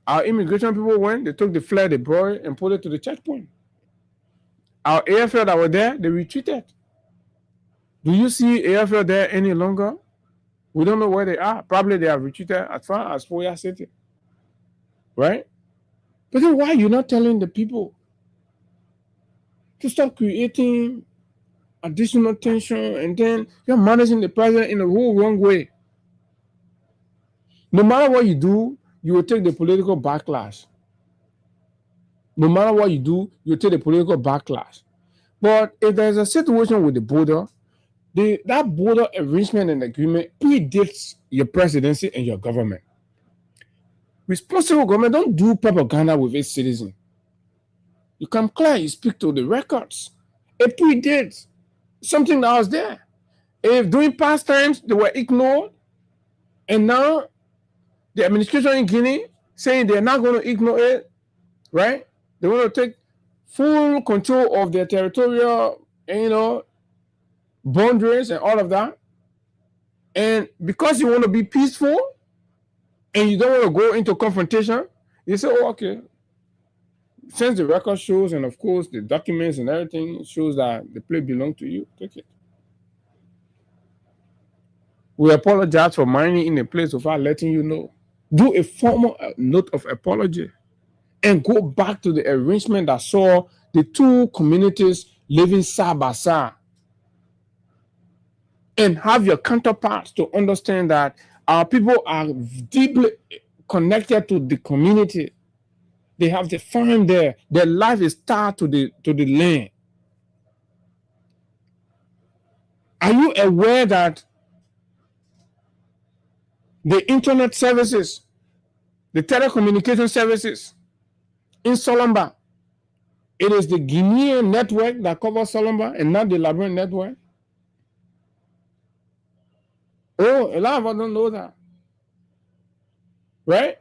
S4: Our immigration people went, they took the flag they brought and put it to the checkpoint. Our AFL that were there, they retreated. Do you see AFL there any longer? We don't know where they are. Probably they have retreated as far as Foya City. Right? But then why are you not telling the people to stop creating additional tension, and then you're managing the president in the whole wrong way? No matter what you do, you will take the political backlash. No matter what you do, you take the political backlash. But if there's a situation with the border, that border arrangement and agreement predates your presidency and your government. Responsible government don't do propaganda with its citizens. You come clear, you speak to the records. It predates something that was there. If during past times they were ignored, and now the administration in Guinea saying they're not going to ignore it, right? They want to take full control of their territorial, boundaries and all of that. And because you want to be peaceful and you don't want to go into confrontation, you say, oh, okay. Since the record shows, and of course the documents and everything shows that the place belongs to you, take it. We apologize for mining in a place without letting you know. Do a formal note of apology and go back to the arrangement that saw the two communities living side by side. And have your counterparts to understand that our people are deeply connected to the community. They have the farm there. Their life is tied to the land. Are you aware that the internet services, the telecommunication services in Solomba, it is the Guinean network that covers Solomba and not the Liberian network? Oh, a lot of us don't know that. Right?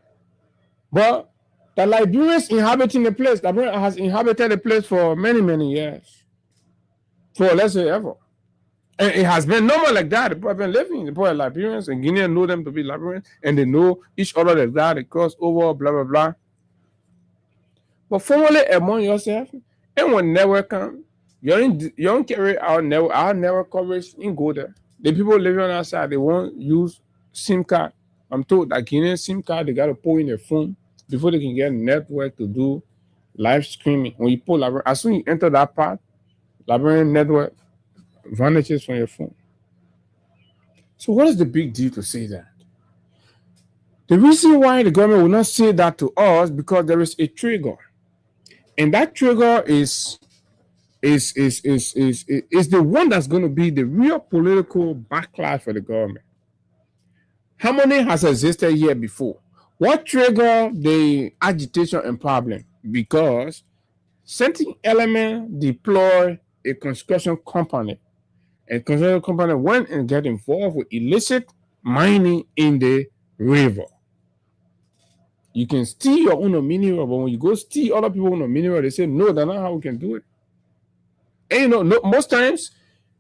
S4: But the Liberians inhabiting the place, Liberia has inhabited the place for many, many years. For let's say ever. And it has been normal like that. The people have been living. The people are Liberians, and Guineans know them to be Liberians, and they know each other like that. They cross over, blah, blah, blah. But formally among yourself, and when network comes, you don't carry our network coverage in go there. The people living on our side, they won't use SIM card. I'm told that Guinean SIM card, they got to pull in their phone before they can get a network to do live streaming. When you pull, as soon as you enter that part, Liberian network vanishes from your phone. So what is the big deal to say that? The reason why the government will not say that to us because there is a trigger, and that trigger is the one that's going to be the real political backlash for the government. Harmony has existed here before. What triggered the agitation and problem? Because certain element deploy a construction company, and construction company went and get involved with illicit mining in the river. You can steal your own mineral, but when you go steal other people's own mineral, they say no, that's not how we can do it. And most times,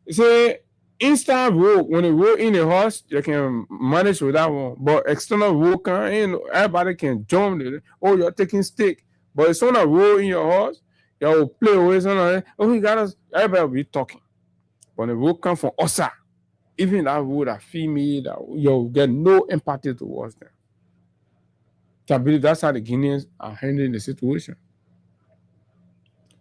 S4: say instant road, when they roll in a horse, you can manage with that one. But external road everybody can jump it. Oh, you're taking stick. But it's on a roll in your horse, you'll play with it. Oh, you got us, everybody will be talking. When the road come from Osa, even that road that female, that you'll get no empathy towards them. So I believe that's how the Guineans are handling the situation.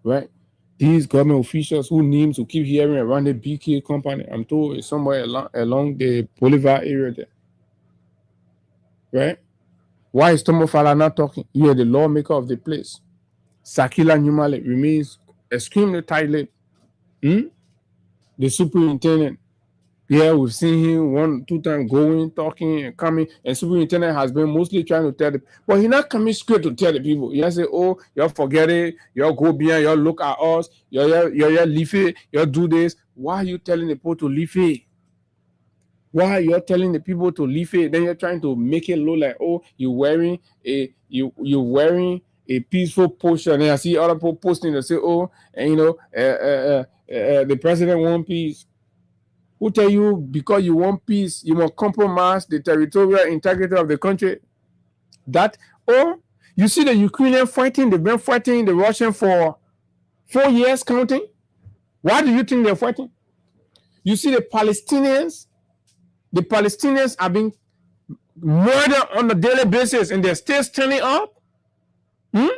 S4: Right? These government officials who names we keep hearing around the BK company, I'm told it's somewhere along the Bolivar area there. Right? Why is Tomo Fala not talking? You are the lawmaker of the place. Sakila Numale remains extremely tight-lipped. The superintendent, yeah, we've seen him 1-2 times going, talking, and coming, and superintendent has been mostly trying to tell the, but he's not coming straight to tell the people. He say, oh, y'all forget it, y'all go beyond, y'all look at us, y'all leave it, y'all do this. Why are you telling the people to leave it? Why are you telling the people to leave it? Then you're trying to make it look like, oh, you're wearing a peaceful posture. And I see other people posting to say, oh, and the president wants peace. Who tell you because you want peace, you must compromise the territorial integrity of the country? That, or you see the Ukrainian fighting, they've been fighting the Russian for 4 years counting. Why do you think they're fighting? You see the Palestinians are being murdered on a daily basis and they're still standing up. You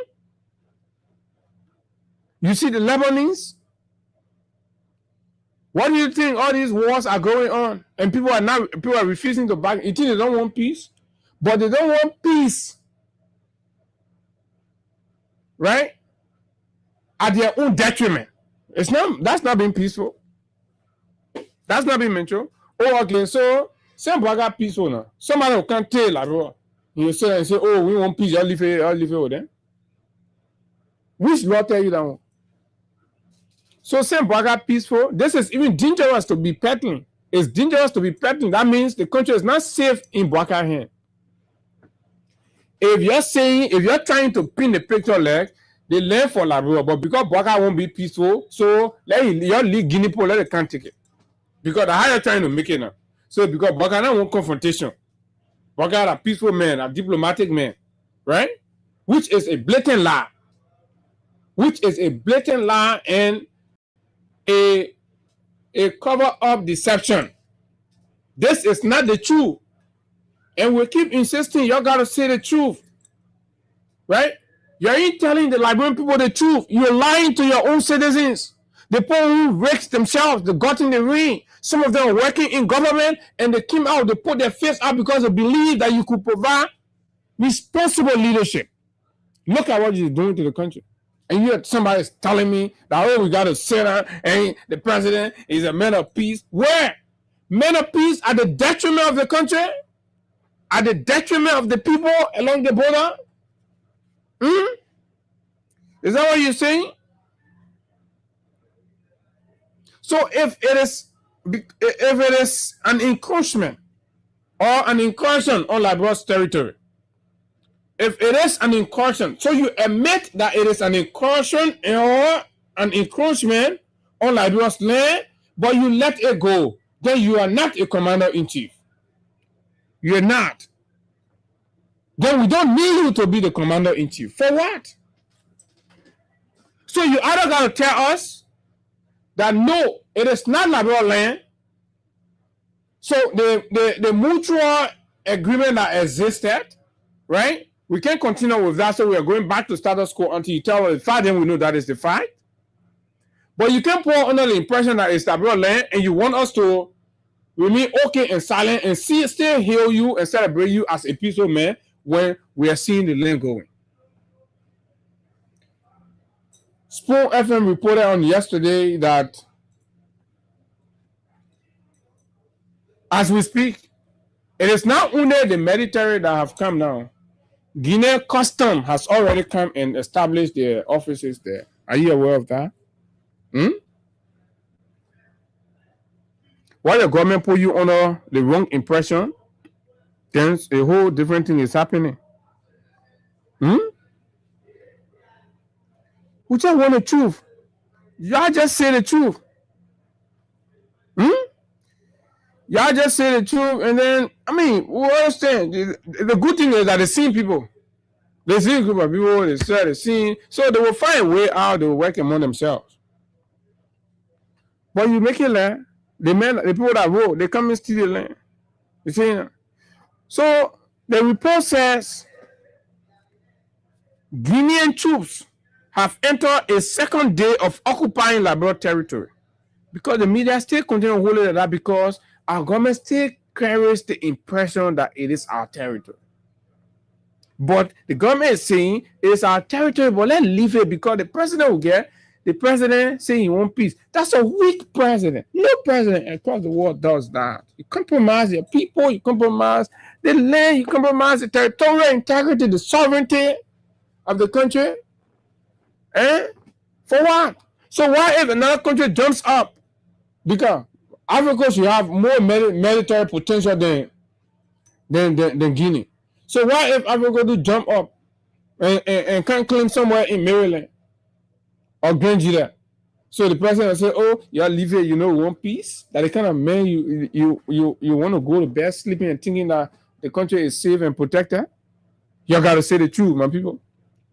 S4: see the Lebanese. What do you think all these wars are going on? And people are refusing to back. You think they don't want peace? But they don't want peace. Right? At their own detriment. That's not being peaceful. That's not being mental. Oh, okay, so some got peaceful now. Somebody can't tell like, bro. You say, oh, we want peace, I'll leave it with them. Which law tell you that one? So same got peaceful. This is even dangerous to be peddling. It's dangerous to be peddling. That means the country is not safe in Bwaka hand. If you're trying to pin the picture leg, they learn for Labrador, but because Bwaka won't be peaceful, so let your league Guinea Pool, let it can't take it. Because the higher trying to make it now. So because Bwaka now want confrontation. Bwaka a peaceful man, a diplomatic man, right? Which is a blatant lie. And a cover-up deception. This is not the truth. And we keep insisting y'all gotta say the truth. Right? You ain't telling the Liberian people the truth. You're lying to your own citizens. The people who risked themselves, they got in the ring. Some of them are working in government and they came out, they put their face out because they believe that you could provide responsible leadership. Look at what you're doing to the country. And you have somebody telling me that, oh, we got to sit down and the president is a man of peace. Where? Men of peace at the detriment of the country? At the detriment of the people along the border? Is that what you're saying? So if it is an encroachment or an incursion on Liberia's territory, if it is an incursion, so you admit that it is an incursion or an encroachment on Liberia's land, but you let it go, then you are not a commander-in-chief. You're not. Then we don't need you to be the commander-in-chief. For what? So you either got to tell us that no, it is not Liberia land. So the mutual agreement that existed, right? We can't continue with that, so we are going back to status quo until you tell us the fact, then we know that is the fact. But you can't put under the impression that it's Liberia land and you want us to remain okay and silent and still hail you and celebrate you as a peaceful man when we are seeing the land going. Spoon FM reported on yesterday that as we speak, it is not only the military that have come now. Guinea Custom has already come and established their offices there. Are you aware of that? While the government put you under the wrong impression, then a whole different thing is happening. We just want the truth. Y'all just say the truth. Y'all just say the truth, and then, I mean, we understand. The good thing is that they see people. They see a group of people, they start the scene, so they will find a way out, they will work among themselves. But you make it land, the people that vote, they come and steal the land. You see? So the report says Guinean troops have entered a second day of occupying Liberia territory, because the media still continue holding that because our government still carries the impression that it is our territory. But the government is saying it's our territory, but let's leave it because the president will get. The president saying he wants peace. That's a weak president. No president across the world does that. You compromise your people, you compromise the land, you compromise the territorial integrity, the sovereignty of the country. For what? So why if another country jumps up? Because Africa should have more military potential than Guinea. So why if Africa do jump up and can't claim somewhere in Maryland or Grangela? So the president will say, "Oh, y'all leave it, you know, one piece." That the kind of man you want to go to bed sleeping and thinking that the country is safe and protected. Y'all gotta say the truth, my people.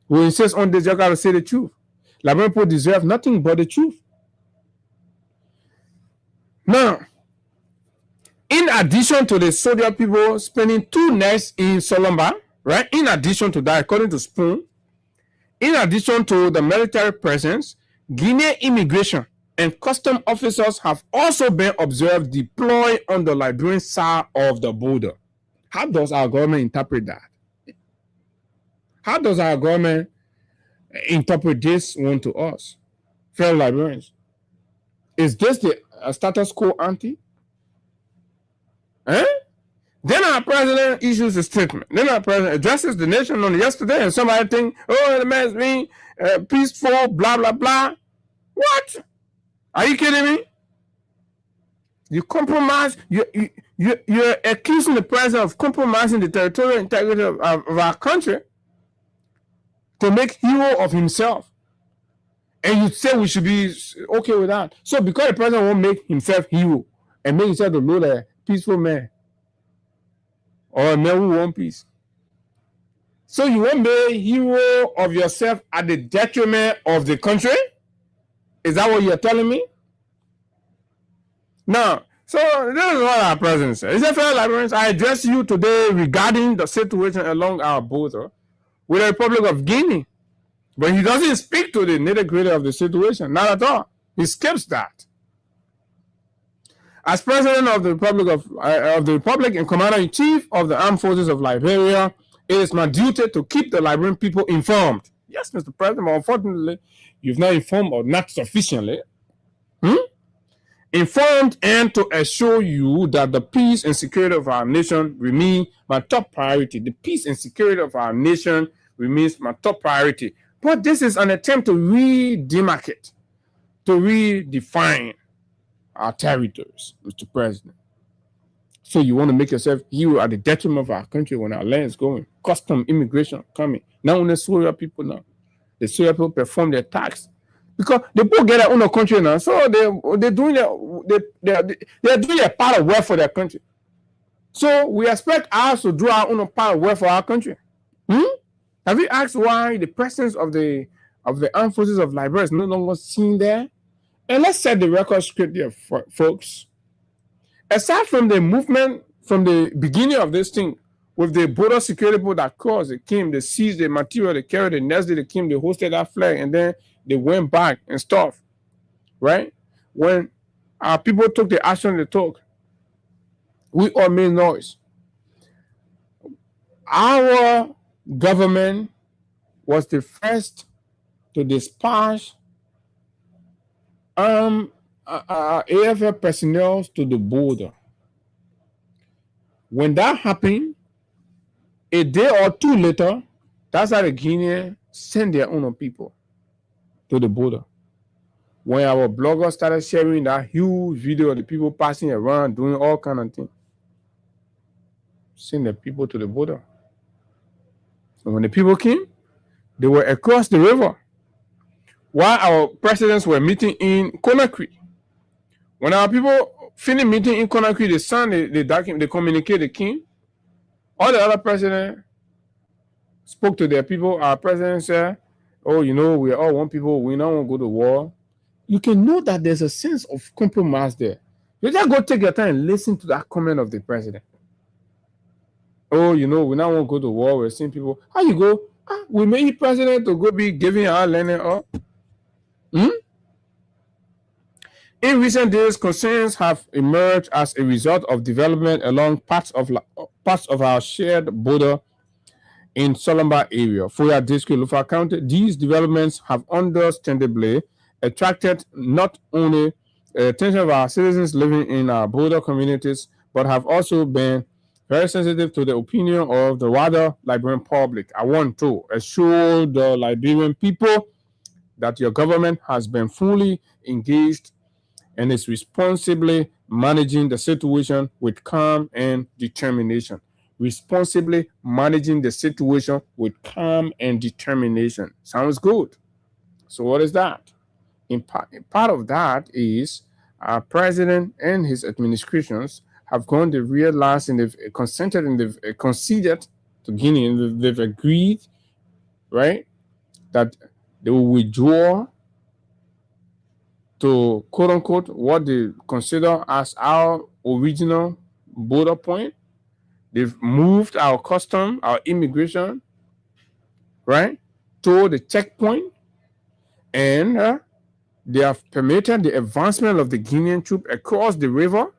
S4: We insist on this. Y'all gotta say the truth. Liberian people deserve nothing but the truth. Now, in addition to the soldier people spending 2 nights in Solomba, right? In addition to that, according to Spoon, in addition to the military presence, Guinea immigration and custom officers have also been observed deployed on the Liberian side of the border. How does our government interpret that? How does our government interpret this one to us, fellow Liberians? Is this the status quo ante? Then our president issues a statement. Then our president addresses the nation on yesterday, and somebody think, "Oh, the man's being peaceful, blah blah blah." What? Are you kidding me? You compromise. You're accusing the president of compromising the territorial integrity of our country to make hero of himself, and you say we should be okay with that. So because the president won't make himself hero and make himself the Lord a peaceful man, or a man who wants peace, so you won't be a hero of yourself at the detriment of the country? Is that what you're telling me? Now, so this is what our president said. He said, "Fellow Liberians, I address you today regarding the situation along our border with the Republic of Guinea." But he doesn't speak to the nitty-gritty of the situation, not at all. He skips that. As president of the Republic and commander-in-chief of the armed forces of Liberia, it is my duty to keep the Liberian people informed. Yes, Mr. President, but unfortunately, you've not informed or not sufficiently. Informed and to assure you that the peace and security of our nation remain my top priority. The peace and security of our nation remains my top priority. But this is an attempt to redemarcate, to redefine our territories, Mr. President. So you want to make yourself hero at the detriment of our country when our land is going. Custom immigration coming. Not only Soya people now. The Soya people perform their tax. Because they both get their own country now. So they're doing their part of work for their country. So we expect us to do our own part of work for our country. Have you asked why the presence of the armed forces of Liberia is no longer seen there? And let's set the record straight there, folks. Aside from the movement from the beginning of this thing, with the border security people that crossed, they came, they seized the material, they carried the next day, they came, they hosted that flag, and then they went back and stuff, right? When our people took the action they took, We all made noise. Our government was the first to dispatch AFL personnel to the border. When that happened, a day or two later, that's how the Guineans sent their own people to the border. When our bloggers started sharing that huge video of the people passing around, doing all kind of things, send the people to the border. And when the people came, they were across the river. While our presidents were meeting in Conakry. When our people finished meeting in Conakry, they sent they communicate the king. All the other presidents spoke to their people. Our president said, oh, you know, we all want people, we don't want to go to war. You can know that there's a sense of compromise there. You just go take your time and listen to that comment of the president. Oh, you know, we now want to go to war. We're seeing people. How you go? We made you president to go be giving our learning up. In recent days, concerns have emerged as a result of development along parts of our shared border in Solomba area, Foya District, Lufa County. These developments have understandably attracted not only attention of our citizens living in our border communities, but have also been very sensitive to the opinion of the wider Liberian public. I want to assure the Liberian people that your government has been fully engaged and is responsibly managing the situation with calm and determination. Responsibly managing the situation with calm and determination. Sounds good. So what is that? In part of that is our president and his administrations have gone to realize and they've consented and they've conceded to Guinea and they've agreed, right, that they will withdraw to quote unquote what they consider as our original border point. They've moved our custom, our immigration, right, to the checkpoint, and they have permitted the advancement of the Guinean troop across the river,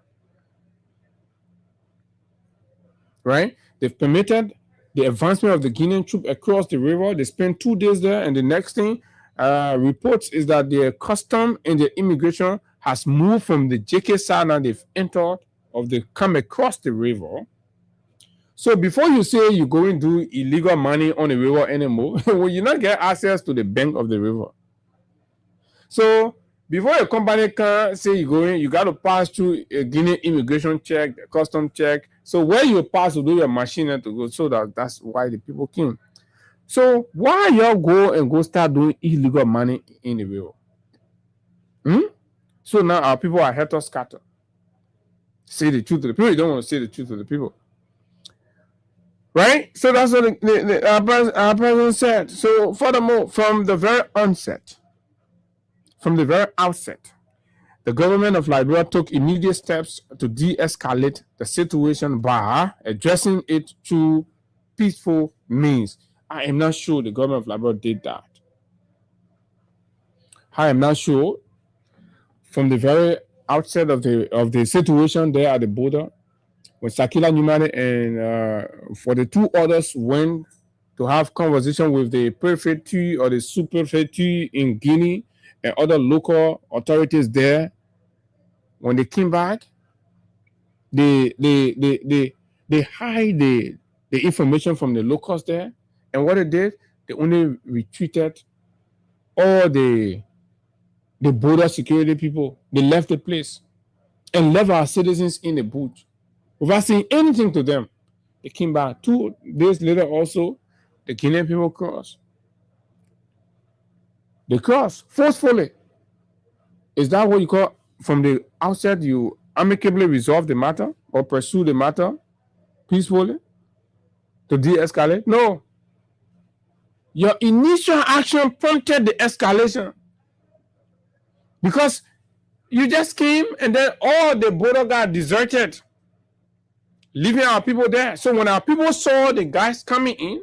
S4: right? They've permitted the advancement of the Guinean troop across the river. They spent 2 days there, and the next thing reports is that their custom and their immigration has moved from the JK side, and they've entered, or they come across the river. So before you say you're going to do illegal money on the river anymore, well, you not get access to the bank of the river. So before a company can say you're going, you got to pass through a Guinea immigration check, a custom check. So where you pass to do your machine to go, so that's why the people came. So why y'all go start doing illegal money in the river? So now our people are helter scatter. Say the truth to the people. You don't want to say the truth to the people. Right? So that's what our president said. So furthermore, from the very outset, the government of Liberia took immediate steps to de-escalate the situation by addressing it through peaceful means. I am not sure the government of Liberia did that. I am not sure. From the very outset of the situation there at the border, when Sakila Numane and for the two others went to have conversation with the prefecture or the sous-prefecture in Guinea and other local authorities there, when they came back, they hide the information from the locals there. And what they did, they only retreated all the border security people. They left the place and left our citizens in the bush without saying anything to them. They came back 2 days later also, the Guinean people crossed. They crossed forcefully. Is that what you call, from the outset, you amicably resolve the matter or pursue the matter peacefully to de-escalate? No. Your initial action prompted the escalation because you just came and then all the border guard deserted, leaving our people there. So when our people saw the guys coming in,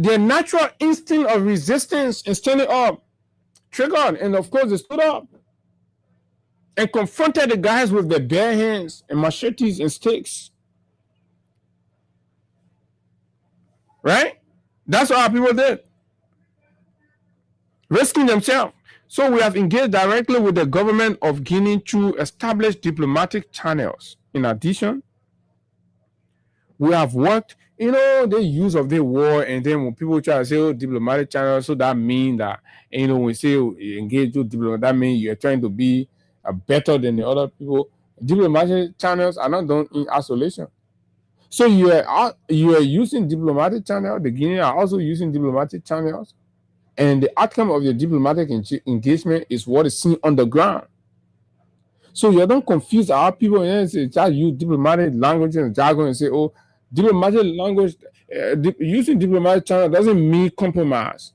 S4: their natural instinct of resistance and standing up triggered, and of course they stood up. and confronted the guys with their bare hands and machetes and sticks. Right? That's what our people did. Risking themselves. So we have engaged directly with the government of Guinea through established diplomatic channels. In addition, we have worked, the use of the war, and then when people try to say diplomatic channels, so that means that, when we say engage with diplomatic, that means you're trying to be better than the other people. Diplomatic channels are not done in isolation. So you are using diplomatic channels. The Guineans are also using diplomatic channels. And the outcome of your diplomatic engagement is what is seen on the ground. So you don't confuse our people and say, just use diplomatic language and jargon and say, oh, diplomatic language, using diplomatic channel doesn't mean compromise.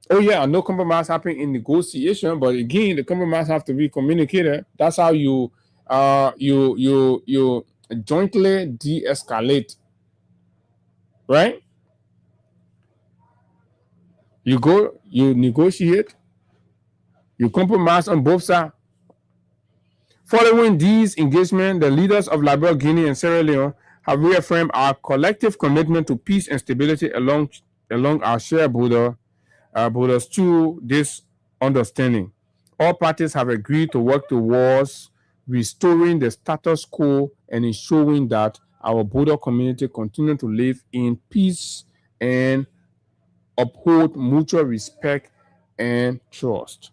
S4: Oh yeah, no compromise happening in negotiation, but again, the compromise have to be communicated. That's how you jointly de-escalate, right? You go, you negotiate, you compromise on both sides. Following these engagements, the leaders of Liberia, Guinea, and Sierra Leone have reaffirmed our collective commitment to peace and stability along our shared borders through this understanding. All parties have agreed to work towards restoring the status quo and ensuring that our border community continue to live in peace and uphold mutual respect and trust.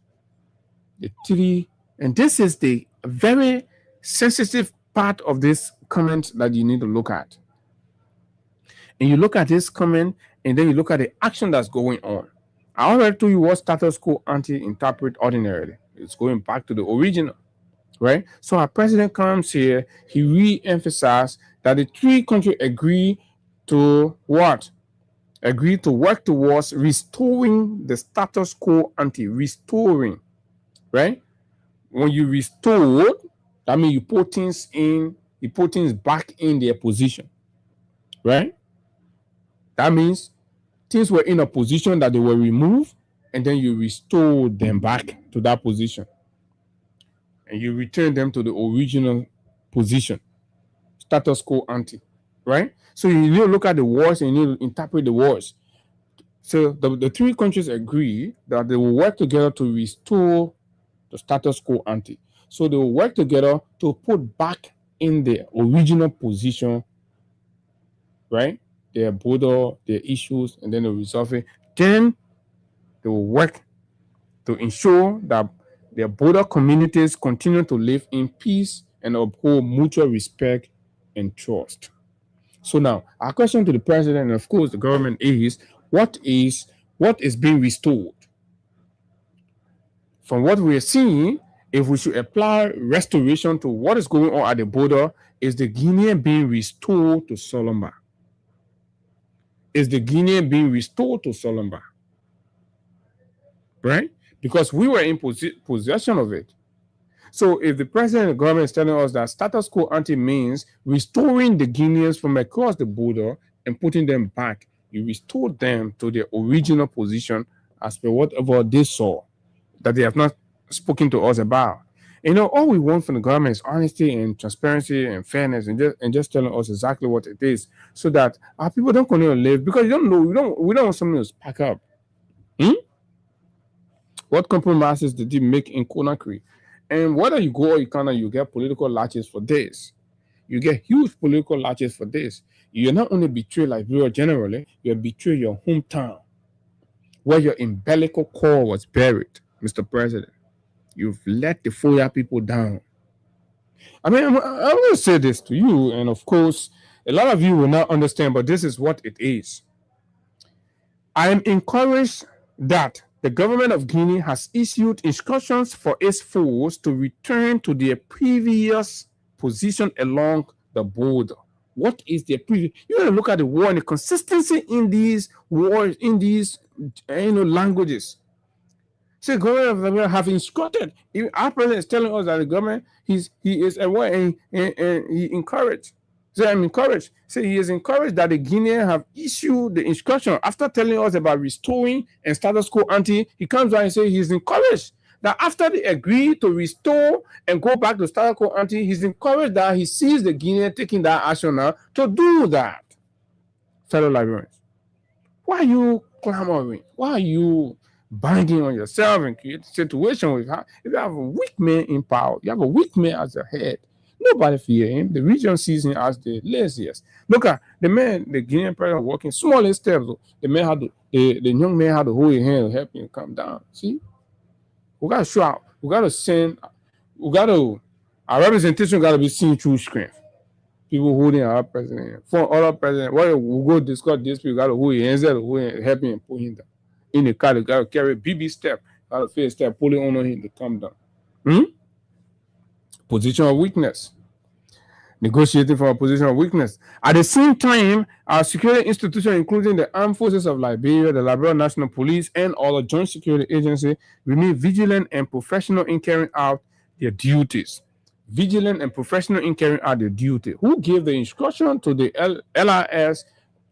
S4: And this is the very sensitive part of this comment that you need to look at. And you look at this comment, and then you look at the action that's going on. I already told you what status quo ante interpret ordinarily. It's going back to the original, right? So our president comes here, he re-emphasized that the three countries agree to what? Agree to work towards restoring the status quo ante, restoring, right? When you restore, that means you put things back in their position, right? That means things were in a position that they were removed, and then you restore them back to that position. And you return them to the original position, status quo ante, right? So you need to look at the words and you need to interpret the words. So the three countries agree that they will work together to restore the status quo ante. So they will work together to put back in the original position, right? Their border, their issues, and then they'll resolve it. Then they will work to ensure that their border communities continue to live in peace and uphold mutual respect and trust. So now, our question to the president and of course the government is, what is being restored? From what we are seeing, if we should apply restoration to what is going on at the border, is the Guinean being restored to Solomba? Is the Guinean being restored to Solomba? Right? Because we were in possession of it. So if the president and the government is telling us that status quo ante means restoring the Guineans from across the border and putting them back, you restore them to their original position as per whatever they saw that they have not spoken to us about. All we want from the government is honesty and transparency and fairness and just telling us exactly what it is so that our people don't continue to live, because we don't want someone to pack up. What compromises did you make in Conakry? And whether you go or you cannot, you get political latches for this. You get huge political latches for this. You not only betray Liberia generally, you betray your hometown, where your umbilical cord was buried, Mr. President. You've let the Foya people down. I mean, I'm going to say this to you, and of course, a lot of you will not understand, but this is what it is. I am encouraged that the government of Guinea has issued instructions for its force to return to their previous position along the border. What is their previous? You got to look at the war and the consistency in these wars, in these languages. So the government of Liberia have instructed. Our president is telling us that the government he is aware and he encouraged. So I'm encouraged. So he is encouraged that the Guineans have issued the instruction after telling us about restoring and status quo ante. He comes out and says he is encouraged that after they agree to restore and go back to status quo ante, he's encouraged that he sees the Guinean taking that action now to do that. Fellow Liberians, why are you clamoring? Why are you banging on yourself and create a situation with if you have a weak man in power, you have a weak man as a head, nobody fear him. The region sees him as the laziest. Look at the man, the Guinean president walking smallest steps. The man had the young man had to hold his hand and help him come down. See? We gotta show out. We gotta send. Our representation gotta be seen through screen. People holding our president. For other president, we go discuss this. We gotta hold his hands, help him pull him down. In the car, they gotta carry BB step. Gotta face step, pull it on him to come down. Position of weakness. Negotiating from a position of weakness. At the same time, our security institutions, including the Armed Forces of Liberia, the Liberia National Police, and other joint security agencies, remain vigilant and professional in carrying out their duties. Vigilant and professional in carrying out their duty. Who gave the instruction to the LRS,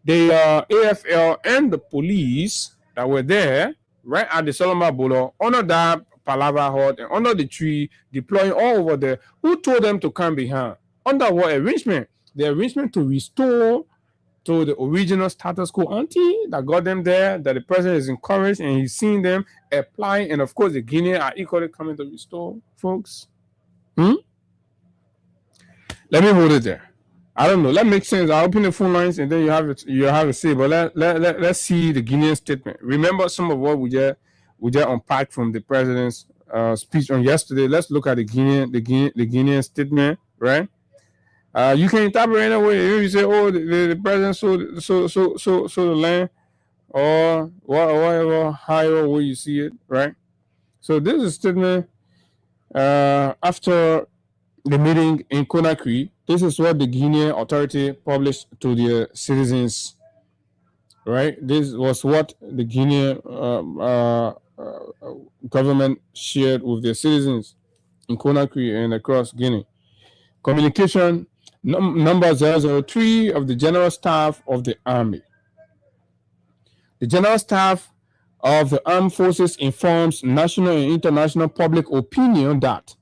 S4: the AFL, and the police that were there right at the Solomon Bolo under that Palava hut and under the tree, deploying all over there? Who told them to come behind? Under what arrangement? The arrangement to restore to the original status quo ante that got them there, that the president is encouraged and he's seeing them apply, and of course the Guineans are equally coming to restore, folks. Let me hold it there. I don't know. That makes sense. I'll open the phone lines and then you have a say. But let's see the Guinean statement. Remember some of what we just unpacked from the president's speech on yesterday. Let's look at the Guinean statement, right? You can interpret any way. You say, "Oh, the president sold the land," or whatever, however way you see it, right? So this is a statement after the meeting in Conakry. This is what the Guinean authority published to their citizens, right? This was what the Guinean government shared with their citizens in Conakry and across Guinea. Communication number 003 of the General Staff of the Army. The General Staff of the Armed Forces informs national and international public opinion that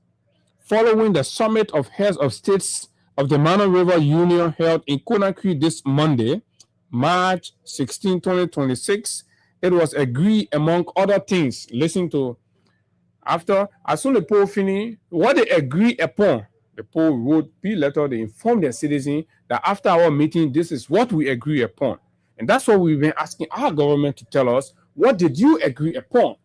S4: following the summit of heads of states of the Mano River Union held in Conakry this Monday, March 16, 2026, it was agreed, among other things, listen to, after, as soon as the poll finished, what they agree upon, the poll wrote a letter, they informed their citizens that after our meeting, this is what we agree upon. And that's what we've been asking our government to tell us. What did you agree upon?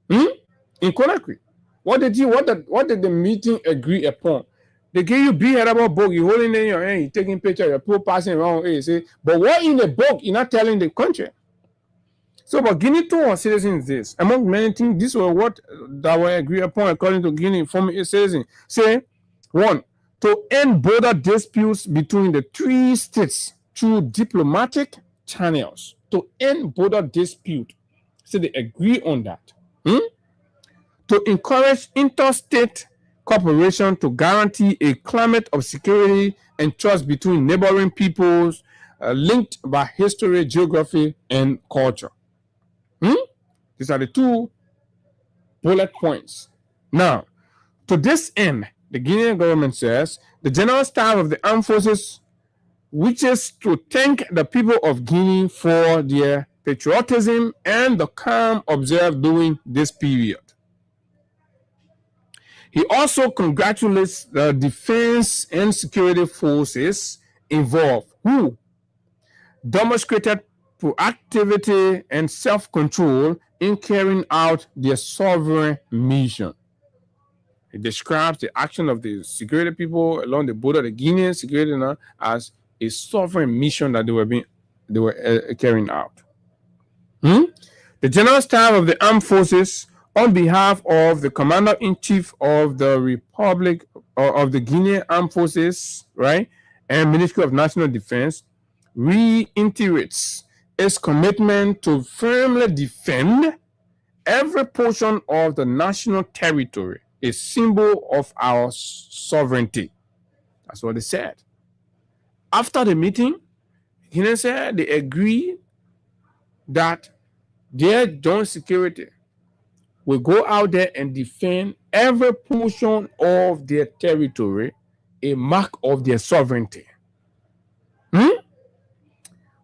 S4: In Conakry? What did the meeting agree upon? They give you big headable book, you holding in your hand, you taking pictures, you're people passing around, you say, but what in the book, you're not telling the country. So, but Guinea told our citizens this. Among many things, this was what that were agreed upon according to Guinea informed citizens. Say, 1, to end border disputes between the 3 states through diplomatic channels. To end border dispute. So they agree on that. To encourage interstate cooperation to guarantee a climate of security and trust between neighboring peoples linked by history, geography, and culture. These are the 2 bullet points. Now, to this end, the Guinean government says the General Staff of the Armed Forces wishes to thank the people of Guinea for their patriotism and the calm observed during this period. He also congratulates the defense and security forces involved who demonstrated proactivity and self-control in carrying out their sovereign mission. He describes the action of the security people along the border, the Guinean security, as a sovereign mission that they were carrying out. The General Staff of the Armed Forces, on behalf of the Commander-in-Chief of the Republic of the Guinean Armed Forces, right, and Ministry of National Defense, reiterates its commitment to firmly defend every portion of the national territory, a symbol of our sovereignty. That's what they said. After the meeting, Guinea said they agreed that their joint security will go out there and defend every portion of their territory, a mark of their sovereignty.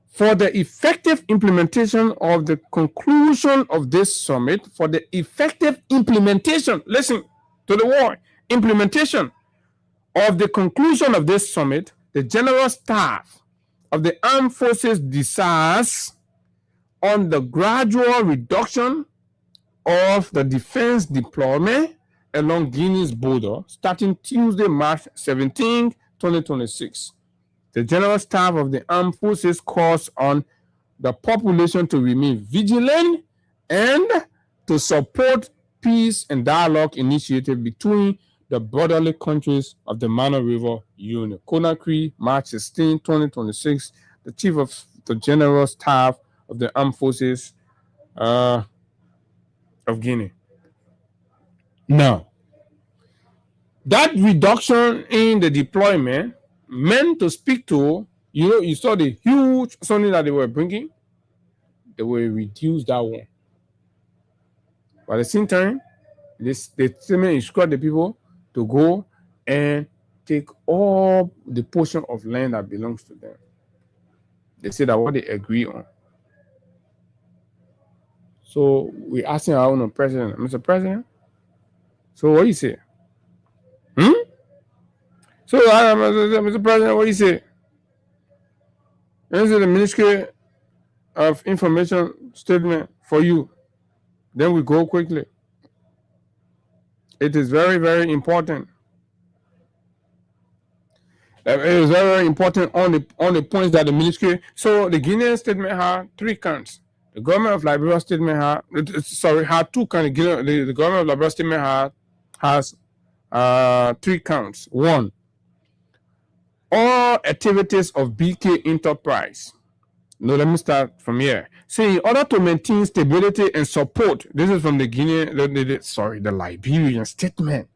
S4: For the effective implementation of the conclusion of this summit, listen to the word, implementation of the conclusion of this summit, the General Staff of the Armed Forces decides on the gradual reduction of the defense deployment along Guinea's border starting Tuesday, March 17, 2026. The General Staff of the Armed Forces calls on the population to remain vigilant and to support peace and dialogue initiative between the brotherly countries of the Mano River Union. Conakry, March 16, 2026. The Chief of the General Staff of the Armed Forces of Guinea. Now, that reduction in the deployment meant to speak to, you saw the huge something that they were bringing, they will reduce that one. But at the same time, the statement instructed the people to go and take all the portion of land that belongs to them. They said that what they agree on. So we're asking our own president, Mr. President, so what do you say? So, Mr. President, what do you say? This is the Ministry of Information statement for you. Then we go quickly. It is very, very important. It is very, very important on the points that the ministry. So the Guinean statement had 3 counts. The government of Liberia statement had 2 counts. The government of Liberia statement has 3 counts. 1. All activities of BK Enterprise. No, let me start from here. See, in order to maintain stability and support, this is from the the Liberian statement,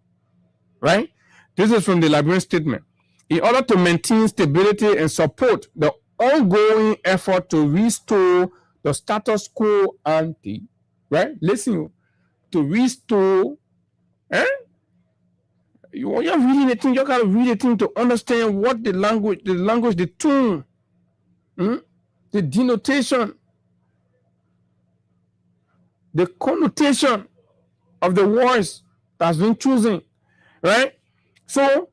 S4: right? This is from the Liberian statement. In order to maintain stability and support the ongoing effort to restore the status quo ante, right? Listen, to restore, you're reading the thing, you gotta read the thing to understand what the language, the tone, the denotation, the connotation of the words that's been chosen, right? So,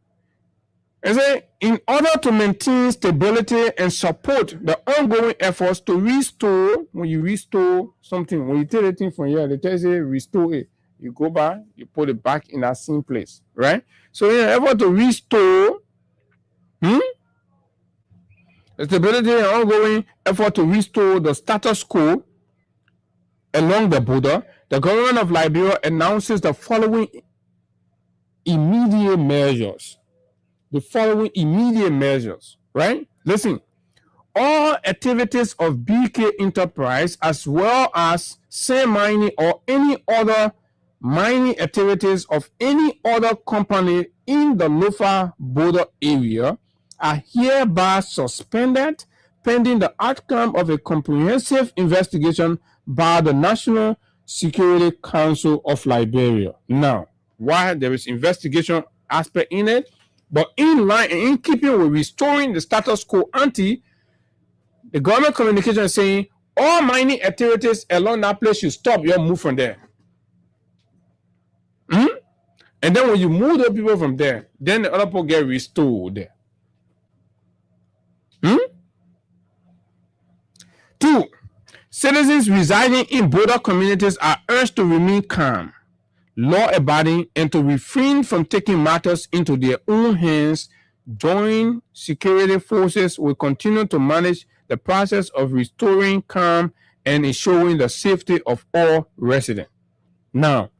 S4: I say, in order to maintain stability and support the ongoing efforts to restore, when you restore something, when you take a thing from here, they tell you restore it. You go back, you put it back in that same place, right? So in an effort to restore, the stability and ongoing effort to restore the status quo along the border, the government of Liberia announces the following immediate measures. Right? Listen. All activities of BK Enterprise, as well as mining or any other mining activities of any other company in the Lofa border area, are hereby suspended pending the outcome of a comprehensive investigation by the National Security Council of Liberia. Now, while there is investigation aspect in it, but in line and in keeping with restoring the status quo ante, the government communication is saying all mining activities along that place should stop. You move from there. And then when you move the people from there, then the other people get restored there. 2. Citizens residing in border communities are urged to remain calm, law-abiding, and to refrain from taking matters into their own hands. Joint security forces will continue to manage the process of restoring calm and ensuring the safety of all residents. Now,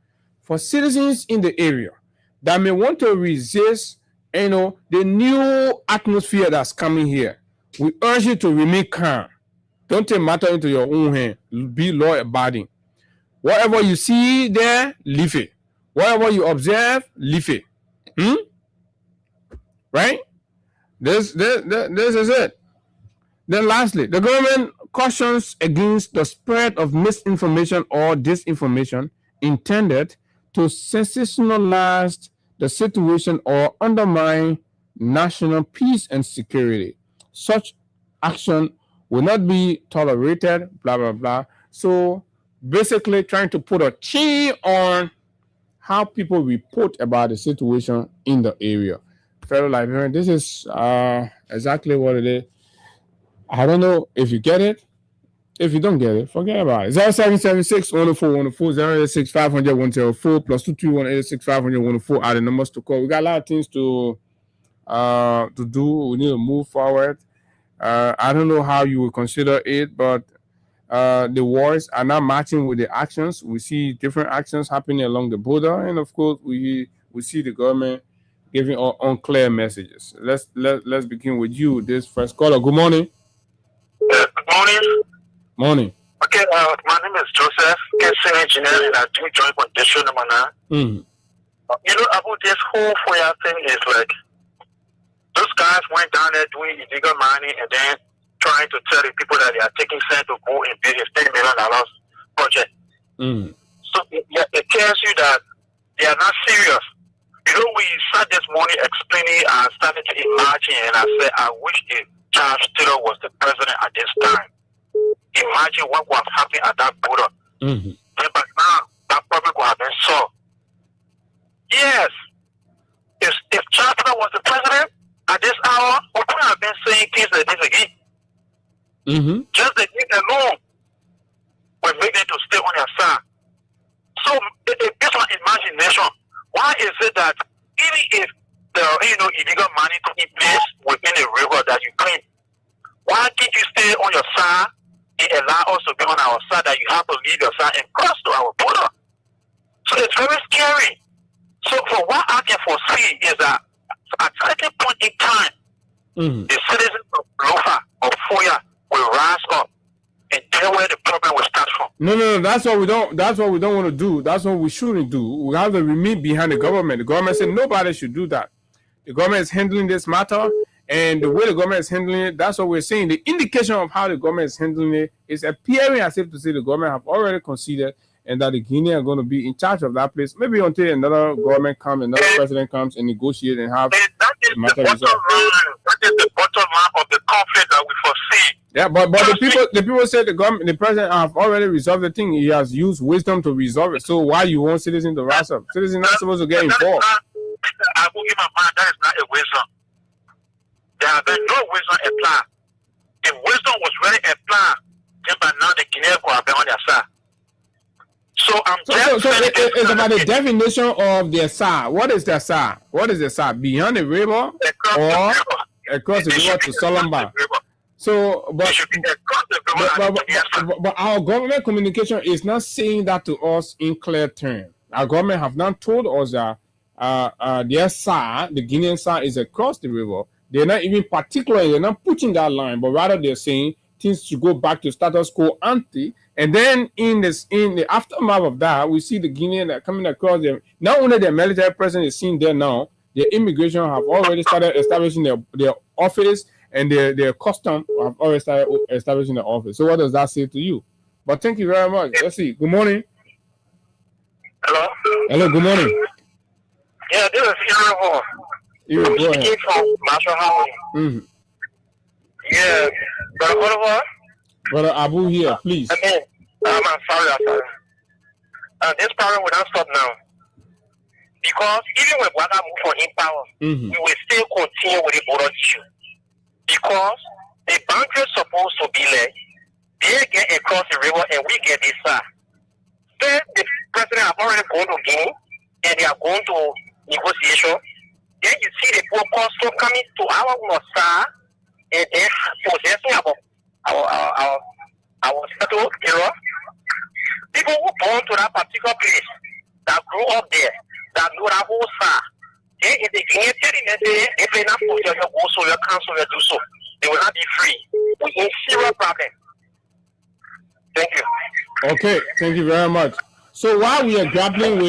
S4: for citizens in the area that may want to resist, the new atmosphere that's coming here, we urge you to remain calm. Don't take matters into your own hand. Be law-abiding. Whatever you see there, leave it. Whatever you observe, leave it. Right? This is it. Then lastly, the government cautions against the spread of misinformation or disinformation intended to sensationalize the situation or undermine national peace and security. Such action will not be tolerated, blah, blah, blah. So basically trying to put a chain on how people report about the situation in the area. Fellow Liberian, this is exactly what it is. I don't know if you get it. If you don't get it, forget about it. 0776 104 104 086 500 104 plus 221 86 500 104 are the numbers to call. We got a lot of things to do. We need to move forward. I don't know how you will consider it, but the wars are not matching with the actions. We see different actions happening along the border, and of course, we see the government giving unclear messages. Let's begin with you, this first caller. Good morning.
S7: Good morning.
S4: Morning.
S7: Okay, my name is Joseph, Casting Engineer, and I do join condition number 9.
S4: Mm-hmm.
S7: You know, about this whole FOIA thing is like, those guys went down there doing illegal mining and then trying to tell the people that they are taking cent to go and build a $10 million project.
S4: Mm-hmm.
S7: So it tells you that they are not serious. You know, we sat this morning explaining, I started to imagine, and I said, I wish Charles Taylor was the president at this time. Imagine what was happening at that border.
S4: Mm-hmm.
S7: But now, that problem would have been solved. Yes. If Charles Taylor was the president at this hour, we could have been saying things like this again.
S4: Mm-hmm.
S7: Just the thing alone will make them to stay on their side. So, based on imagination, why is it that even if there are illegal mining taking place within a river that you claim, why can't you stay on your side and allow us to be on our side, that you have to leave your side and cross to our border? So it's very scary. So for what I can foresee is that at a certain point in time, the citizens of Lofa or Foya will rise up, and tell where the problem will start from.
S4: No. That's what we don't want to do. That's what we shouldn't do. We have to remain behind the government. The government said nobody should do that. The government is handling this matter, and the way the government is handling it, that's what we're saying. The indication of how the government is handling it is appearing as if to say the government have already considered, and that the Guineans are going to be in charge of that place. Maybe until another government comes, another president comes and negotiate and have
S7: the matter resolved. That is the bottom line of the conflict that we foresee.
S4: Yeah, but the people say the president have already resolved the thing. He has used wisdom to resolve it. So why you want citizens to rise up? Citizens not supposed to get involved.
S7: I will give my mind, that is not a wisdom. There have been no wisdom applied. If wisdom was really applied, then by now the Guineans could have been on their side. So
S4: it's about the definition of their side. What is their side? What is their side? Beyond the river or across the river to Solomba? So, but our government communication is not saying that to us in clear terms. Our government have not told us that their side, the Guinean side, is across the river. They're not even particularly, they're not putting that line, but rather they're saying things should go back to status quo ante. And then in the aftermath of that, we see the Guineans that are coming across them. Not only the military presence is seen there now, the immigration have already started establishing their office, and their custom have already started establishing the office. So what does that say to you? But thank you very much. Let's see. Good morning.
S7: Hello.
S4: Hello. Good morning.
S7: Yeah, this is Hero.
S4: I'm
S7: speaking from Marshall House.
S4: Mm-hmm.
S7: Yeah, Brother Oliver.
S4: Brother Abu here, please.
S7: I'm sorry. This problem will not stop now. Because even when Wada move for in power, we will still continue with the border issue. Because the boundary is supposed to be like, they get across the river and we get this side. Then the president have already gone to Guinea and they are going to negotiation. Then you see the poor custom coming to our north side and then possessing our settled area. People who born to that particular place, that grew up there, that know that whole side. Then if they can't tell them, if they not put your go so your council will do so, they will not be free. We in serious problem. Thank you.
S4: Okay, thank you very much. So while we are grappling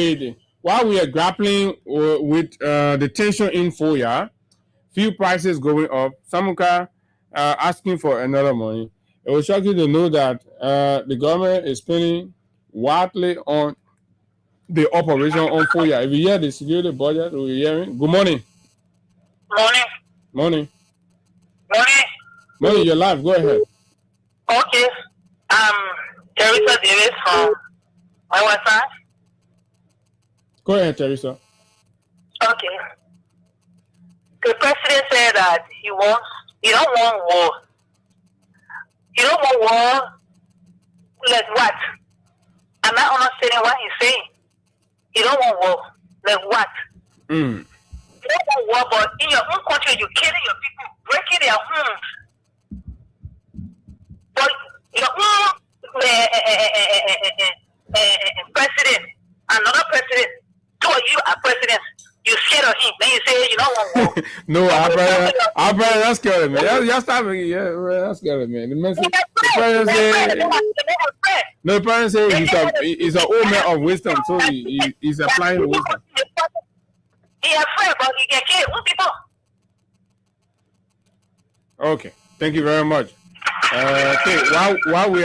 S4: with the tension in Foya, fuel prices going up, Samuka asking for another money. It will shock you to know that the government is spending wildly on the operation on for you. If you hear the security budget, we're hearing. Good morning.
S10: Morning.
S4: Morning.
S10: Morning.
S4: Morning, you're live. Go ahead.
S10: Okay. Teresa Davis from Wasa.
S4: Go ahead, Teresa.
S10: Okay. The president said that he don't want war. He don't want war. Like what? I'm not understanding what he's saying. He don't want war. Like what? You don't want war, but in your own country, you're killing your people, breaking their homes. But your own president, another president, two of you are presidents. You scared of him. Then you say you don't want war.
S4: No, our brother, that's scary, man. That's scary, man. The parents say he's an old man of wisdom, so he's applying wisdom.
S10: He afraid, but he can kill people.
S4: Okay, thank you very much. Okay, while we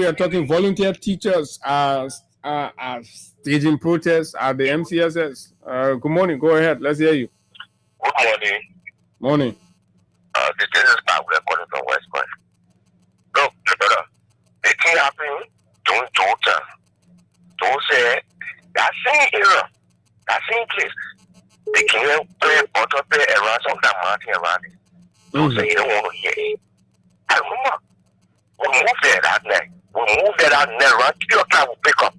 S4: are talking, volunteer teachers are staging protests at the MCSS. Good morning. Go ahead. Let's hear you.
S7: Good morning.
S4: Morning.
S7: This is Bob. We're calling from West Point. Look, brother, the thing happened. Don't say that same era, that same place. They can't play auto play around some that mountain around it. Don't say you don't want to hear it. I remember we moved there that night. Around 3 o'clock we pick up.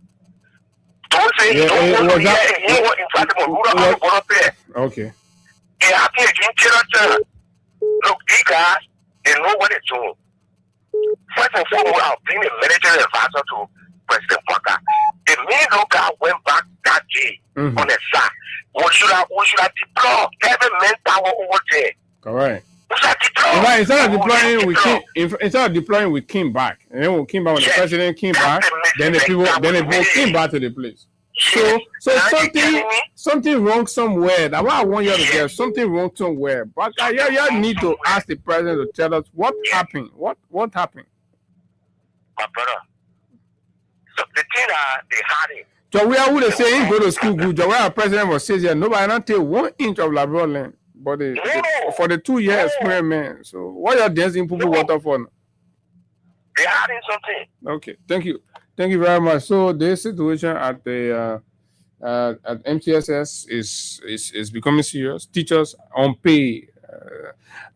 S7: Don't say you don't want to hear it. You know what? In fact, we go up there.
S4: Okay.
S7: It happened again. Look, these guys, they know what they're doing. First and foremost, I'll bring a military advisor to President Parker. The main guy went back that day on the side. We should have deployed every manpower over there.
S4: Correct. Instead of deploying, we came back, and then we came back when the president came back. Then the people came back to the place. So something wrong somewhere. That's why I want you to get something wrong somewhere. But you need to ask the president to tell us what happened. What happened?
S7: My brother. So the thing they had it.
S4: So we would have said go to school good. So our president was saying nobody not take 1 inch of Labrador land. But for the 2 year experiment. So what are you dancing people water for now?
S7: They had something.
S4: Okay, thank you very much. So the situation at the at MTSS is becoming serious. Teachers on pay,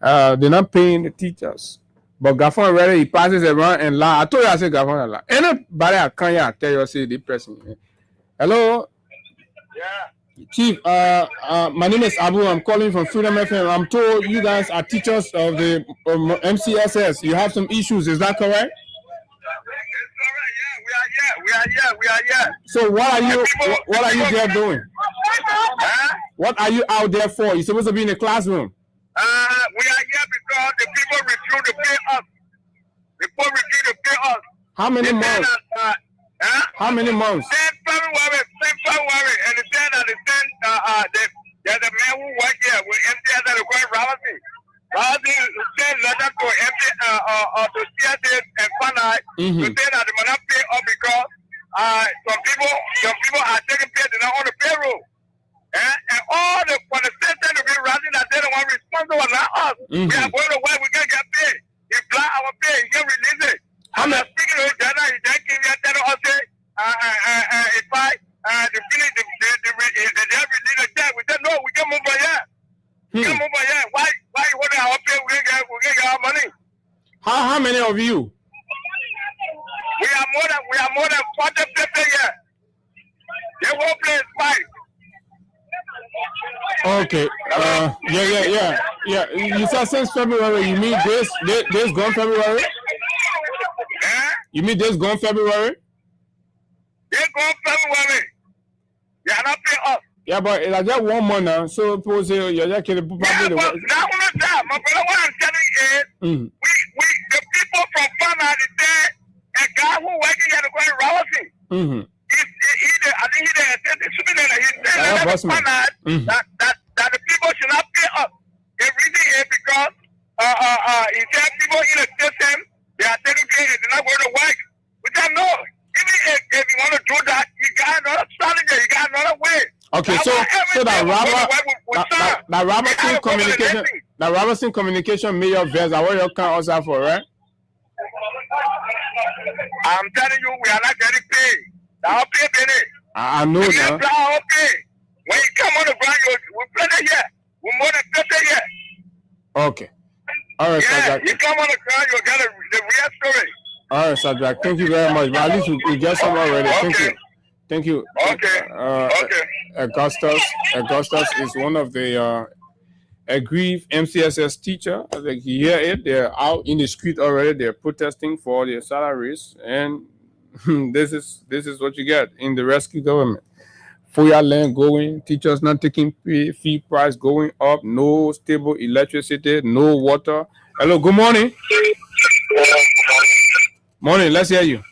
S4: they're not paying the teachers. But Gafon already he passes around and lie. I told you I said Gafon a lie. Anybody I can't tell you say the person. Hello.
S7: Yeah.
S4: Chief, my name is Abu. I'm calling from Freedom FM. I'm told you guys are teachers of the MCSS. You have some issues. Is that correct?
S7: We are here.
S4: So what are you there doing? What are you out there for? You're supposed to be in the classroom.
S7: We are here because the people refuse to pay us.
S4: How many months? How many months?
S7: Since February, and there's a man who works here with MTS that is going Robinson. Robinson sent letter to CSA and FANAI to say that they will not pay up because some people are taking pay, they're not on the payroll. And all for the state to be rising that they don't want responsible, not us. We are going to work, we can get paid. He fly our pay, he can release it. I'm not speaking to his dad, he just came here telling us, if the feeling, they release the debt, we said, no, we can move on here. We can move on here. Why you want our pay, we can get our money.
S4: How many of you?
S7: We are more than 40 people here. The whole place is 5.
S4: Okay. Yeah. You said since February. You mean this gone February? You mean this gone February?
S7: They gone February. They are not paying us.
S4: Yeah, but it's just 1 month now. So people say you're just kidding.
S7: But not only that, my brother, what I'm telling you is, we the people from Fana, a guy who working at the going Rawasi. I think he's the superintendent. He said that the people should not pay us. The reason is because he said people in the system, they are taking pay and they're not going to work. We said no. Even if you want to do that, you
S4: Okay, so that Robertson Communication Mayor Vez, I want your can also for, right?
S7: I'm telling you, we are not getting paid. I'll pay penny.
S4: I know that.
S7: When you come on the ground, we play it here. We more than 30 years.
S4: Okay. All right,
S7: yeah, you come on the ground, you'll get the real story.
S4: All right, Sajak. Thank you very much. But at least we get some already.
S7: Okay.
S4: Thank you.
S7: Okay.
S4: Augustus is one of the aggrieved MCSS teacher. I think you hear it. They're out in the street already. They're protesting for their salaries, and this is what you get in the rescue government. Foya land going, teachers not taking fee price going up, no stable electricity, no water. Hello, good morning. Morning, let's hear you.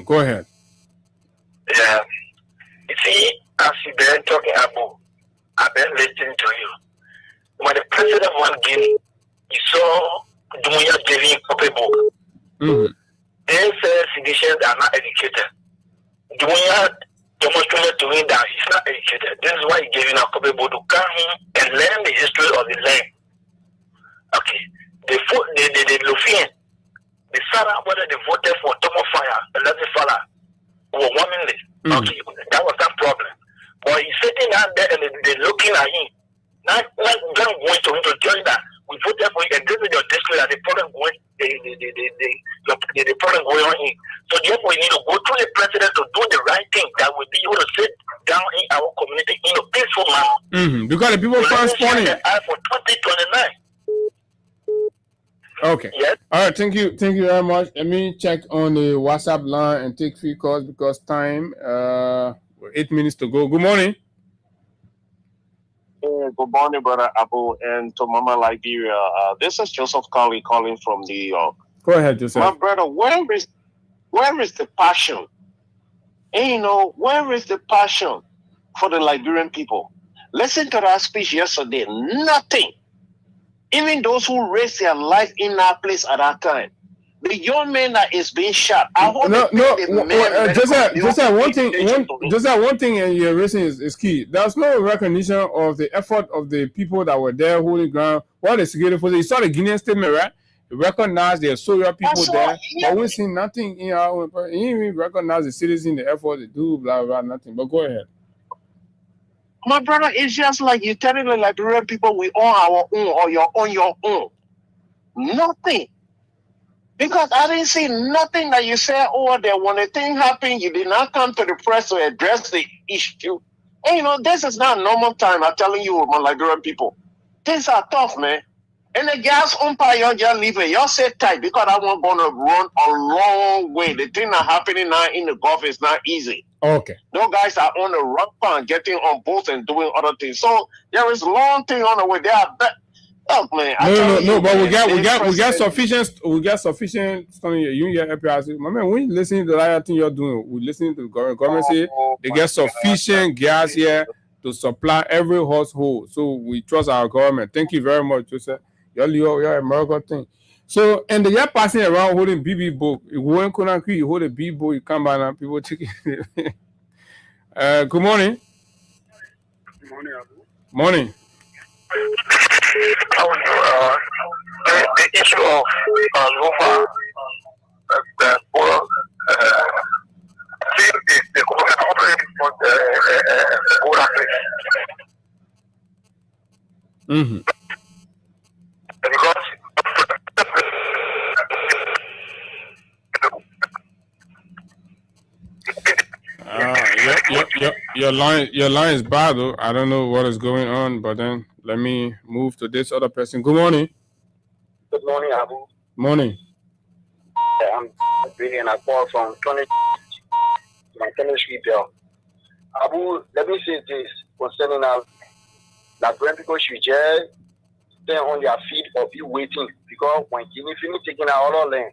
S4: Go ahead.
S11: Yeah. You see, as you've been talking about, I've been listening to you. When the president went Guinea, you saw Dumbuya giving up a book. They say citizens are not educated. Dumbuya demonstrated to him that he's not educated. This is why he gave him a copy book to come in and learn the history of the land. Okay. The Lufian, the Sarah, whether they voted for Tomo Fire, Electric Fala, were 1 minute. Okay, that was that problem. But he's sitting out there and they're looking at him. Not them going to him to tell you that we voted for you, and this is your district that the problem going, the problem going on in. So therefore, we need to go through the president to do the right thing that will be able to sit down in our community in a peaceful manner.
S4: Because the people first morning.
S11: For 2029.
S4: Okay.
S11: Yes.
S4: All right. Thank you very much. Let me check on the WhatsApp line and take free calls because time. 8 minutes to go. Good morning.
S12: Good morning, Brother Abu and to Mama Liberia. This is Joseph Colley calling from New York.
S4: Go ahead, Joseph.
S12: My brother, where is the passion? And where is the passion for the Liberian people? Listen to that speech yesterday. Nothing. Even those who raised their life in that place at that time. The young man that is being shot. I hope
S4: one thing in your raising is key. There's no recognition of the effort of the people that were there holding ground. What the security forces, you saw the Guinean statement, right? You recognize there are Soya people there, but we see nothing in our. You even recognize the citizens, the effort they do, blah blah, nothing. But go ahead.
S12: My brother, it's just like you telling the Liberian people we own our own or you're on your own. Nothing. Because I didn't see nothing that you said, there when a thing happened, you did not come to the press to address the issue. And this is not normal time, I'm telling you, my Liberian people. Things are tough, man. And the gas umpire, y'all just leave it. Y'all sit tight because I want going to run a long way. The thing that happening now in the Gulf is not easy.
S4: Okay.
S12: Those guys are on the rock and getting on boats and doing other things. So there is long thing on the way. They are look, man.
S4: No, but we got sufficient. We got sufficient. You get APRC. My man, when you listen to the other thing you're doing, we listen to the government say they get sufficient gas here to supply every household. So we trust our government. Thank you very much, Joseph. Your American thing. So, and they are passing around holding BB book. You go in Conakry, you hold a BB book, you come back and people take it. Good morning.
S7: Good morning, Abu.
S4: Morning.
S11: The issue of Lufa, the government operating for the
S4: Mm-hmm.
S11: Because
S4: your line is bad though. I don't know what is going on, but then let me move to this other person. Good morning.
S11: Good morning, Abu.
S4: Morning.
S11: I'm really and I call from my chemistry bill. Abu, let me say this concerning that when people should just stay on their feet or be waiting because when you finish taking out all land,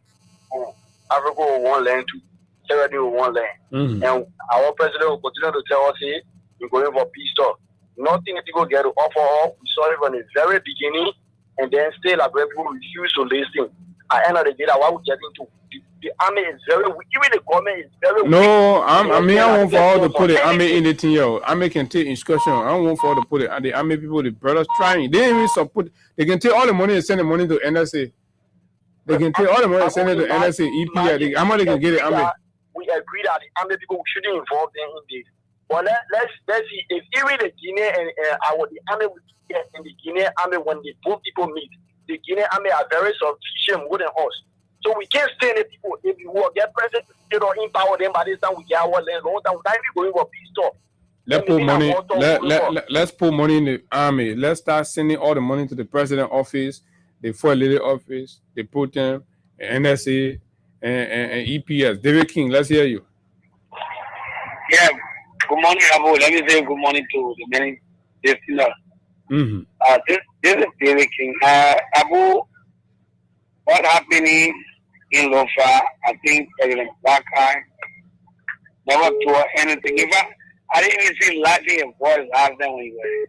S11: Africa will want land too. Everybody will want land.
S4: Mm-hmm.
S11: And our president will continue to tell us, hey, we're going for peace talk. Nothing people get to offer up. We saw it from the very beginning, and then still like when people refuse to listen. at the end of the day, that what we get into. The army is very weak. Even the government is very weak.
S4: No, I want for all to put the army in the thing, yo. Army can take instruction. I don't want for all to put it. And the army people, the brothers trying. They didn't even support. They can take all the money and send the money to NSA. They can take all the money and send it to NSA, EPA. How much they can get the army?
S11: We agree that the army people shouldn't involve them in this. But let's see if even the Guinea and the army in the Guinea army, when the both people meet, the Guinea army are very sufficient more than us. So we can't stay in the people. If we will get president to empower them, by this time we get our land. Long time we going for peace talk.
S4: Let's put money. Let's put money in the army. Let's start sending all the money to the president office, the foreign leader office, the Putin, NSA, and EPS. David King, let's hear you.
S13: Yeah. Good morning, Abu. Let me say good morning to the many listeners. This is David King. Abu, what happening in Lofa? I think President Blackeye never told anything. I didn't even see laughing in voice last time when you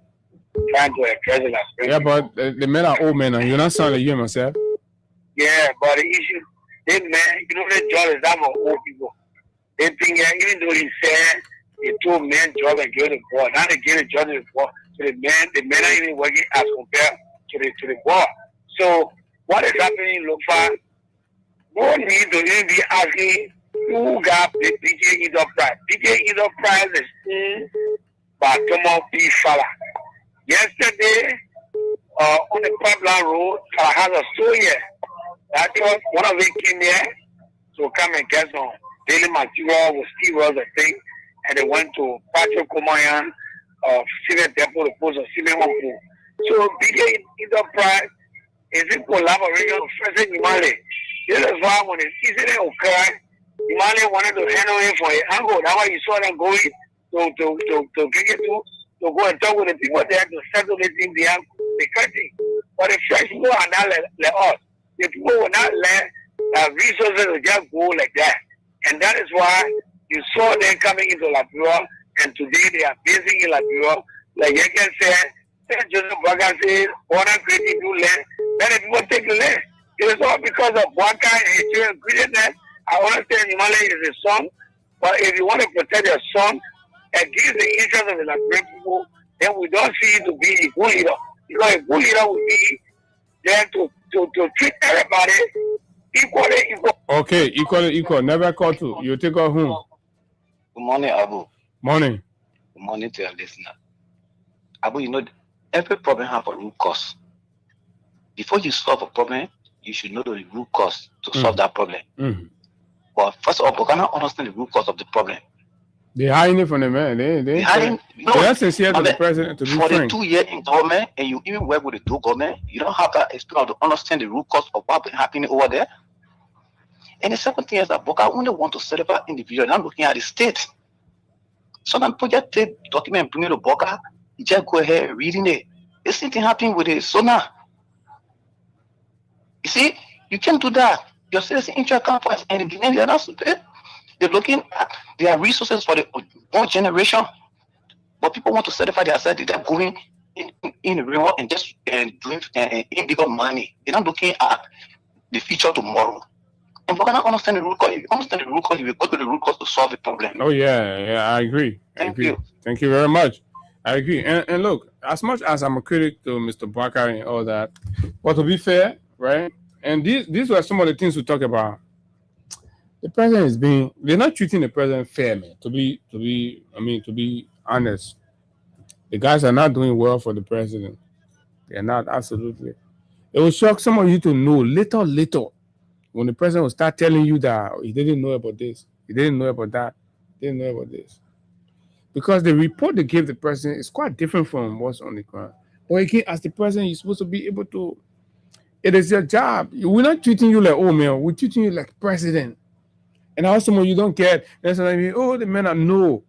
S13: were trying to address it.
S4: Yeah, but the men are old men, and you're not sounding like you myself.
S13: Yeah, but the issue, they men, the job is that for old people. They think even though he said they told men job and give the board, now they give the job to the board. So the men are even working as compared to the board. So what is happening in Lofa? No need to even be asking who got the DJ Edo Prize. DJ Edo Prize is Batomo P. Fala. Yesterday, on the pipeline road, I had a story here. That was one of them came here to come and get some daily material with Steve Wells, I think, and they went to Patrick Komayan, Cement Depot, the post of Cement Wampu. So DJ Edo Prize is in collaboration with President Imale. This is why when the incident occurred, Imale wanted to handle it for an angle. That's why you saw them going to go and talk with the people there to settle it in the country. But the French people are not let us. The people will not let resources to just go like that. And that is why you saw them coming into Liberia, and today they are basing in Liberia. Like you can say, Joseph Baga says, "Wanna create new land." Then the people take the land. It is all because of Waka and his children created that. I understand Himalaya is a son, but if you want to protect your son against the interest of the Liberian people, then we don't see you to be a good leader. Because a good leader would be there to treat everybody equally.
S4: Okay, equal. Never call to. You take off whom?
S14: Good morning, Abu.
S4: Morning.
S14: Good morning to your listener. Abu, every problem has a root cause. Before you solve a problem, you should know the root cause to solve that problem. But first of all, we cannot understand the root cause of the problem.
S4: They're hiding it from the man. They're sincere to the president to be
S14: for
S4: frank.
S14: the 2 years in government, and you even work with the two government, you don't have that experience to understand the root cause of what's happening over there. And the second thing is that Boka only want to celebrate individuals, not looking at the state. Sometimes people just take document, bring it to Boka, you just go ahead reading it. The same thing happening with the Sona. You see, you can't do that. Your citizen interest conference and the beginning, they're not stupid. They're looking at their resources for the one generation. But people want to certify themselves that they're going in the real and just doing illegal money. They're not looking at the future tomorrow. And we're going to understand the root cause. If you understand the root cause, you will go to the root cause to solve the problem.
S4: Oh, yeah, I agree.
S14: Thank you.
S4: Thank you very much. I agree. And look, as much as I'm a critic to Mr. Bakari and all that, but to be fair, right? And these were some of the things we talk about. The president they're not treating the president fair, man. To be honest, the guys are not doing well for the president. They're not, absolutely. It will shock some of you to know little, when the president will start telling you that he didn't know about this, he didn't know about that, he didn't know about this. Because the report they gave the president is quite different from what's on the ground. But again, as the president, you're supposed to be able to, it is your job. We're not treating you like, oh man, we're treating you like president. And how some of you don't get, that's what I mean, oh, the men are no.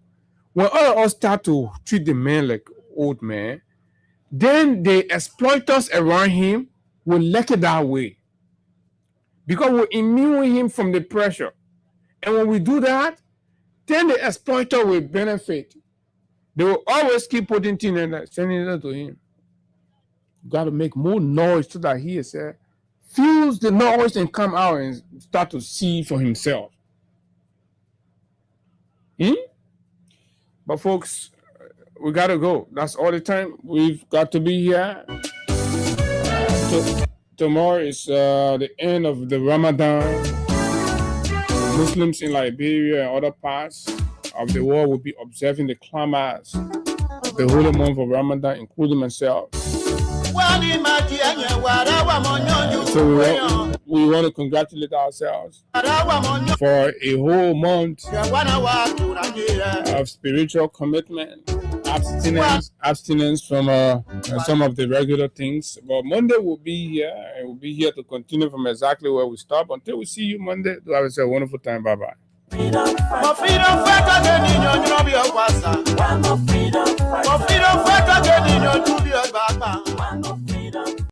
S4: When all of us start to treat the man like old man, then the exploiters around him will like it that way. Because we're immune him from the pressure. And when we do that, then the exploiter will benefit. They will always keep putting things and sending it to him. You got to make more noise so that he is refuse the noise and come out and start to see for himself. But folks, we gotta go. That's all the time. We've got to be here. Tomorrow is the end of the Ramadan. Muslims in Liberia and other parts of the world will be observing the climax of the holy month of Ramadan, including myself. So we want to congratulate ourselves for a whole month of spiritual commitment, abstinence from some of the regular things. But Monday will be here, and we'll be here to continue from exactly where we stop. Until we see you Monday, do have a wonderful time. Bye-bye. Freedom